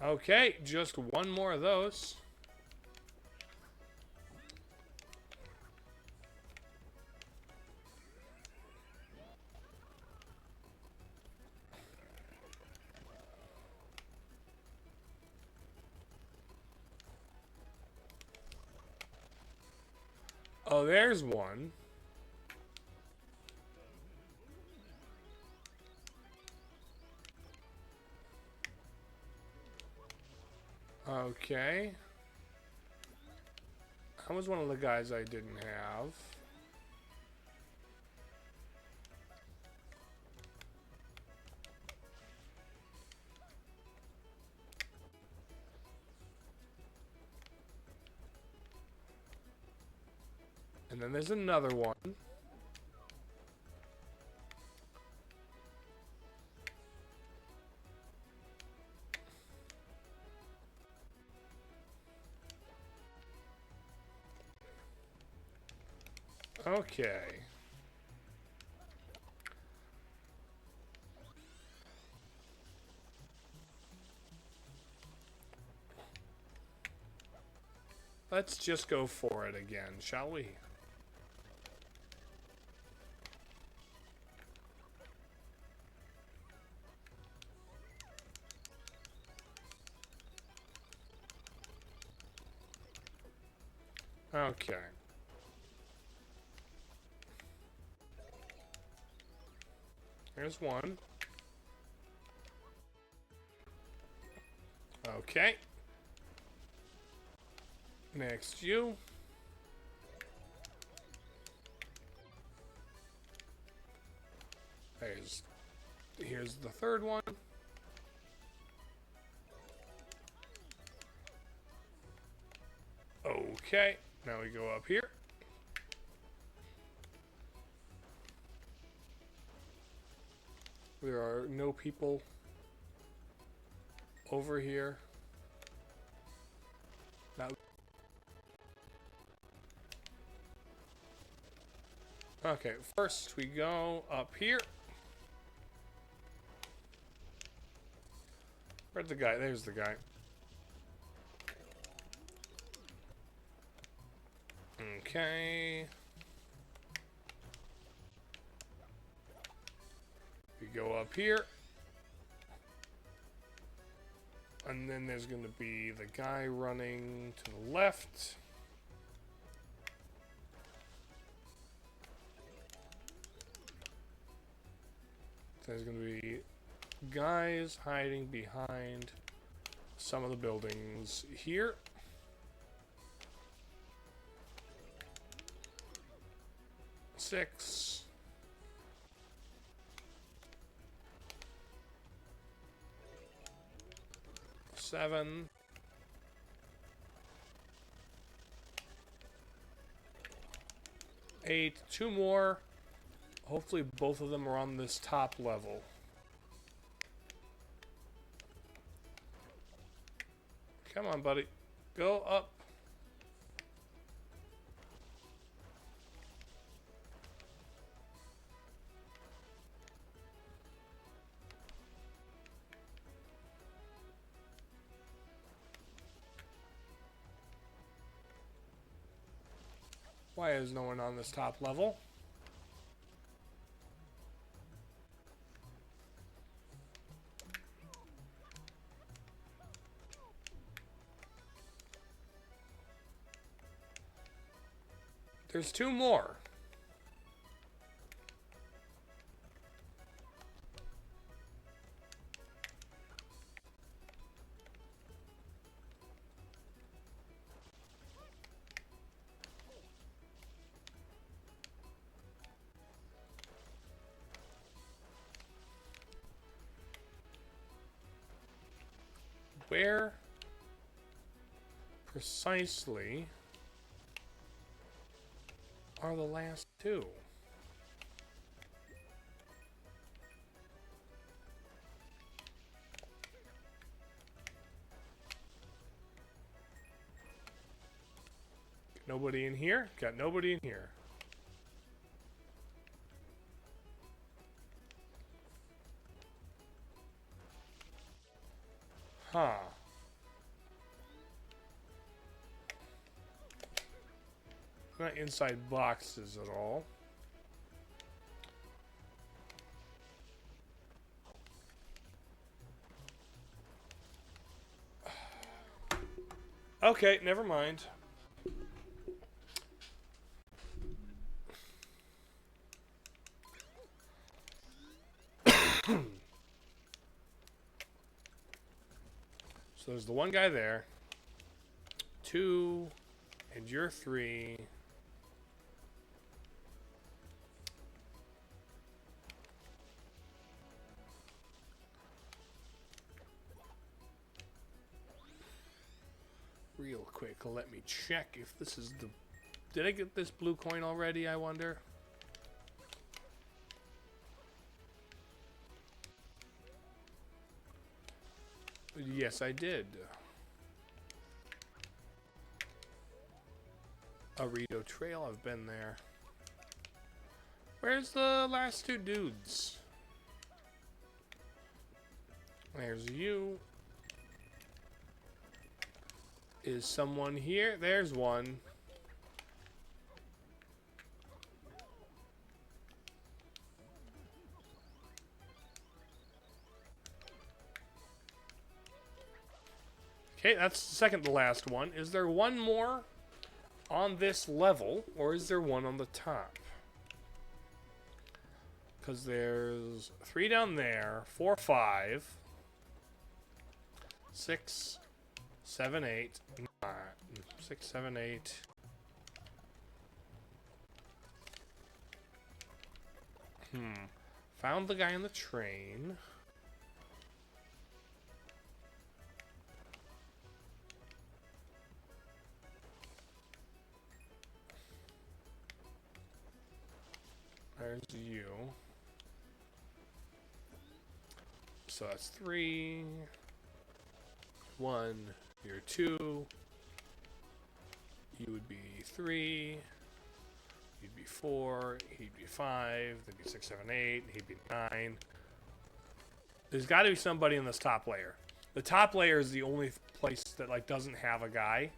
Okay, just one more of those. Oh, there's one. Okay. That was one of the guys I didn't have. And then there's another one. Okay. Let's just go for it again, shall we? Okay. Here's one. Okay. Next, you. Here's the third one. Okay. Now we go up here. There are no people over here. Now, okay, first we go up here. Where's the guy? There's the guy. Okay. We go up here. And then there's going to be the guy running to the left. There's going to be guys hiding behind some of the buildings here. Six. Seven. Eight. Two more. Hopefully both of them are on this top level. Come on, buddy. Go up. Why is no one on this top level? There's two more. where precisely are the last two? Nobody in here? Got nobody in here. Huh. Not inside boxes at all. Okay, never mind. So there's the one guy there. 2, and you're 3. Real quick, let me check if this is the... Did I get this blue coin already, I wonder? Yes, I did. Arito Trail, I've been there. Where's the last two dudes? There's you. Is someone here? There's one. Okay, that's the second to last one. Is there one more on this level, or is there one on the top? Because there's 3 down there, 4, 5, 6, 7, 8, 9, 6, 7, 8. Found the guy on the train. There's you. So that's 3. 1. You're 2. You would be 3. You'd be 4. He'd be 5. There'd be 6, 7, 8. He'd be 9. There's got to be somebody in this top layer. The top layer is the only place that like doesn't have a guy.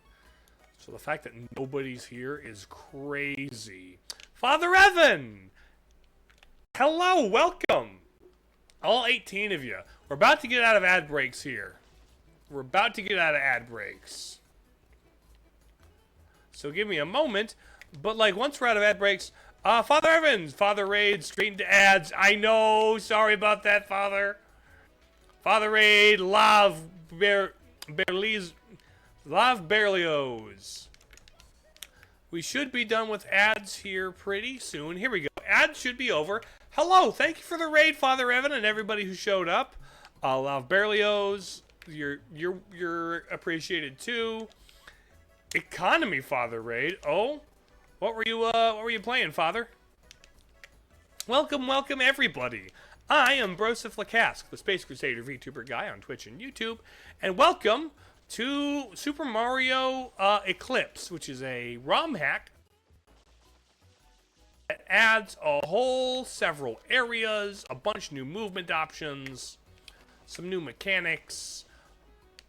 So the fact that nobody's here is crazy. Father Evan! Hello, welcome! All 18 of you. We're about to get out of ad breaks here. We're about to get out of ad breaks. So give me a moment. But like once we're out of ad breaks, Father Evans, Father Raid, straight into ads. I know, sorry about that, Father. Father Raid, Lav Berlioz. We should be done with ads here pretty soon. Here we go. Ads should be over. Hello, thank you for the raid, Father Evan, and everybody who showed up. Lav Berlioz, you're appreciated too. Economy, Father Raid. Oh, what were you playing, Father? Welcome, welcome everybody. I am Broseph the Space Crusader Vtuber Guy on Twitch and YouTube, and welcome to Super Mario Eclipse, which is a ROMHack that adds a whole several areas, a bunch of new movement options, some new mechanics,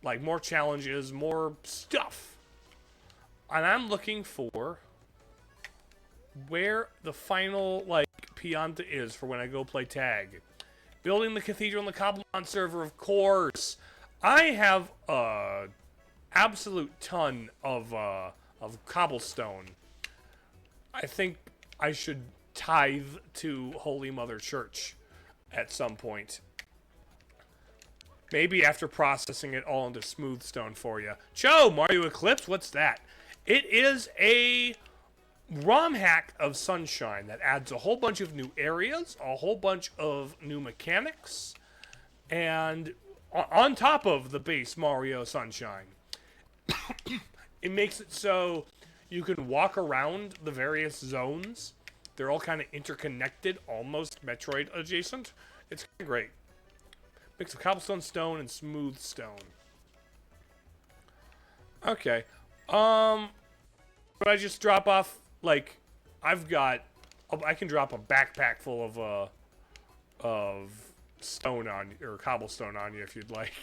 like more challenges, more stuff. And I'm looking for where the final like Pianta is for when I go play tag. Building the cathedral on the Cobblemon server, of course. I have a absolute ton of cobblestone. I think I should tithe to Holy Mother Church at some point. Maybe after processing it all into smooth stone for you. Cho, Mario Eclipse, what's that? It is a ROMHack of Sunshine that adds a whole bunch of new areas, a whole bunch of new mechanics, and on top of the base Mario Sunshine. It makes it so you can walk around the various zones. They're all kind of interconnected, almost Metroid adjacent. It's great. Mix of cobblestone, stone, and smooth stone. Okay. But I just drop off, like, I can drop a backpack full of stone on, or cobblestone on you if you'd like.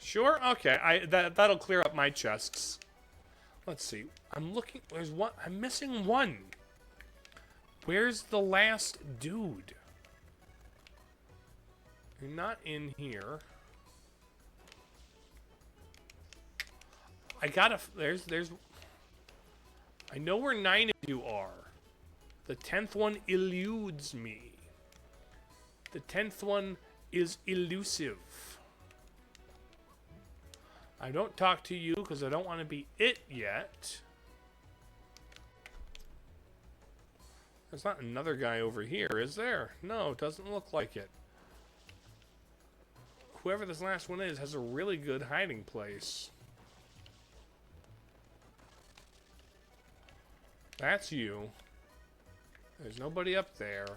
Sure. Okay. That'll clear up my chests. Let's see. I'm looking. There's one. I'm missing one. Where's the last dude? You're not in here. I gotta. There's. I know where 9 of you are. The 10th one eludes me. The 10th one is elusive. I don't talk to you because I don't want to be it yet. There's not another guy over here, is there? No, it doesn't look like it. Whoever this last one is has a really good hiding place. That's you. There's nobody up there.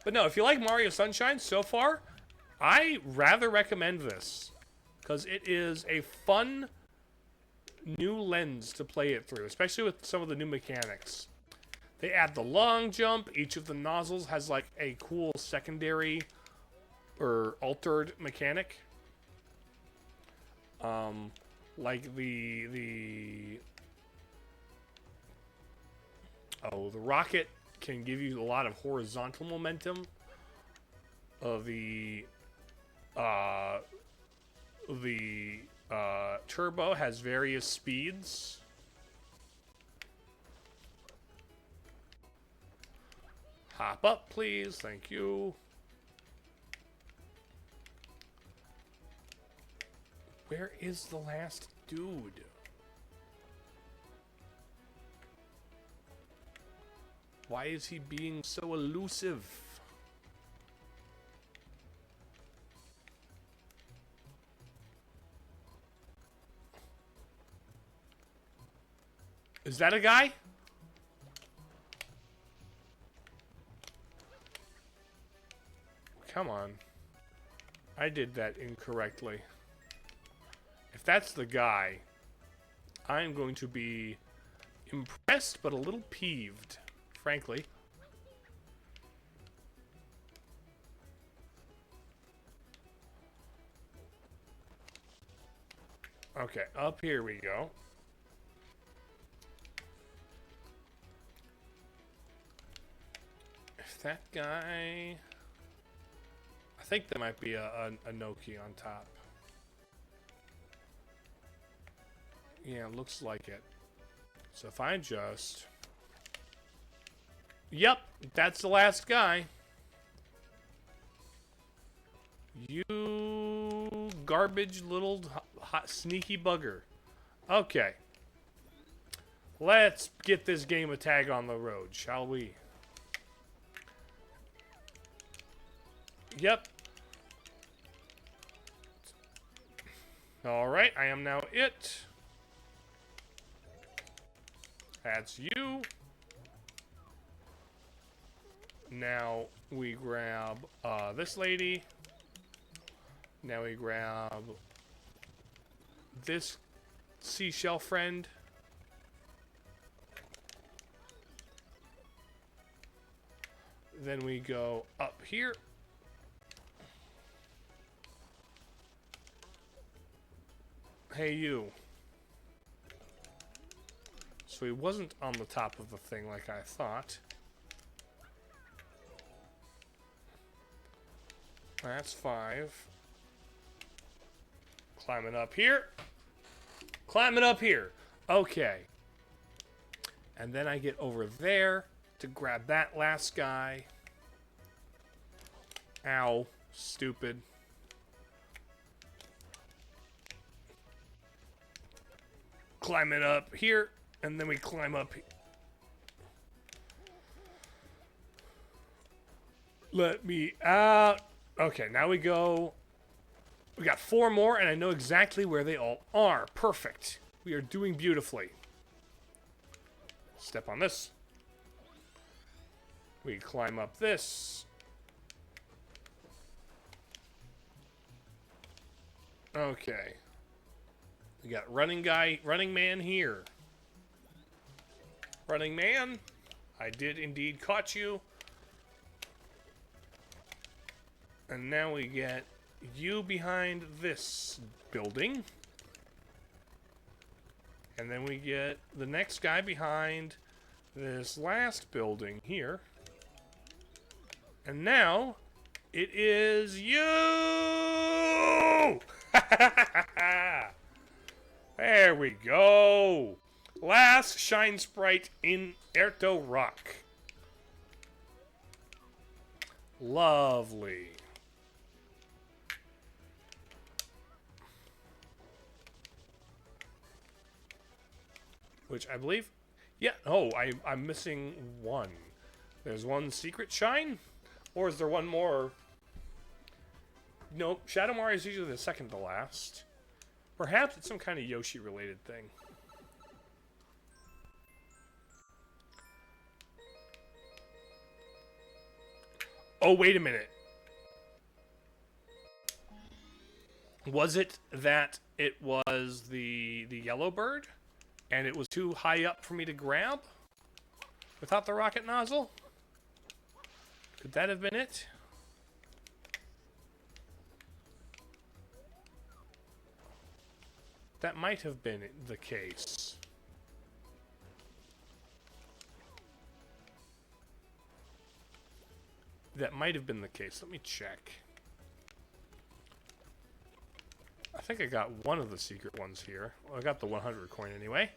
But no, if you like Mario Sunshine so far, I rather recommend this. Because it is a fun new lens to play it through, especially with some of the new mechanics. They add the long jump. Each of the nozzles has like a cool secondary or altered mechanic. Like the rocket can give you a lot of horizontal momentum. The turbo has various speeds. Hop up, please. Thank you. Where is the last dude? Why is he being so elusive? Is that a guy? Come on. I did that incorrectly. If that's the guy, I'm going to be impressed but a little peeved, frankly. Okay, up here we go. If that guy... I think there might be a Noki on top. Yeah, looks like it. So if I just... Yep, that's the last guy. You garbage little hot sneaky bugger. Okay. Let's get this game a tag on the road, shall we? Yep. Alright, I am now it. That's you. Now we grab this lady. Now we grab this seashell friend. Then we go up here. Hey, you. So he wasn't on the top of the thing like I thought. That's 5. Climbing up here. Climbing up here. Okay. And then I get over there to grab that last guy. Ow. Stupid. climb it up here, and then we climb up here. Let me out. Okay, now we go. We got 4 more, and I know exactly where they all are. Perfect. We are doing beautifully. Step on this. We climb up this. Okay. We got running man here. Running man, I did indeed caught you. And now we get you behind this building. And then we get the next guy behind this last building here. And now it is you! There we go. Last shine sprite in Erto Rock. Lovely. Which I believe, yeah. Oh, I'm missing one. There's one secret shine, or is there one more? Nope. Shadow Mario is usually the second to last. Perhaps it's some kind of Yoshi-related thing. Oh, wait a minute. Was it that it was the yellow bird? And it was too high up for me to grab? Without the rocket nozzle? Could that have been it? That might have been the case. That might have been the case. Let me check. I think I got one of the secret ones here. Well, I got the 100 coin anyway.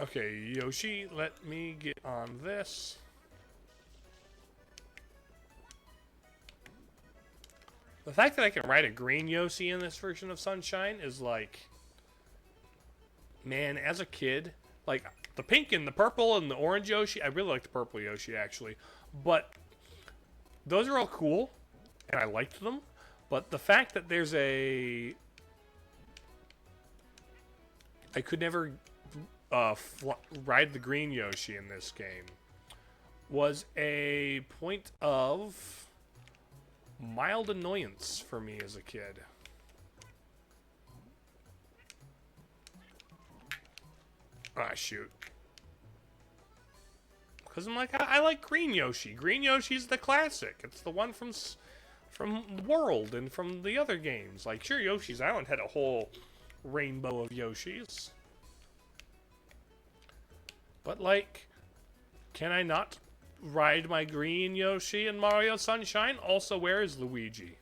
Okay, Yoshi, let me get on this. The fact that I can ride a green Yoshi in this version of Sunshine is like... Man, as a kid, like, the pink and the purple and the orange Yoshi, I really like the purple Yoshi, actually. But those are all cool, and I liked them. But the fact that there's a... I could never ride the green Yoshi in this game was a point of mild annoyance for me as a kid. Ah, shoot. Because I'm like, I like Green Yoshi. Green Yoshi's the classic. It's the one from World and from the other games. Like, sure, Yoshi's Island had a whole rainbow of Yoshis. But, like, can I not ride my green Yoshi in Mario Sunshine? Also, where is Luigi?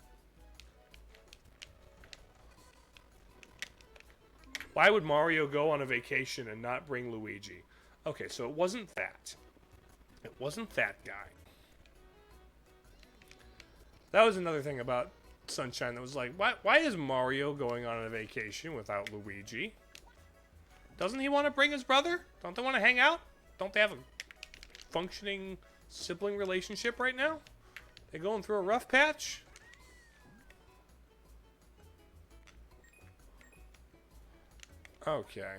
Why would Mario go on a vacation and not bring Luigi? Okay, so it wasn't that. It wasn't that guy. That was another thing about Sunshine that was like, why is Mario going on a vacation without Luigi? Doesn't he want to bring his brother? Don't they want to hang out? Don't they have a functioning sibling relationship right now? They going through a rough patch? Okay.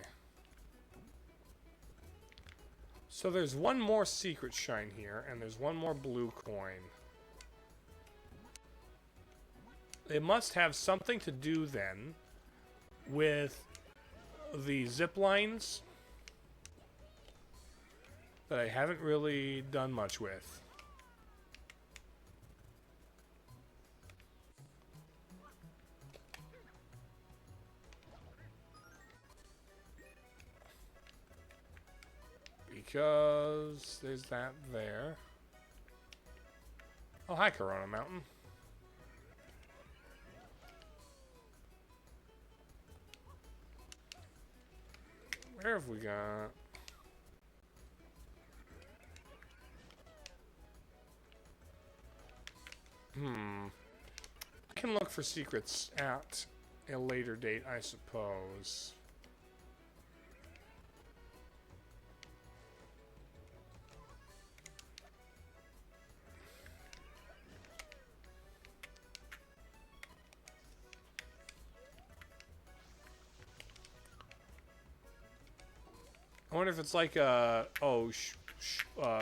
So there's one more secret shine here, and there's one more blue coin. It must have something to do then with the zip lines that I haven't really done much with. Because there's that there. Oh, hi, Corona Mountain. Where have we got? I can look for secrets at a later date, I suppose. I wonder if it's like a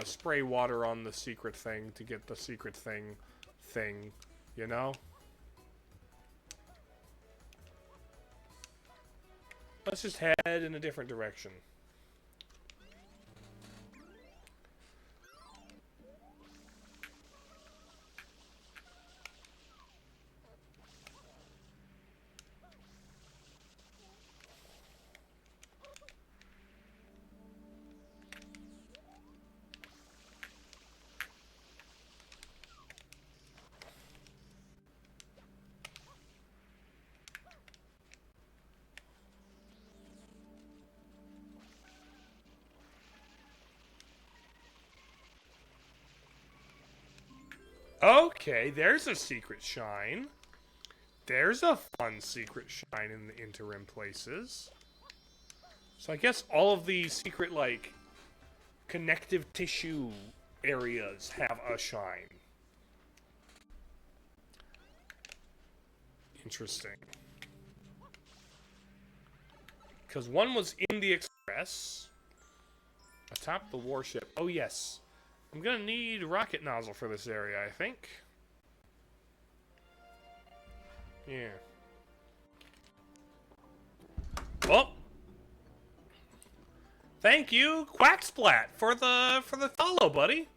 spray water on the secret thing to get the secret thing, you know? Let's just head in a different direction. Okay, there's a secret shine. There's a fun secret shine in the interim places. So I guess all of the secret, like, connective tissue areas have a shine. Interesting. Because one was in the Express. Atop the warship. Oh, yes. I'm gonna need rocket nozzle for this area, I think. Yeah. Oh! Thank you, Quacksplat, for the follow, buddy.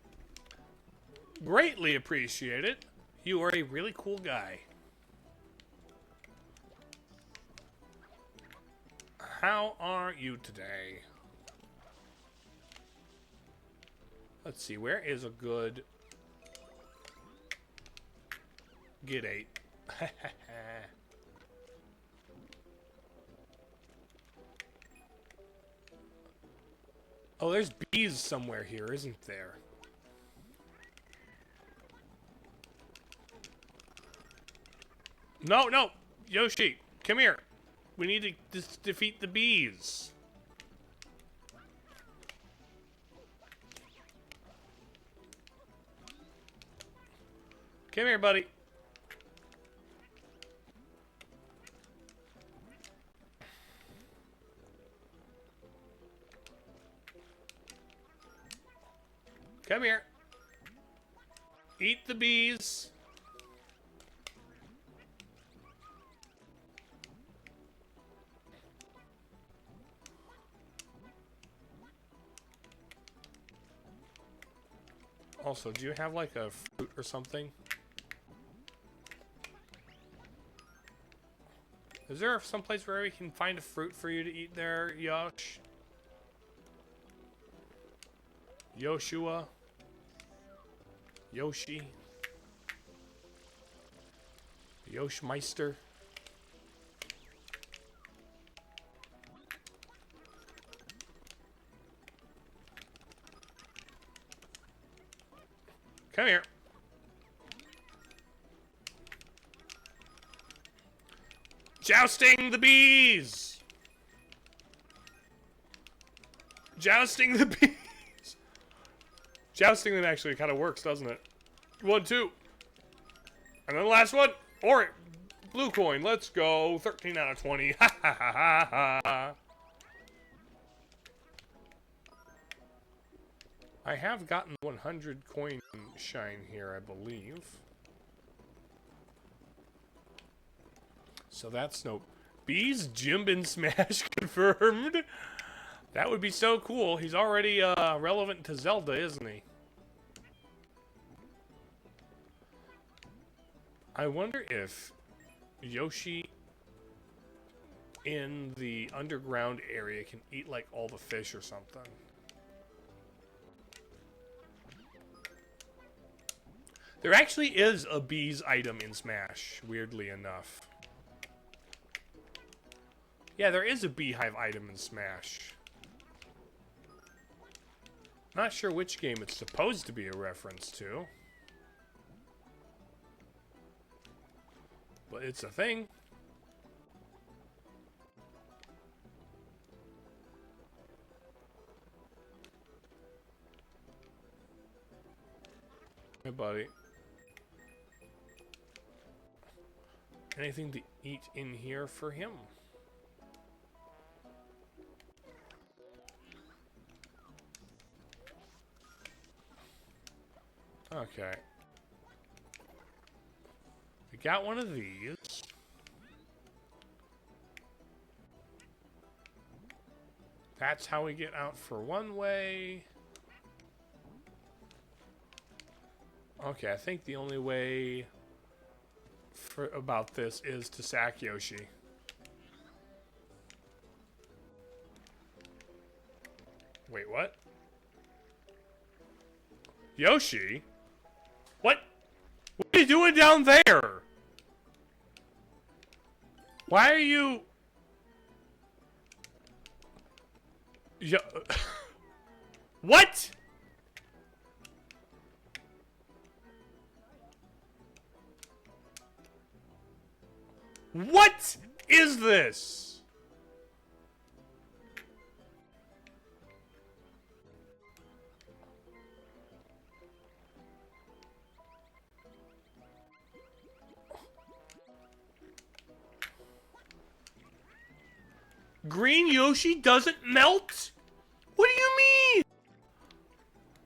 Greatly appreciate it. You are a really cool guy. How are you today? Let's see, where is a good... Get 8. Oh, there's bees somewhere here, isn't there? No, no! Yoshi, come here. We need to defeat the bees. Come here, buddy. Come here. Eat the bees. Also, do you have like a fruit or something? Is there some place where we can find a fruit for you to eat there, Yosh? Yoshua? Yoshi? Yoshmeister? Come here. Jousting the bees! Jousting the bees! Jousting them actually kind of works, doesn't it? 1, 2. And then the last one. Or blue coin. Let's go. 13 out of 20. Ha ha ha ha ha. I have gotten 100 coin shine here, I believe. So that's no... Bees, Jimbin Smash confirmed. That would be so cool. He's already relevant to Zelda, isn't he? I wonder if Yoshi in the underground area can eat like all the fish or something. There actually is a bees item in Smash, weirdly enough. Yeah, there is a beehive item in Smash. Not sure which game it's supposed to be a reference to. But it's a thing. Hey, buddy. Anything to eat in here for him? Okay. We got one of these. That's how we get out for one way. Okay, I think the only way about this is to sack Yoshi. Wait, what? Yoshi? What? What are you doing down there? Why are you... What? What is this? Green Yoshi doesn't melt? What do you mean?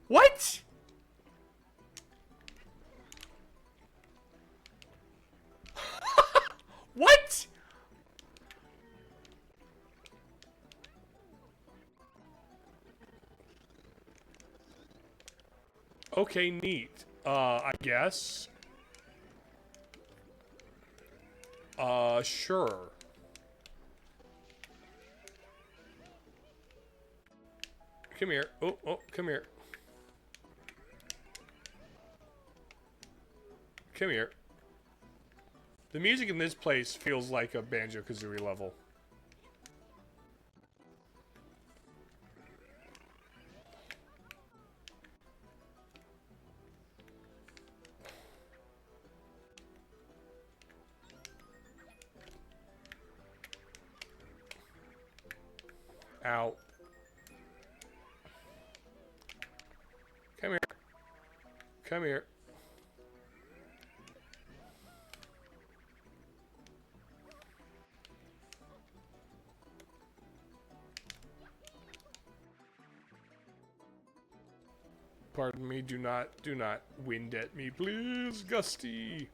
What? What? Okay, neat. I guess. Sure. Come here. Oh, come here. Come here. The music in this place feels like a Banjo-Kazooie level. Ow. Come here. Come here. Pardon me, do not wind at me, please, Gusty.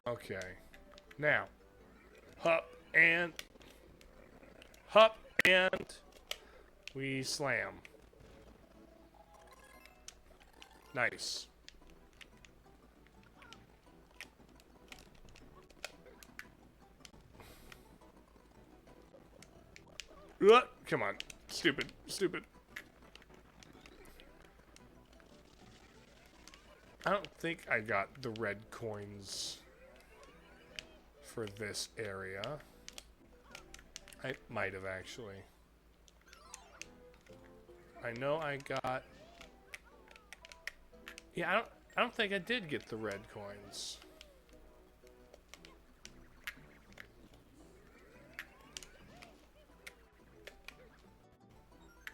Okay. Now, hup and we slam. Nice. Come on. Stupid. I don't think I got the red coins for this area. I might have actually. I know I got... Yeah, I don't think I did get the red coins.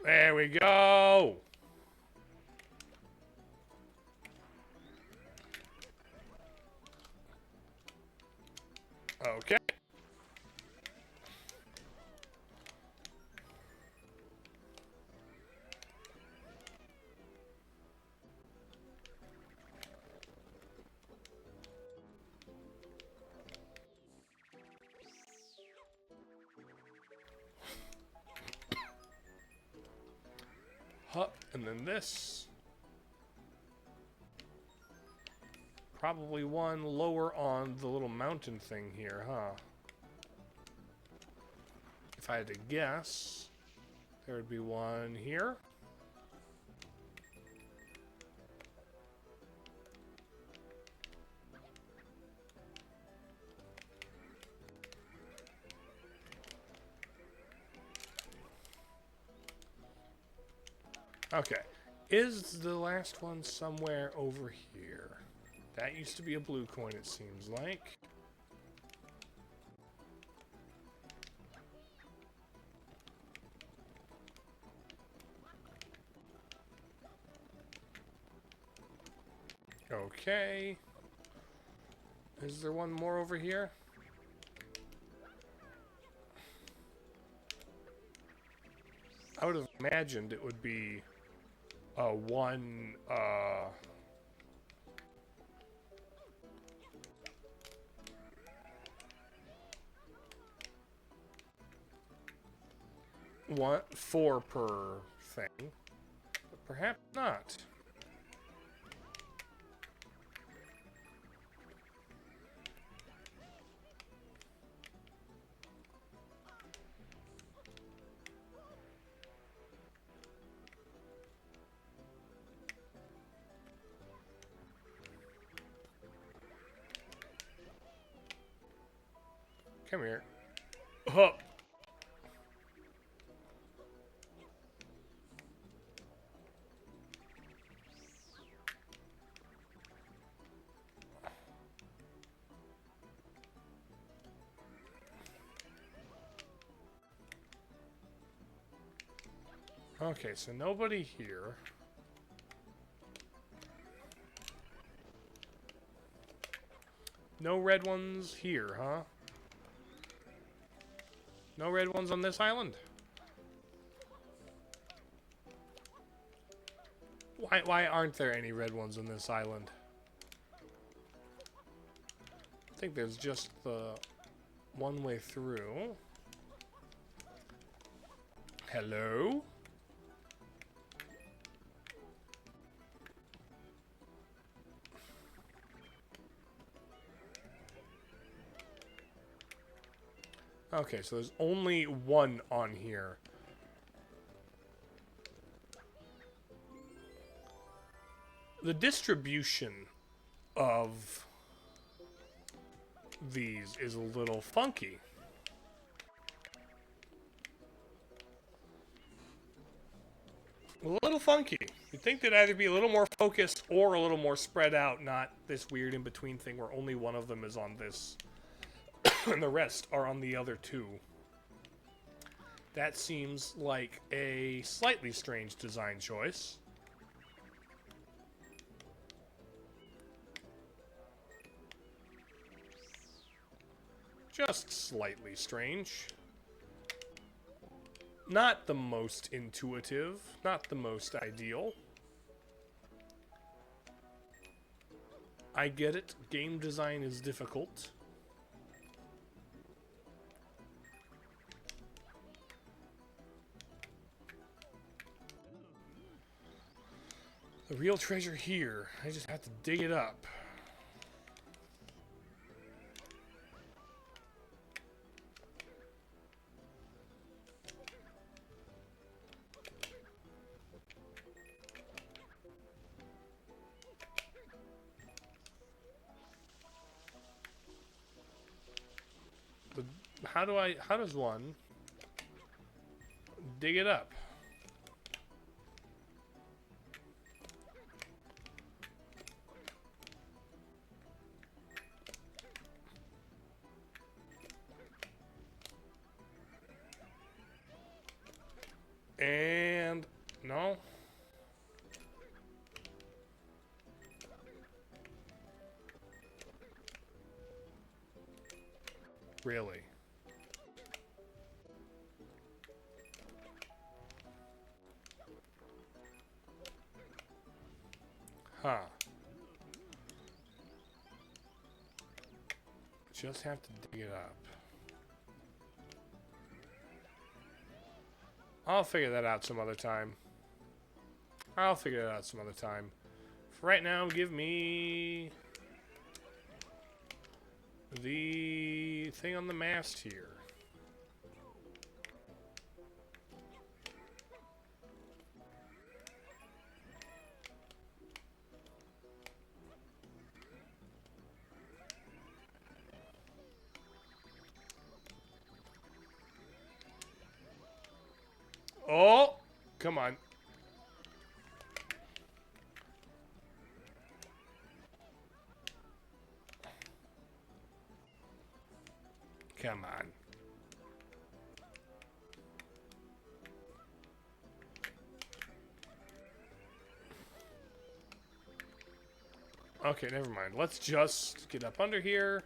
There we go! Okay. Hup, and then this. Probably one lower on the little mountain thing here, huh? If I had to guess, there would be one here. Okay. Is the last one somewhere over here? That used to be a blue coin, it seems like. Okay. Is there one more over here? I would have imagined it would be one four per thing, but perhaps not. Come here. Oh. Okay, so nobody here. No red ones here, huh? No red ones on this island? Why aren't there any red ones on this island? I think there's just the one way through. Hello? Okay, so there's only one on here. The distribution of these is a little funky. A little funky. You'd think they'd either be a little more focused or a little more spread out, not this weird in-between thing where only one of them is on this and the rest are on the other two. That seems like a slightly strange design choice. Just slightly strange. Not the most intuitive, not the most ideal. I get it. Game design is difficult. The real treasure here. I just have to dig it up. How does one dig it up? And no. Really? Huh. Just have to dig it up. I'll figure that out some other time. For right now, give me the thing on the mast here. Oh, come on. Okay, never mind. Let's just get up under here.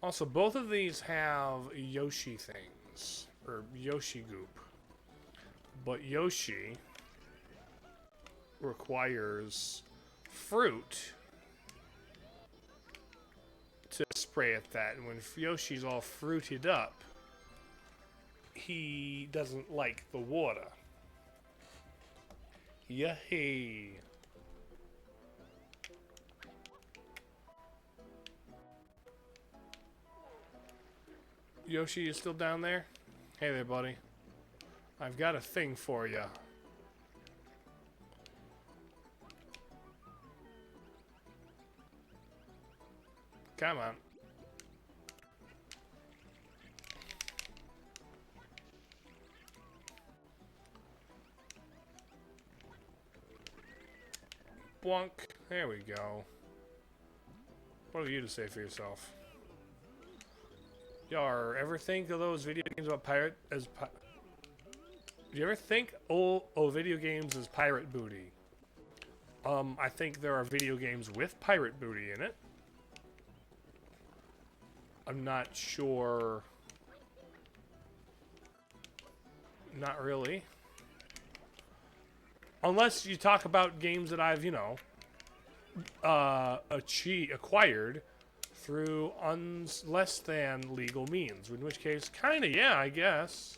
Also, both of these have Yoshi things, or Yoshi goop. But Yoshi requires fruit to spray at that. And when Yoshi's all fruited up, he doesn't like the water. Yay! Yoshi is still down there? Hey there, buddy. I've got a thing for you. Come on. Blunk. There we go. What have you to say for yourself? Y'all ever think of those video games about do you ever think video games as pirate booty? I think there are video games with pirate booty in it. I'm not sure. Not really. Unless you talk about games that I've, acquired through less than legal means. In which case, kinda, yeah, I guess.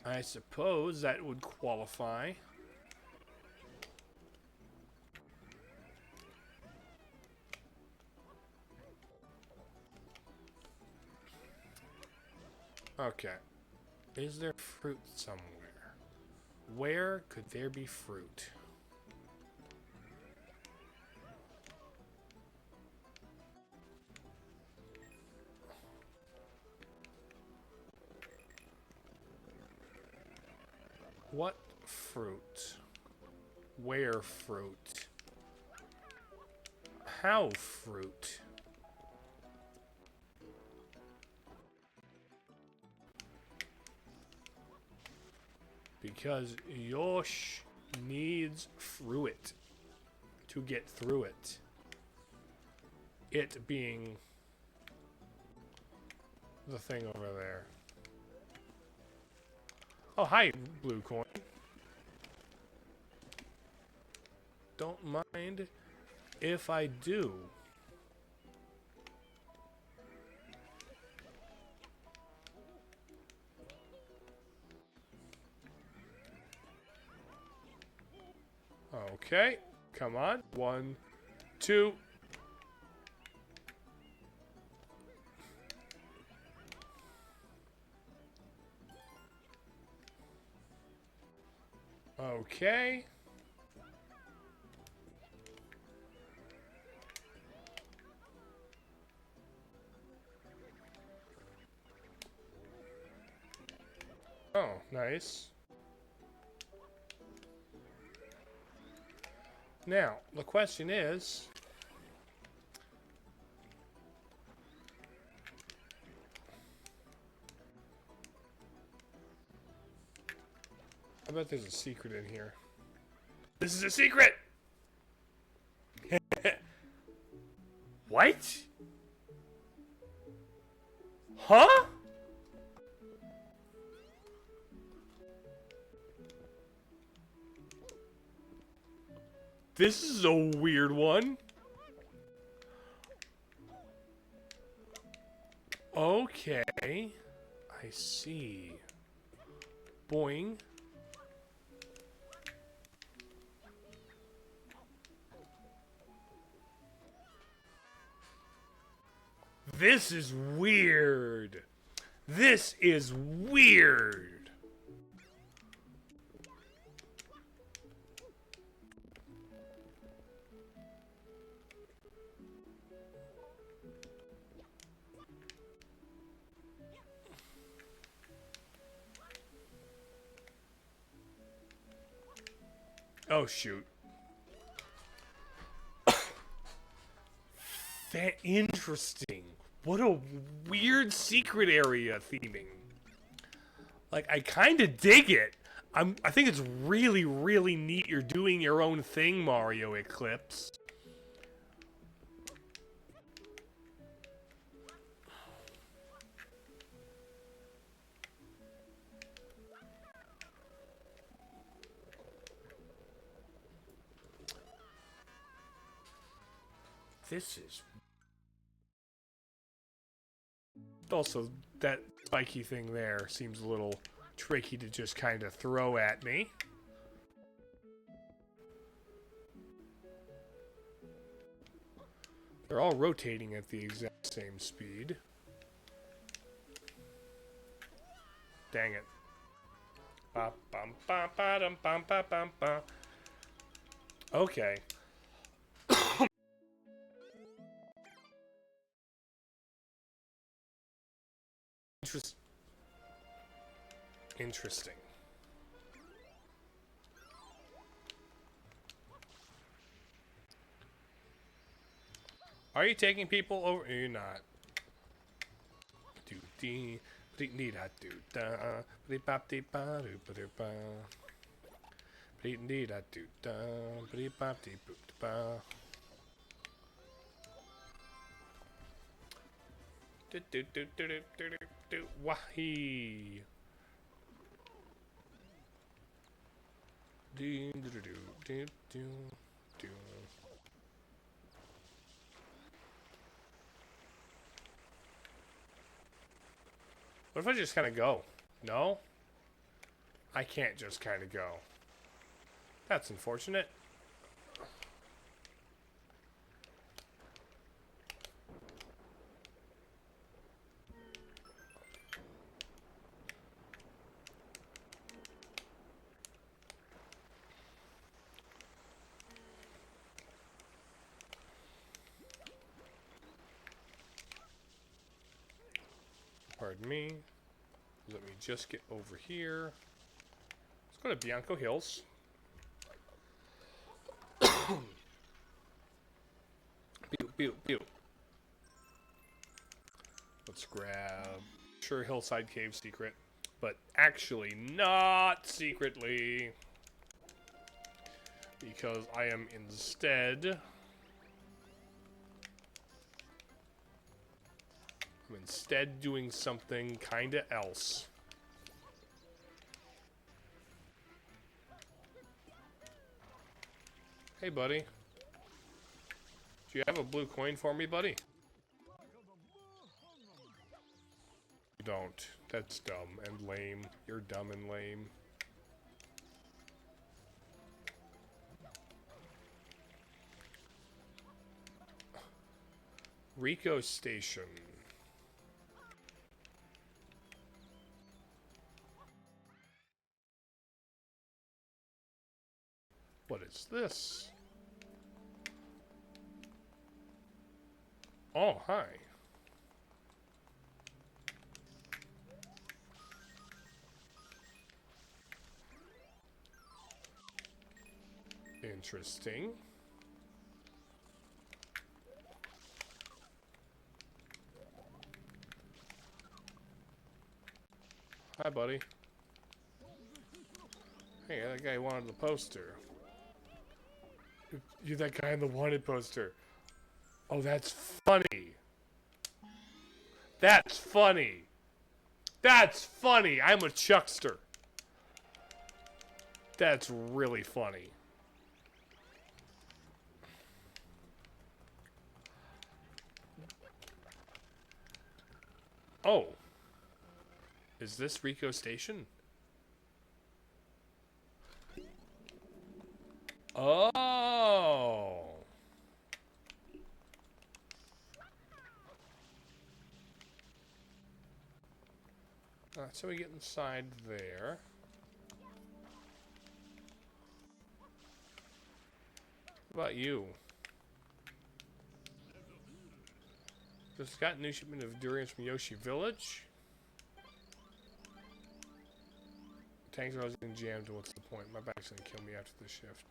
I suppose that would qualify. Okay. Is there fruit somewhere? Where could there be fruit? What fruit? Where fruit? How fruit? Because Yosh needs fruit to get through it. It being the thing over there. Oh, hi, blue coin. Don't mind if I do. Okay, come on. 1, 2. Okay. Oh, nice. Now, the question is... I bet there's a secret in here. This is a secret! What? Huh? This is a weird one. Okay. I see. Boing. This is weird. This is weird. Oh, shoot. That interesting. What a weird secret area theming. Like, I kind of dig it. I think it's really, really neat you're doing your own thing, Mario Eclipse. This is... Also, that spiky thing there seems a little tricky to just kind of throw at me. They're all rotating at the exact same speed. Dang it. Okay. Interesting. Are you taking people over? You're not. Wahee. What if I just kind of go? No? I can't just kind of go. That's unfortunate. Pardon me. Let me just get over here. Let's go to Bianco Hills. Pew, pew. Let's grab sure Hillside Cave secret, but actually not secretly, because I am instead doing something kinda else. Hey, buddy. Do you have a blue coin for me, buddy? You don't. That's dumb and lame. You're dumb and lame. Rico Station. What is this? Oh, hi. Interesting. Hi, buddy. Hey, that guy wanted the poster. You're that guy in the wanted poster. Oh, that's funny. That's funny. That's funny. I'm a chuckster. That's really funny. Oh. Is this Rico Station? Oh. So we get inside there. What about you? Just got new shipment of durians from Yoshi Village. Tanks are always getting jammed. What's the point? My back's gonna kill me after this shift.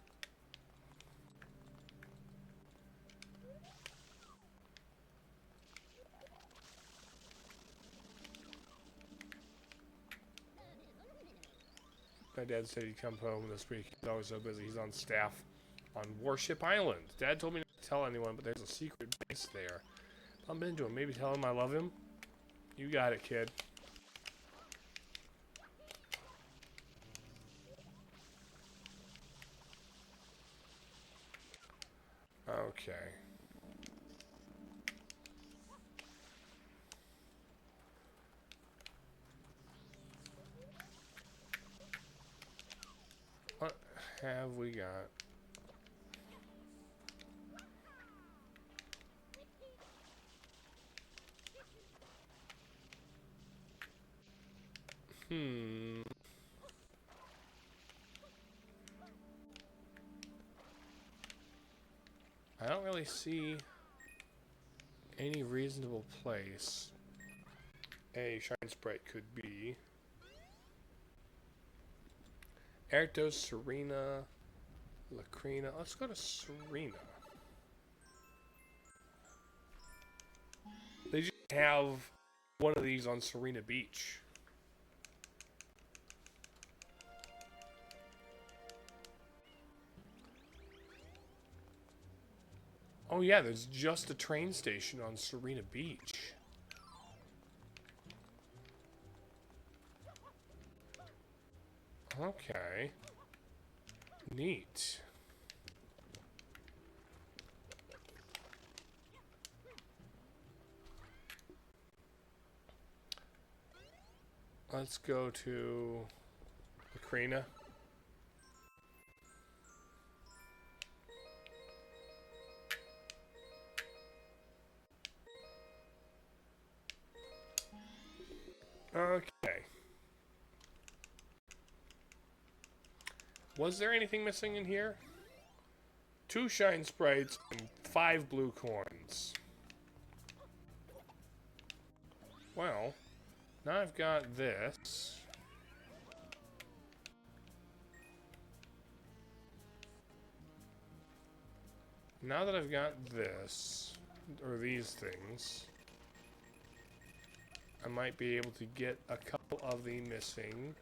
My dad said he'd come home this week. He's always so busy. He's on staff on Warship Island. Dad told me not to tell anyone, but there's a secret base there. Bump into him. Maybe tell him I love him. You got it, kid. Okay. What have we got? I don't really see any reasonable place a Shine Sprite could be. Ertos, Serena, Lacrina. Let's go to Serena. They just have one of these on Serena Beach. Oh yeah, there's just a train station on Serena Beach. Okay. Neat. Let's go to Lacrina. Okay. Was there anything missing in here? 2 Shine Sprites and 5 blue coins. Well, now I've got this. Now that I've got this, or these things, I might be able to get a couple of the missing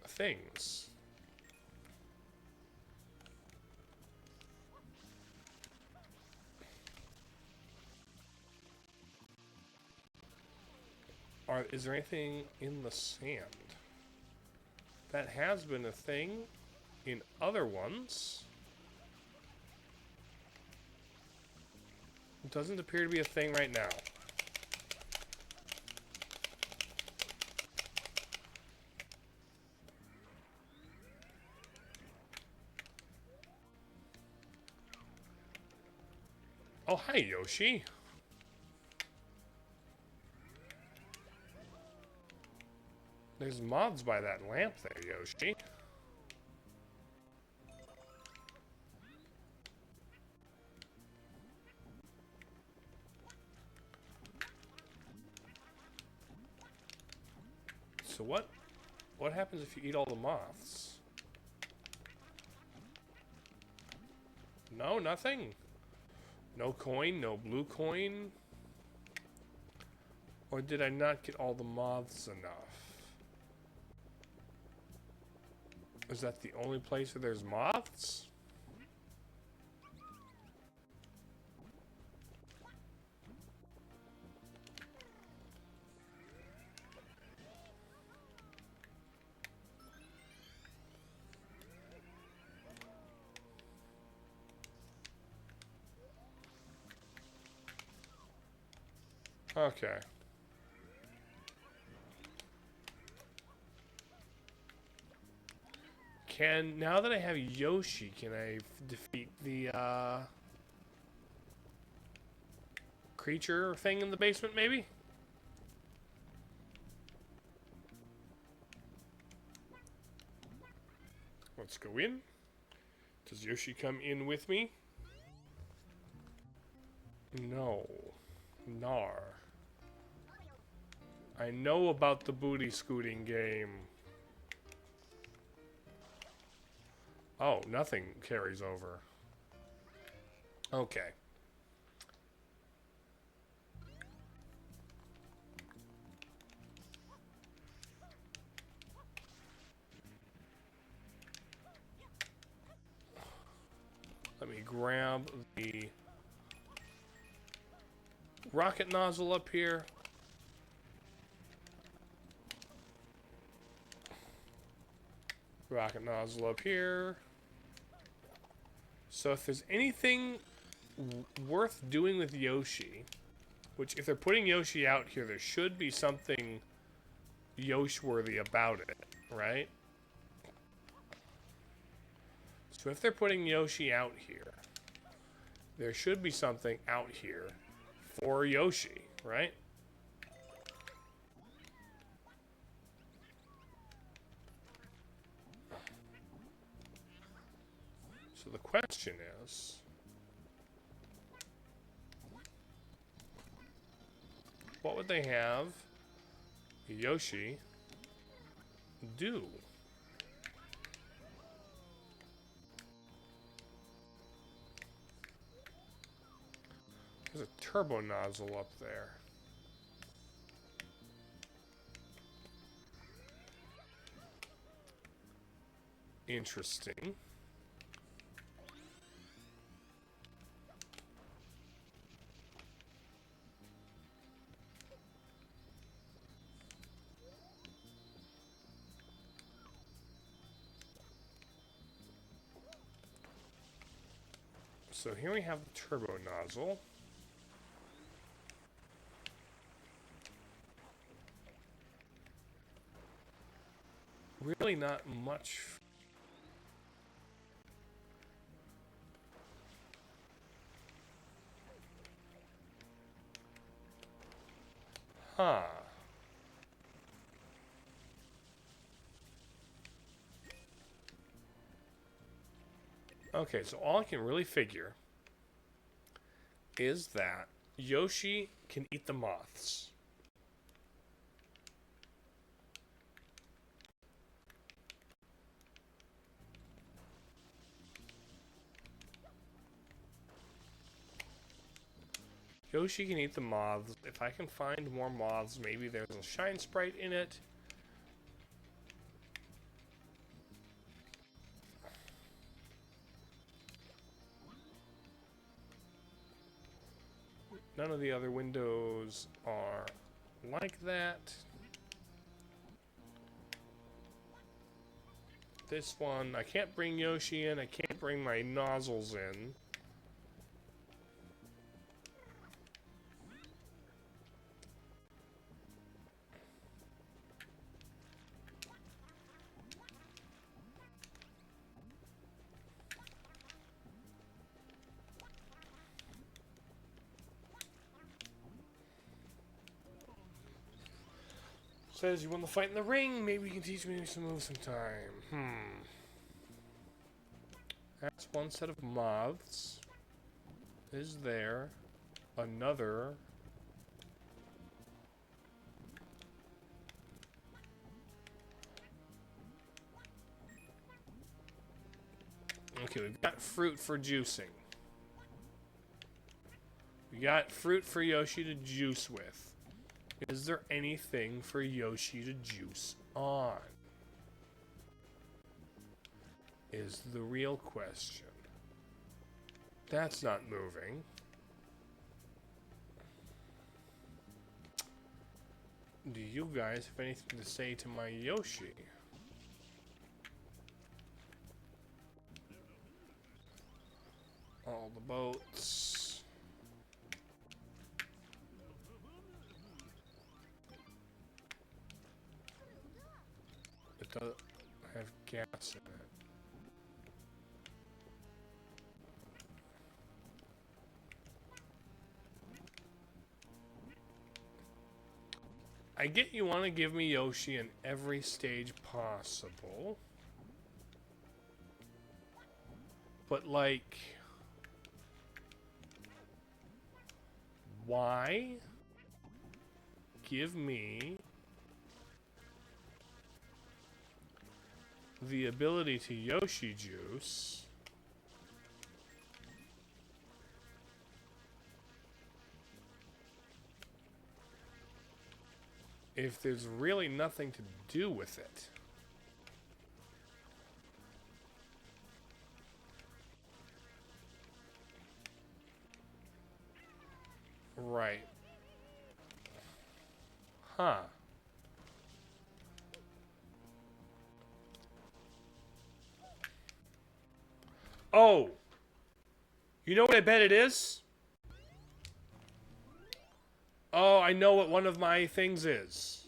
things. Is there anything in the sand? That has been a thing in other ones. It doesn't appear to be a thing right now. Oh, hi, Yoshi. There's moths by that lamp there, Yoshi. So what happens if you eat all the moths? No, nothing. No coin, no blue coin. Or did I not get all the moths enough? Is that the only place where there's moths? Okay. Now that I have Yoshi, can I defeat the creature thing in the basement, maybe? Let's go in. Does Yoshi come in with me? No. Nar. I know about the booty scooting game. Oh, nothing carries over. Okay. grab the rocket nozzle up here. Rocket nozzle up here. So if there's anything worth doing with Yoshi, which if they're putting Yoshi out here, there should be something Yosh-worthy about it, right? So if they're putting Yoshi out here, there should be something out here for Yoshi, right? So the question is, what would they have Yoshi do? There's a turbo nozzle up there. Interesting. So here we have the turbo nozzle. Really not much. Huh. Okay, so all I can really figure is that Yoshi can eat the moths. Yoshi can eat the moths. If I can find more moths, maybe there's a shine sprite in it. None of the other windows are like that. This one, I can't bring Yoshi in. I can't bring my nozzles in. Says you won the fight in the ring. Maybe you can teach me some moves sometime. That's one set of moths. Is there another? Okay, we've got fruit for juicing. We got fruit for Yoshi to juice with. Is there anything for Yoshi to juice on? Is the real question. That's not moving. Do you guys have anything to say to my Yoshi? All the boats. It doesn't have gas in it. I get you want to give me Yoshi in every stage possible. But like, why give me the ability to Yoshi juice if there's really nothing to do with it? Oh! You know what I bet it is? Oh, I know what one of my things is.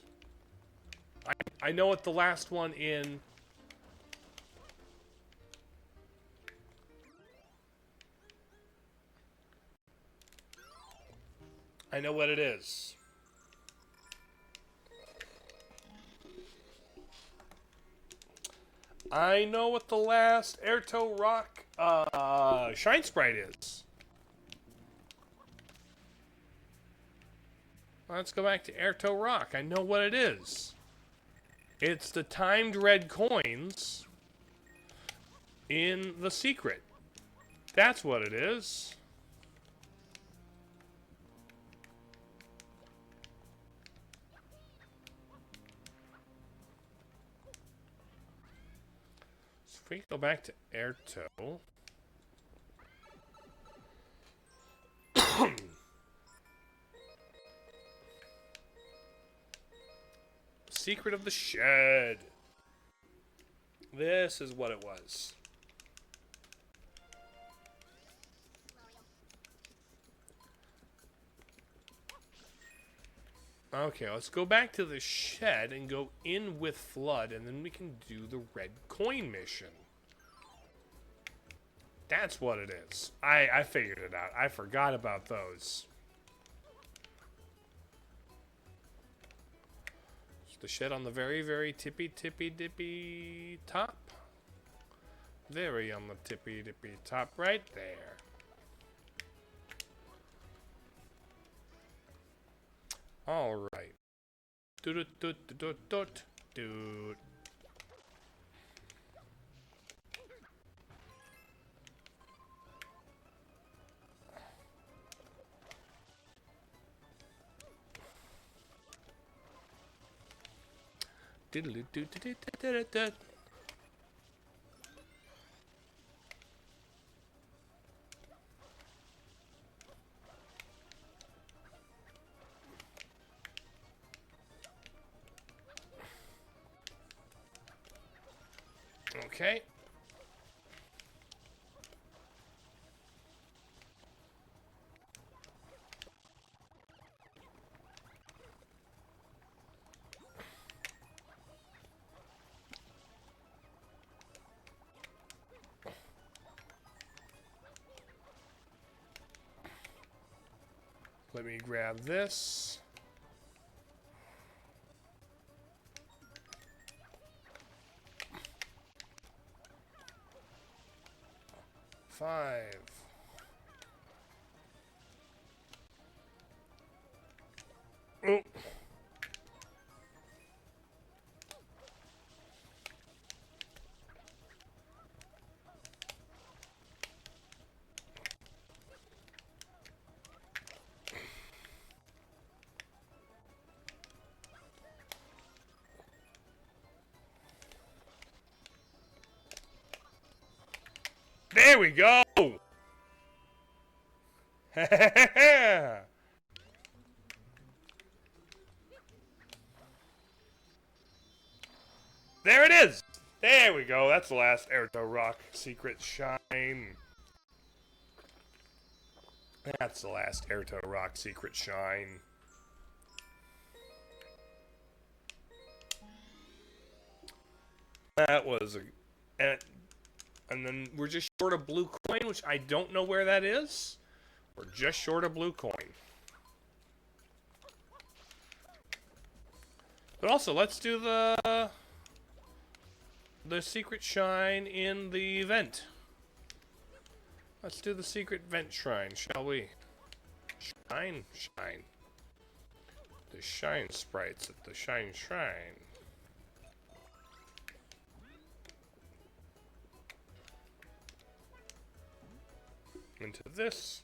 I know what the last one in... I know what it is. I know what the last Airtoe Rock Shine Sprite is. Let's go back to Airtoe Rock. I know what it is. It's the timed red coins in the secret. That's what it is. So if we go back to Airtoe. Secret of the Shed. This is what it was. Okay, let's go back to the shed and go in with Flood, and then we can do the red coin mission. That's what it is. I figured it out. I forgot about those. The shed on the very, very tippy top. Very on the tippy top right there. All right. Doot. Okay. Let me grab this. Five. Oh. There we go. There it is. There we go. That's the last Airtoe Rock secret shine. That's the last Airtoe Rock secret shine. That was a... And then we're just short a blue coin, which I don't know where that is. We're just short a blue coin. But also, let's do the secret shine in the vent. Let's do the secret vent shrine, shall we? Shine. The shine sprites at the shine shrine. Into this.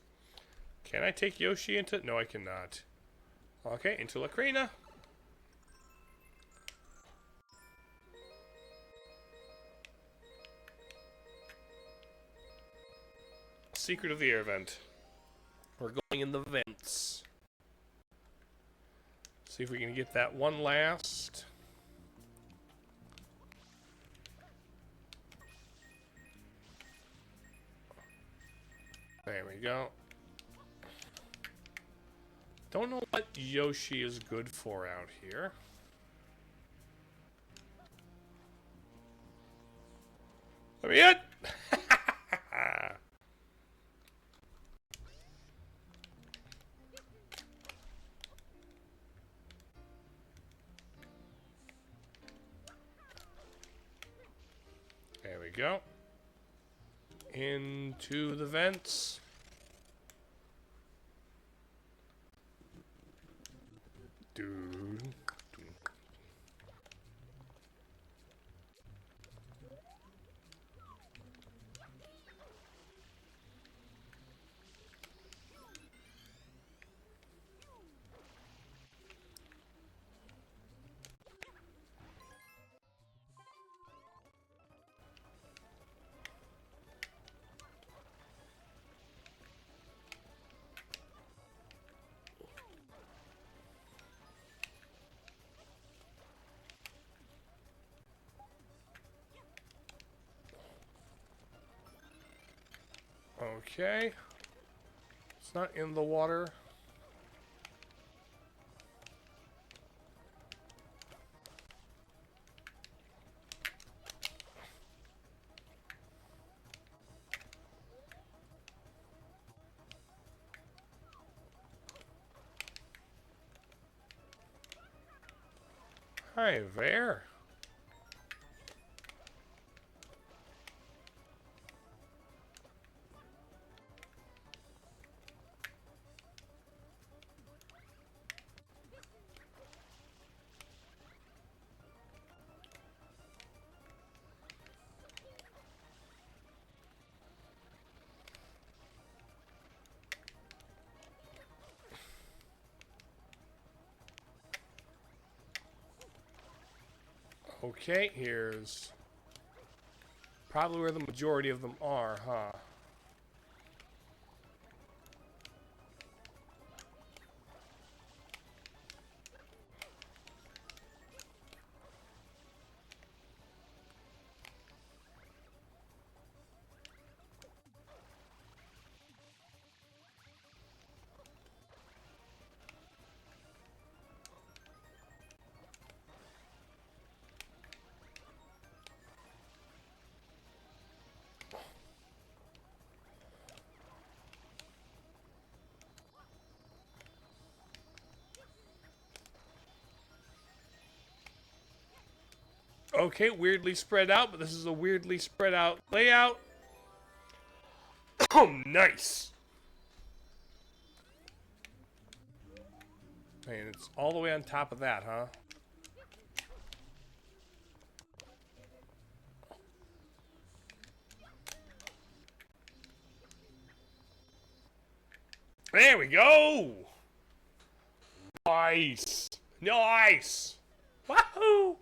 Can I take Yoshi into... No, I cannot. Okay, into Lacrina. Secret of the air vent. We're going in the vents. See if we can get that one last. we go. Don't know what Yoshi is good for out here. Let me in! There we go. Into the vents. Dude. Okay. It's not in the water. Hi there. Okay, here's probably where the majority of them are, huh? Okay, weirdly spread out, but this is a weirdly spread out layout. Oh, nice! And it's all the way on top of that, huh? There we go! Nice! Nice! Wahoo!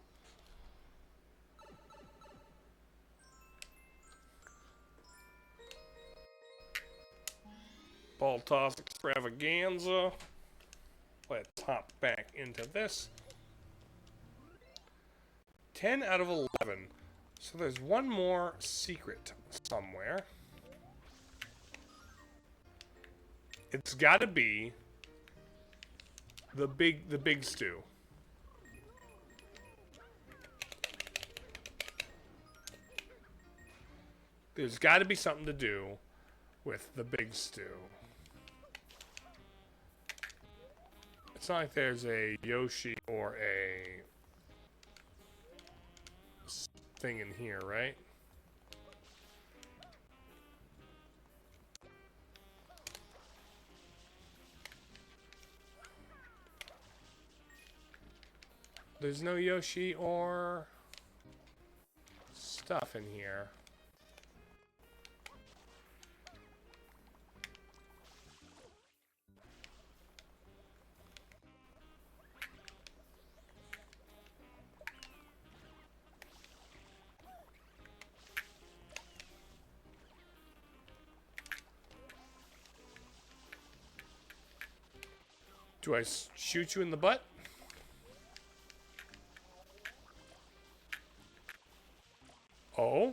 Ball toss extravaganza. Let's hop back into this. 10 out of 11. So there's one more secret somewhere. It's got to be the big stew. There's got to be something to do with the big stew. It's not like there's a Yoshi or a thing in here, right? There's no Yoshi or stuff in here. Do I shoot you in the butt? Oh?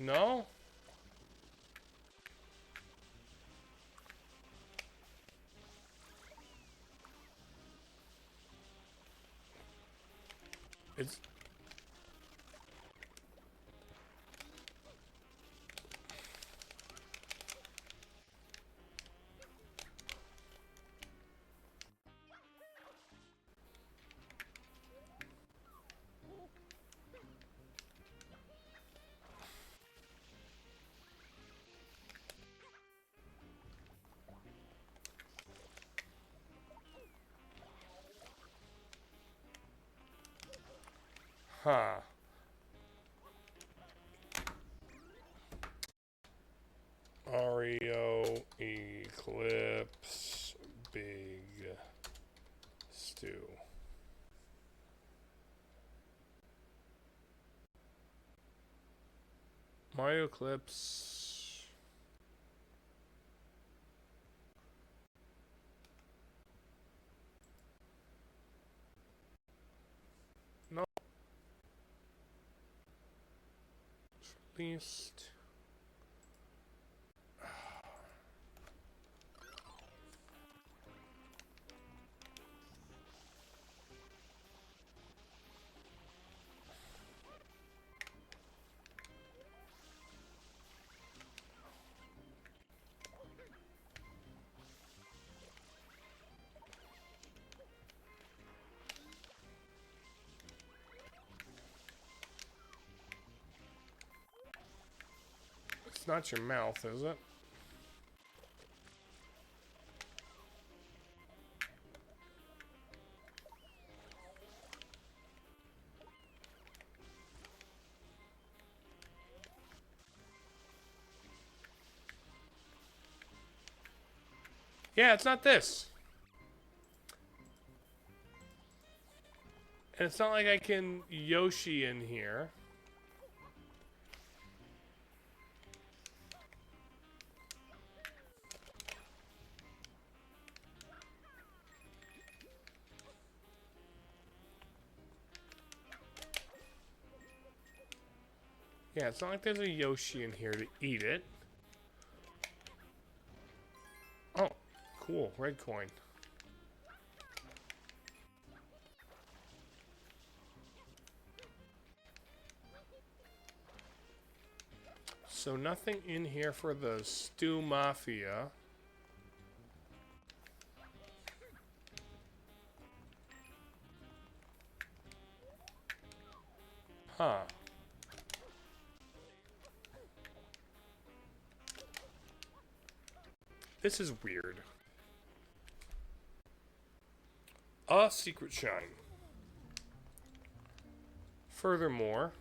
No? It's... Huh. Mario Eclipse Big Stew. Mario Eclipse. No. Released. It's not your mouth, is it? Yeah, it's not this. And it's not like I can Yoshi in here. Yeah, it's not like there's a Yoshi in here to eat it. Oh, cool. Red coin. So nothing in here for the Stew Mafia. Huh. This is weird. A secret shine. Furthermore,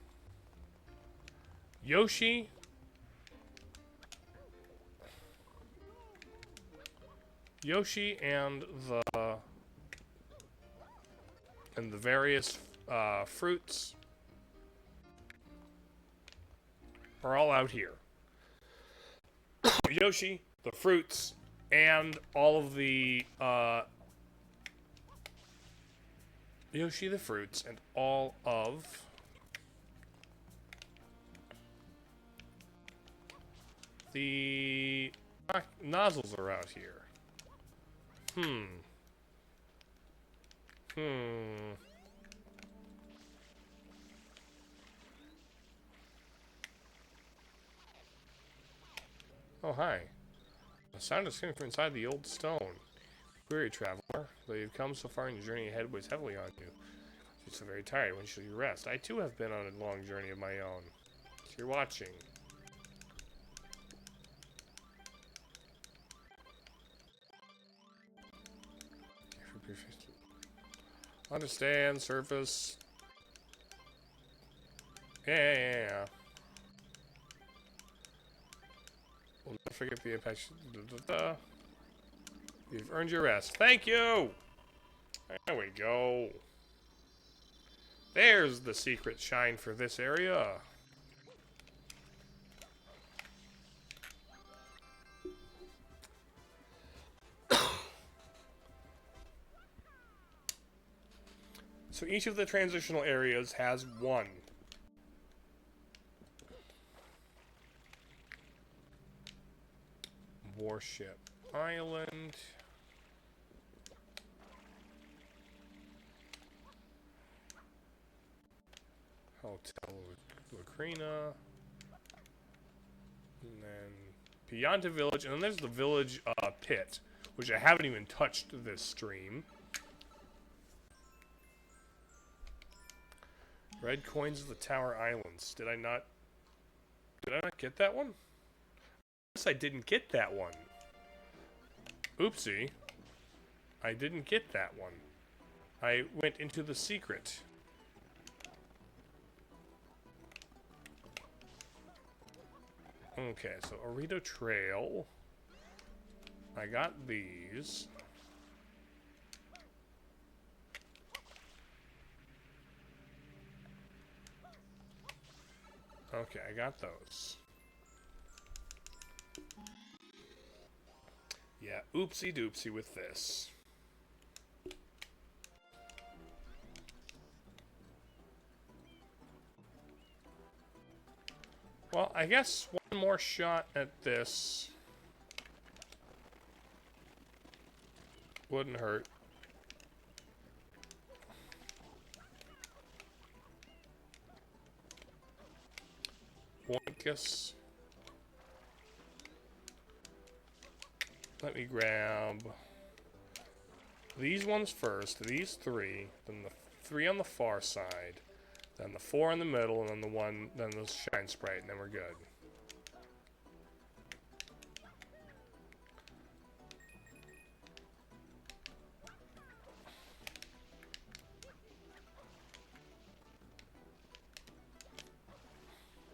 Yoshi and the various fruits are all out here. Yoshi, the fruits, and all of the Yoshi, the fruits, and all of the nozzles are out here. Oh, hi. The sound is coming from inside the old stone. Weary traveler, though you've come so far and your journey ahead weighs heavily on you. You're so very tired. When shall you rest? I too have been on a long journey of my own. So you're watching. Understand, surface. Yeah. We'll never forget the impact. You've earned your rest. Thank you! There we go. There's the secret shine for this area. So each of the transitional areas has one. Warship Island. Hotel Lacrina. And then Pianta Village. And then there's the village pit, which I haven't even touched this stream. Red coins of the Tower Islands. Did I not get that one? Yes, I didn't get that one. Oopsie. I didn't get that one. I went into the secret. Okay, so Arito Trail. I got these. Okay, I got those. Yeah, oopsie doopsie with this. Well, I guess one more shot at this wouldn't hurt. Wankus. Let me grab these ones first, these three, then the three on the far side, then the four in the middle, and then the one, then the shine sprite, and then we're good.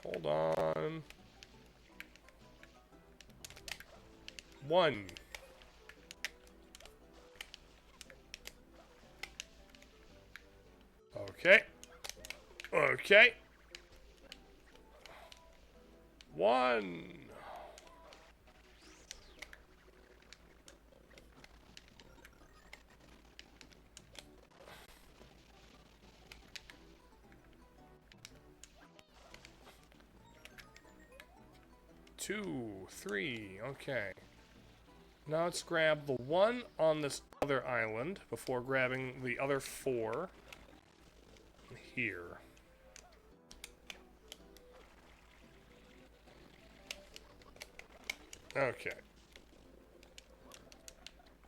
Hold on. One. Okay. Okay. One. Two, three, okay. Now let's grab the one on this other island before grabbing the other four here. Okay.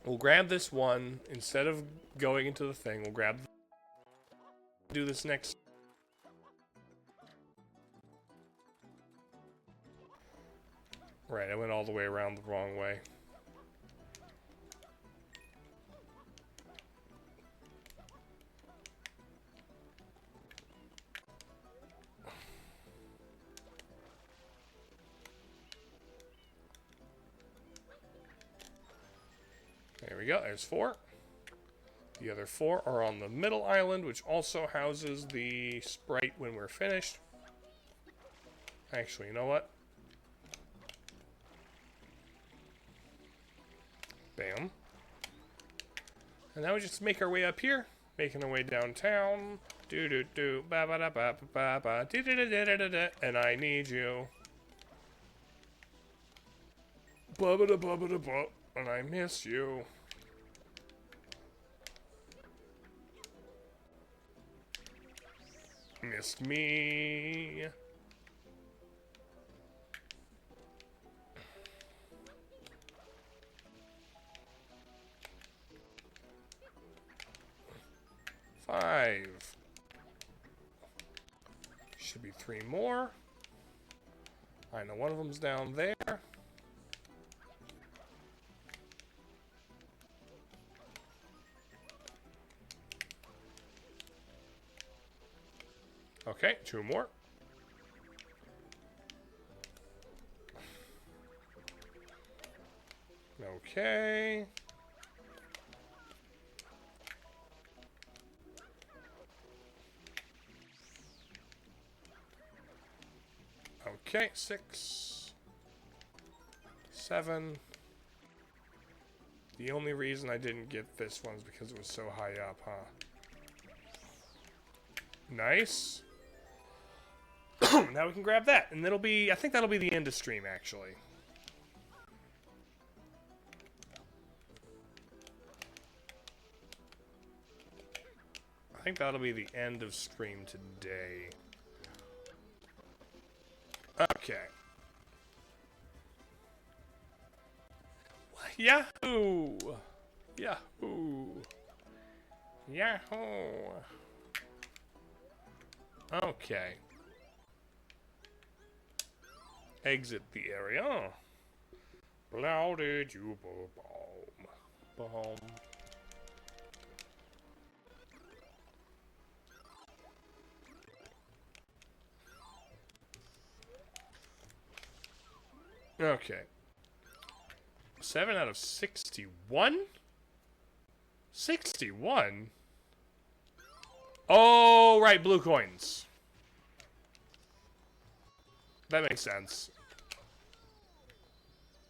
We'll grab this one instead of going into the thing. We'll grab do this next. Right, I went all the way around the wrong way. There we go, there's four. The other four are on the middle island, which also houses the sprite when we're finished. Actually, you know what? Bam. And now we just make our way up here, making our way downtown. Do do do ba ba da ba ba ba da da da da da da. And I need you. Ba ba da ba ba da ba. And I miss you. Missed me. Five. Should be three more. I know one of them's down there. Okay, two more. Okay. Okay, 6, 7. The only reason I didn't get this one is because it was so high up, huh? Nice. Now we can grab that, and that'll be, I think that'll be the end of stream, actually. think that'll be the end of stream today. Okay. Yahoo! Yahoo! Yahoo! Okay. Exit the area. Blow did you boom? Boom. Okay. 7 out of 61? 61? Oh, right, blue coins. That makes sense.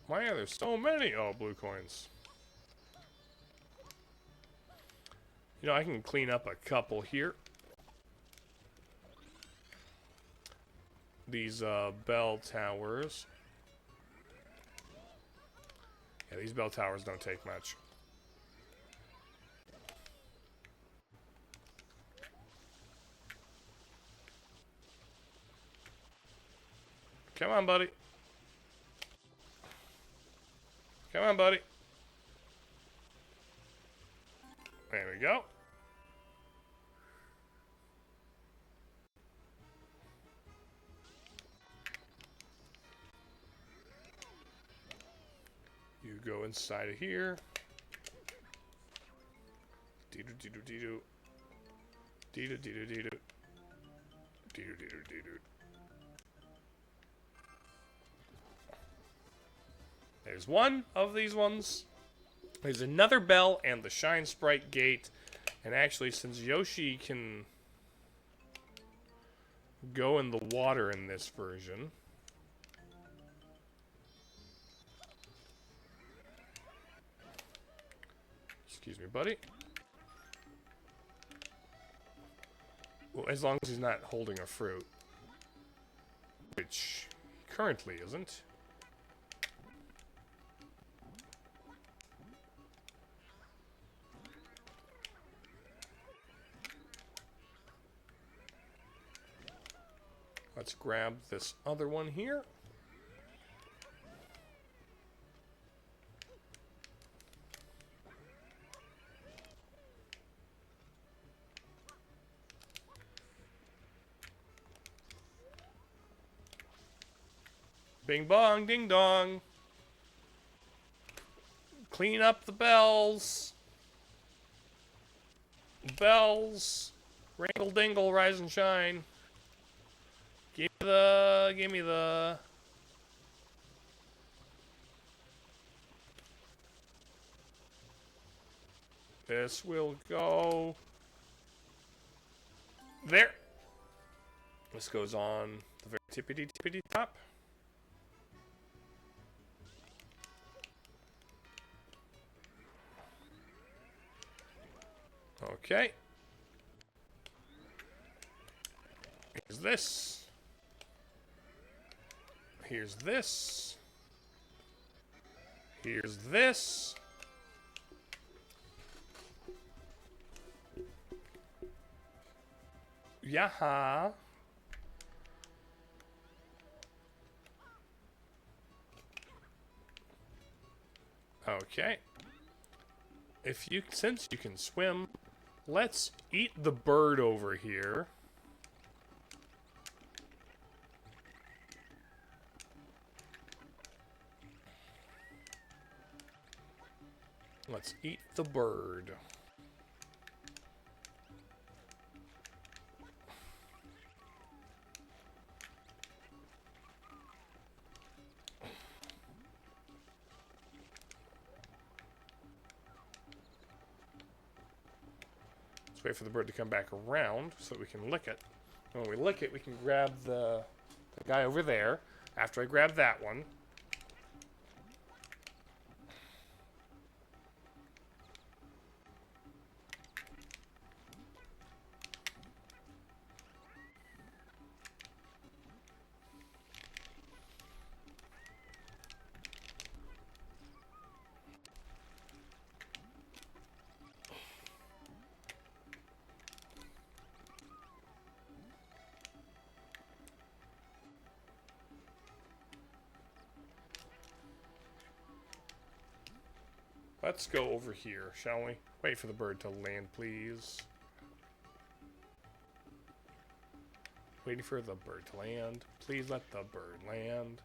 Why are there so many? Oh, blue coins. You know, I can clean up a couple here. These bell towers. Yeah, these bell towers don't take much. Come on, buddy. Come on, buddy. There we go. You go inside of here. Dee-doo, dee-doo, dee-doo. Dee-doo, dee-doo, dee-doo. Dee-doo, dee-doo, dee-doo. There's one of these ones. There's another bell and the Shine Sprite gate. And actually, since Yoshi can go in the water in this version... Excuse me, buddy. Well, as long as he's not holding a fruit. Which he currently isn't. Let's grab this other one here. Bing bong, ding dong. Clean up the bells. Bells. Wrinkle dingle, rise and shine. Give me the. This will go there. This goes on the very tippity top. Okay. Here's this. Here's this. Here's this. Yaha. Okay. Since you can swim, let's eat the bird over here. Let's eat the bird. Let's wait for the bird to come back around so that we can lick it. And when we lick it, we can grab the guy over there. After I grab that one, Let's go over here, shall we? Wait for the bird to land, please. Waiting for the bird to land. Please let the bird land.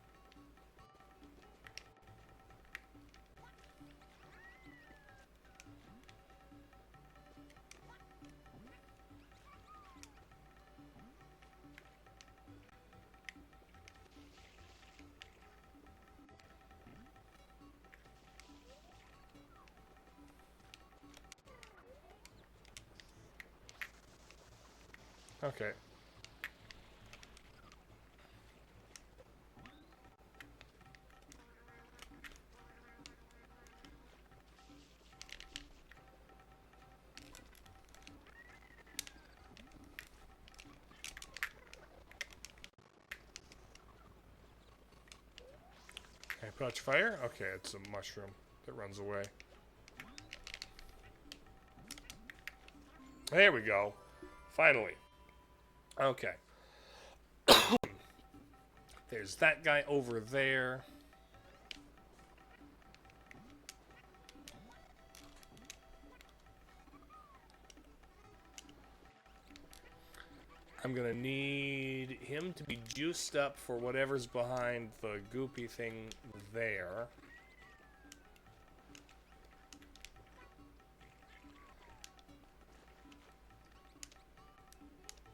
Okay. Can I put out your fire? Okay, it's a mushroom that runs away. There we go. Finally. Okay. There's that guy over there. I'm gonna need him to be juiced up for whatever's behind the goopy thing there.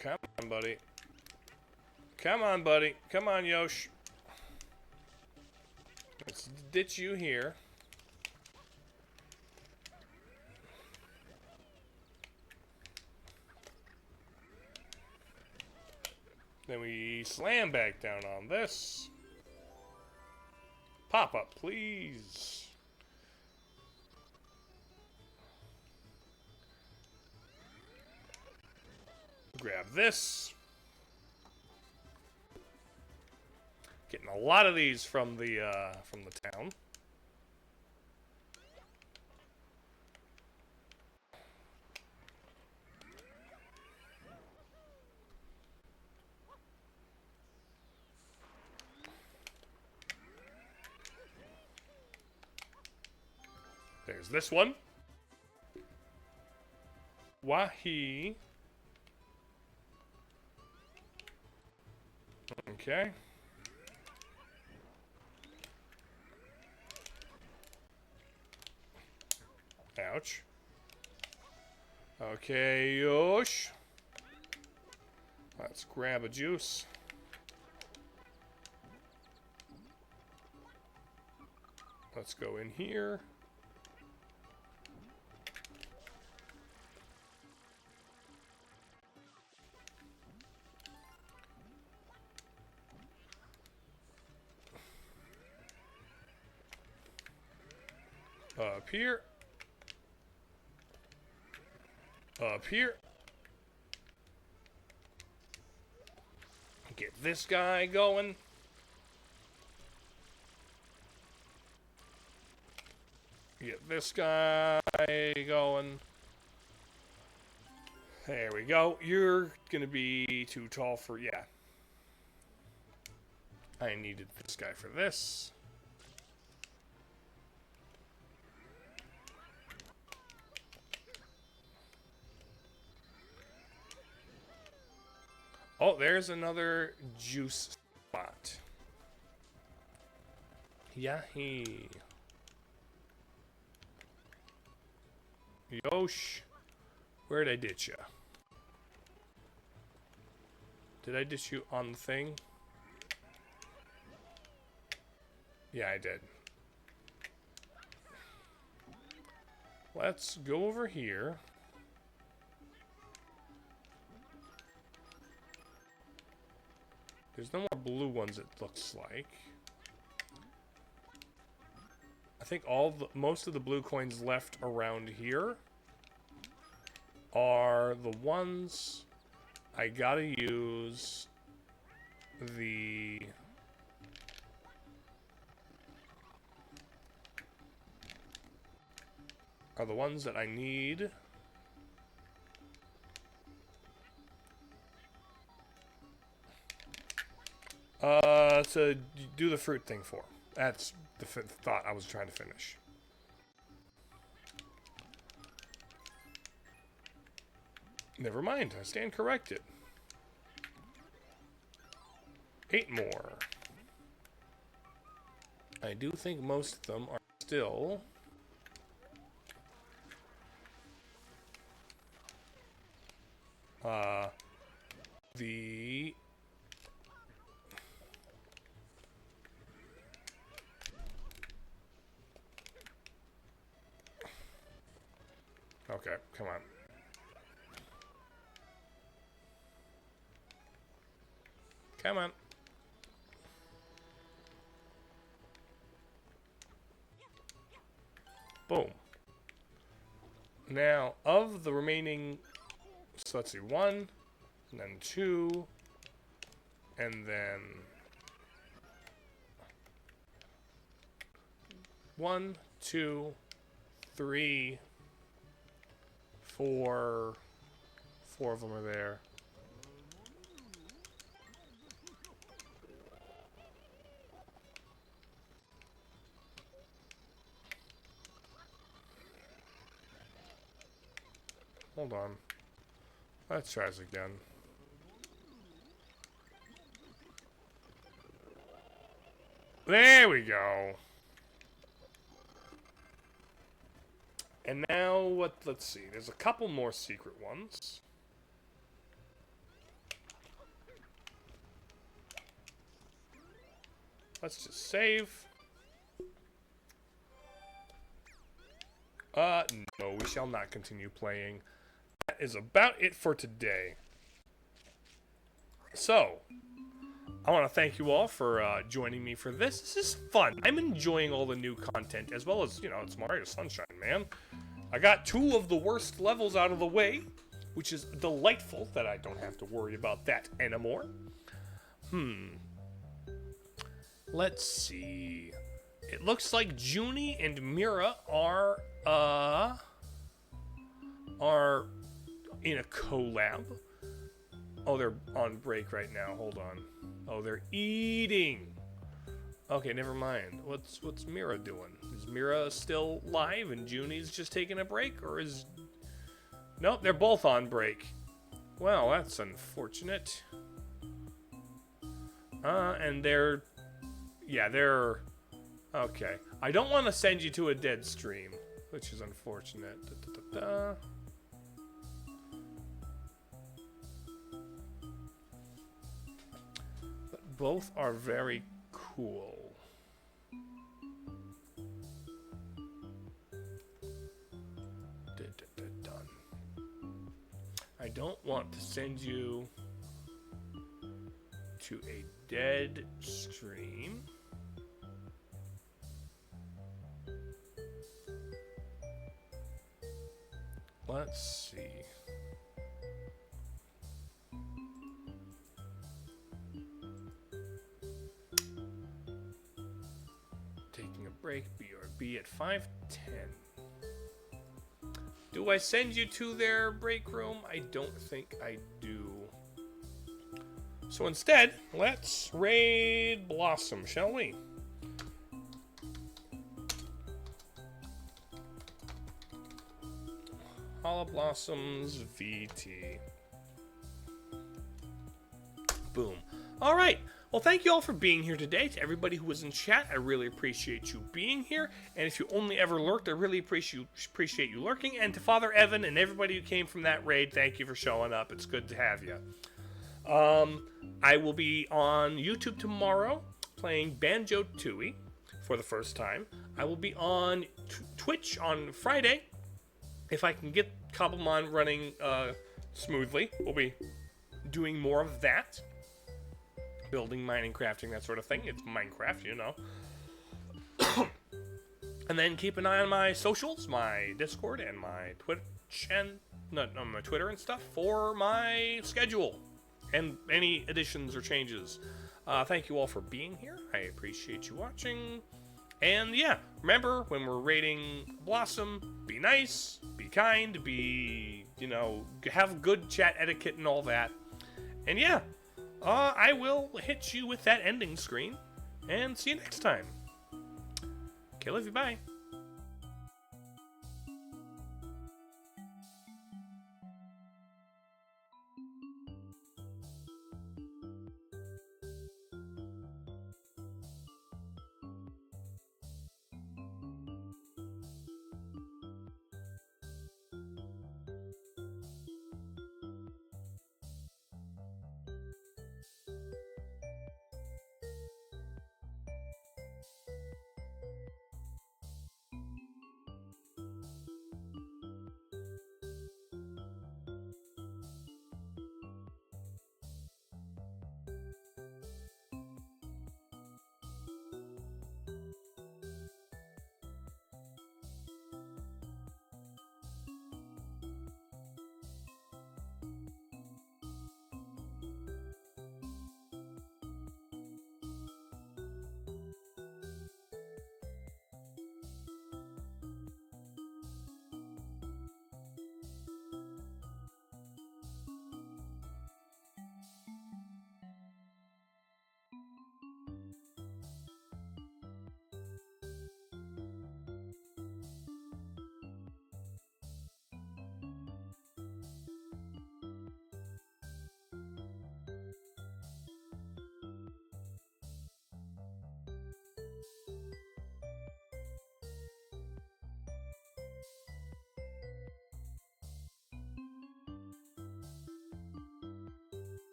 Come on, buddy. Come on, buddy. Come on, Yosh. Let's ditch you here. Then we slam back down on this. Pop up, please. Grab this. Getting a lot of these from the town. There's this one. Wahi. Okay. Ouch. Okay, Yosh. Let's grab a juice. Let's go in here. Up here. Up here. Get this guy going. Get this guy going. There we go. You're gonna be too tall for, yeah. I needed this guy for this. Oh, there's another juice spot. Yahi. Yosh. Where'd I ditch ya? Did I ditch you on the thing? Yeah, I did. Let's go over here. There's no more blue ones, it looks like. I think most of the blue coins left around here are the ones I gotta use the ones that I need to do the fruit thing for. That's the thought I was trying to finish. Never mind, I stand corrected. 8 more. I do think most of them are still... the... Okay, come on. Come on. Boom. Now, of the remaining... So let's see, 1, and then 2, and then... 1, 2, 3, 4... 4 of them are there. Hold on. Let's try this again. There we go. And now what? Let's see. There's a couple more secret ones. Let's just save. No, we shall not continue playing. That is about it for today. So, I want to thank you all for joining me for this. This is fun. I'm enjoying all the new content, as well as, you know, it's Mario Sunshine, man. I got 2 of the worst levels out of the way, which is delightful that I don't have to worry about that anymore. Let's see. It looks like Junie and Mira are in a collab. Oh, they're on break right now. Hold on. Oh, they're eating. Okay, never mind. What's Mira doing? Is Mira still live and Junie's just taking a break, or is... Nope, they're both on break. Well, that's unfortunate. And they're... Yeah, they're... Okay. I don't want to send you to a dead stream, which is unfortunate. But both are very cool. Done. I don't want to send you to a dead stream. Let's see. Taking a break, BRB at 5:10. Do I send you to their break room? I don't think I do. So instead, let's raid Blossom, shall we? Hollow Blossoms VT. Boom. All right. Well, thank you all for being here today. To everybody who was in chat, I really appreciate you being here. And if you only ever lurked, I really appreciate you lurking. And to Father Evan and everybody who came from that raid, thank you for showing up. It's good to have you. I will be on YouTube tomorrow playing Banjo-Tooie for the first time. I will be on Twitch on Friday. If I can get Cobblemon running smoothly, we'll be doing more of that. Building, mining, crafting, that sort of thing. It's Minecraft, you know. And then keep an eye on my socials, my Discord, and my Twitch, and my Twitter and stuff for my schedule and any additions or changes. Thank you all for being here. I appreciate you watching. And yeah, remember, when we're raiding Blossom, be nice, be kind, be, you know, have good chat etiquette and all that. And yeah, I will hit you with that ending screen, and see you next time. Okay, love you, bye.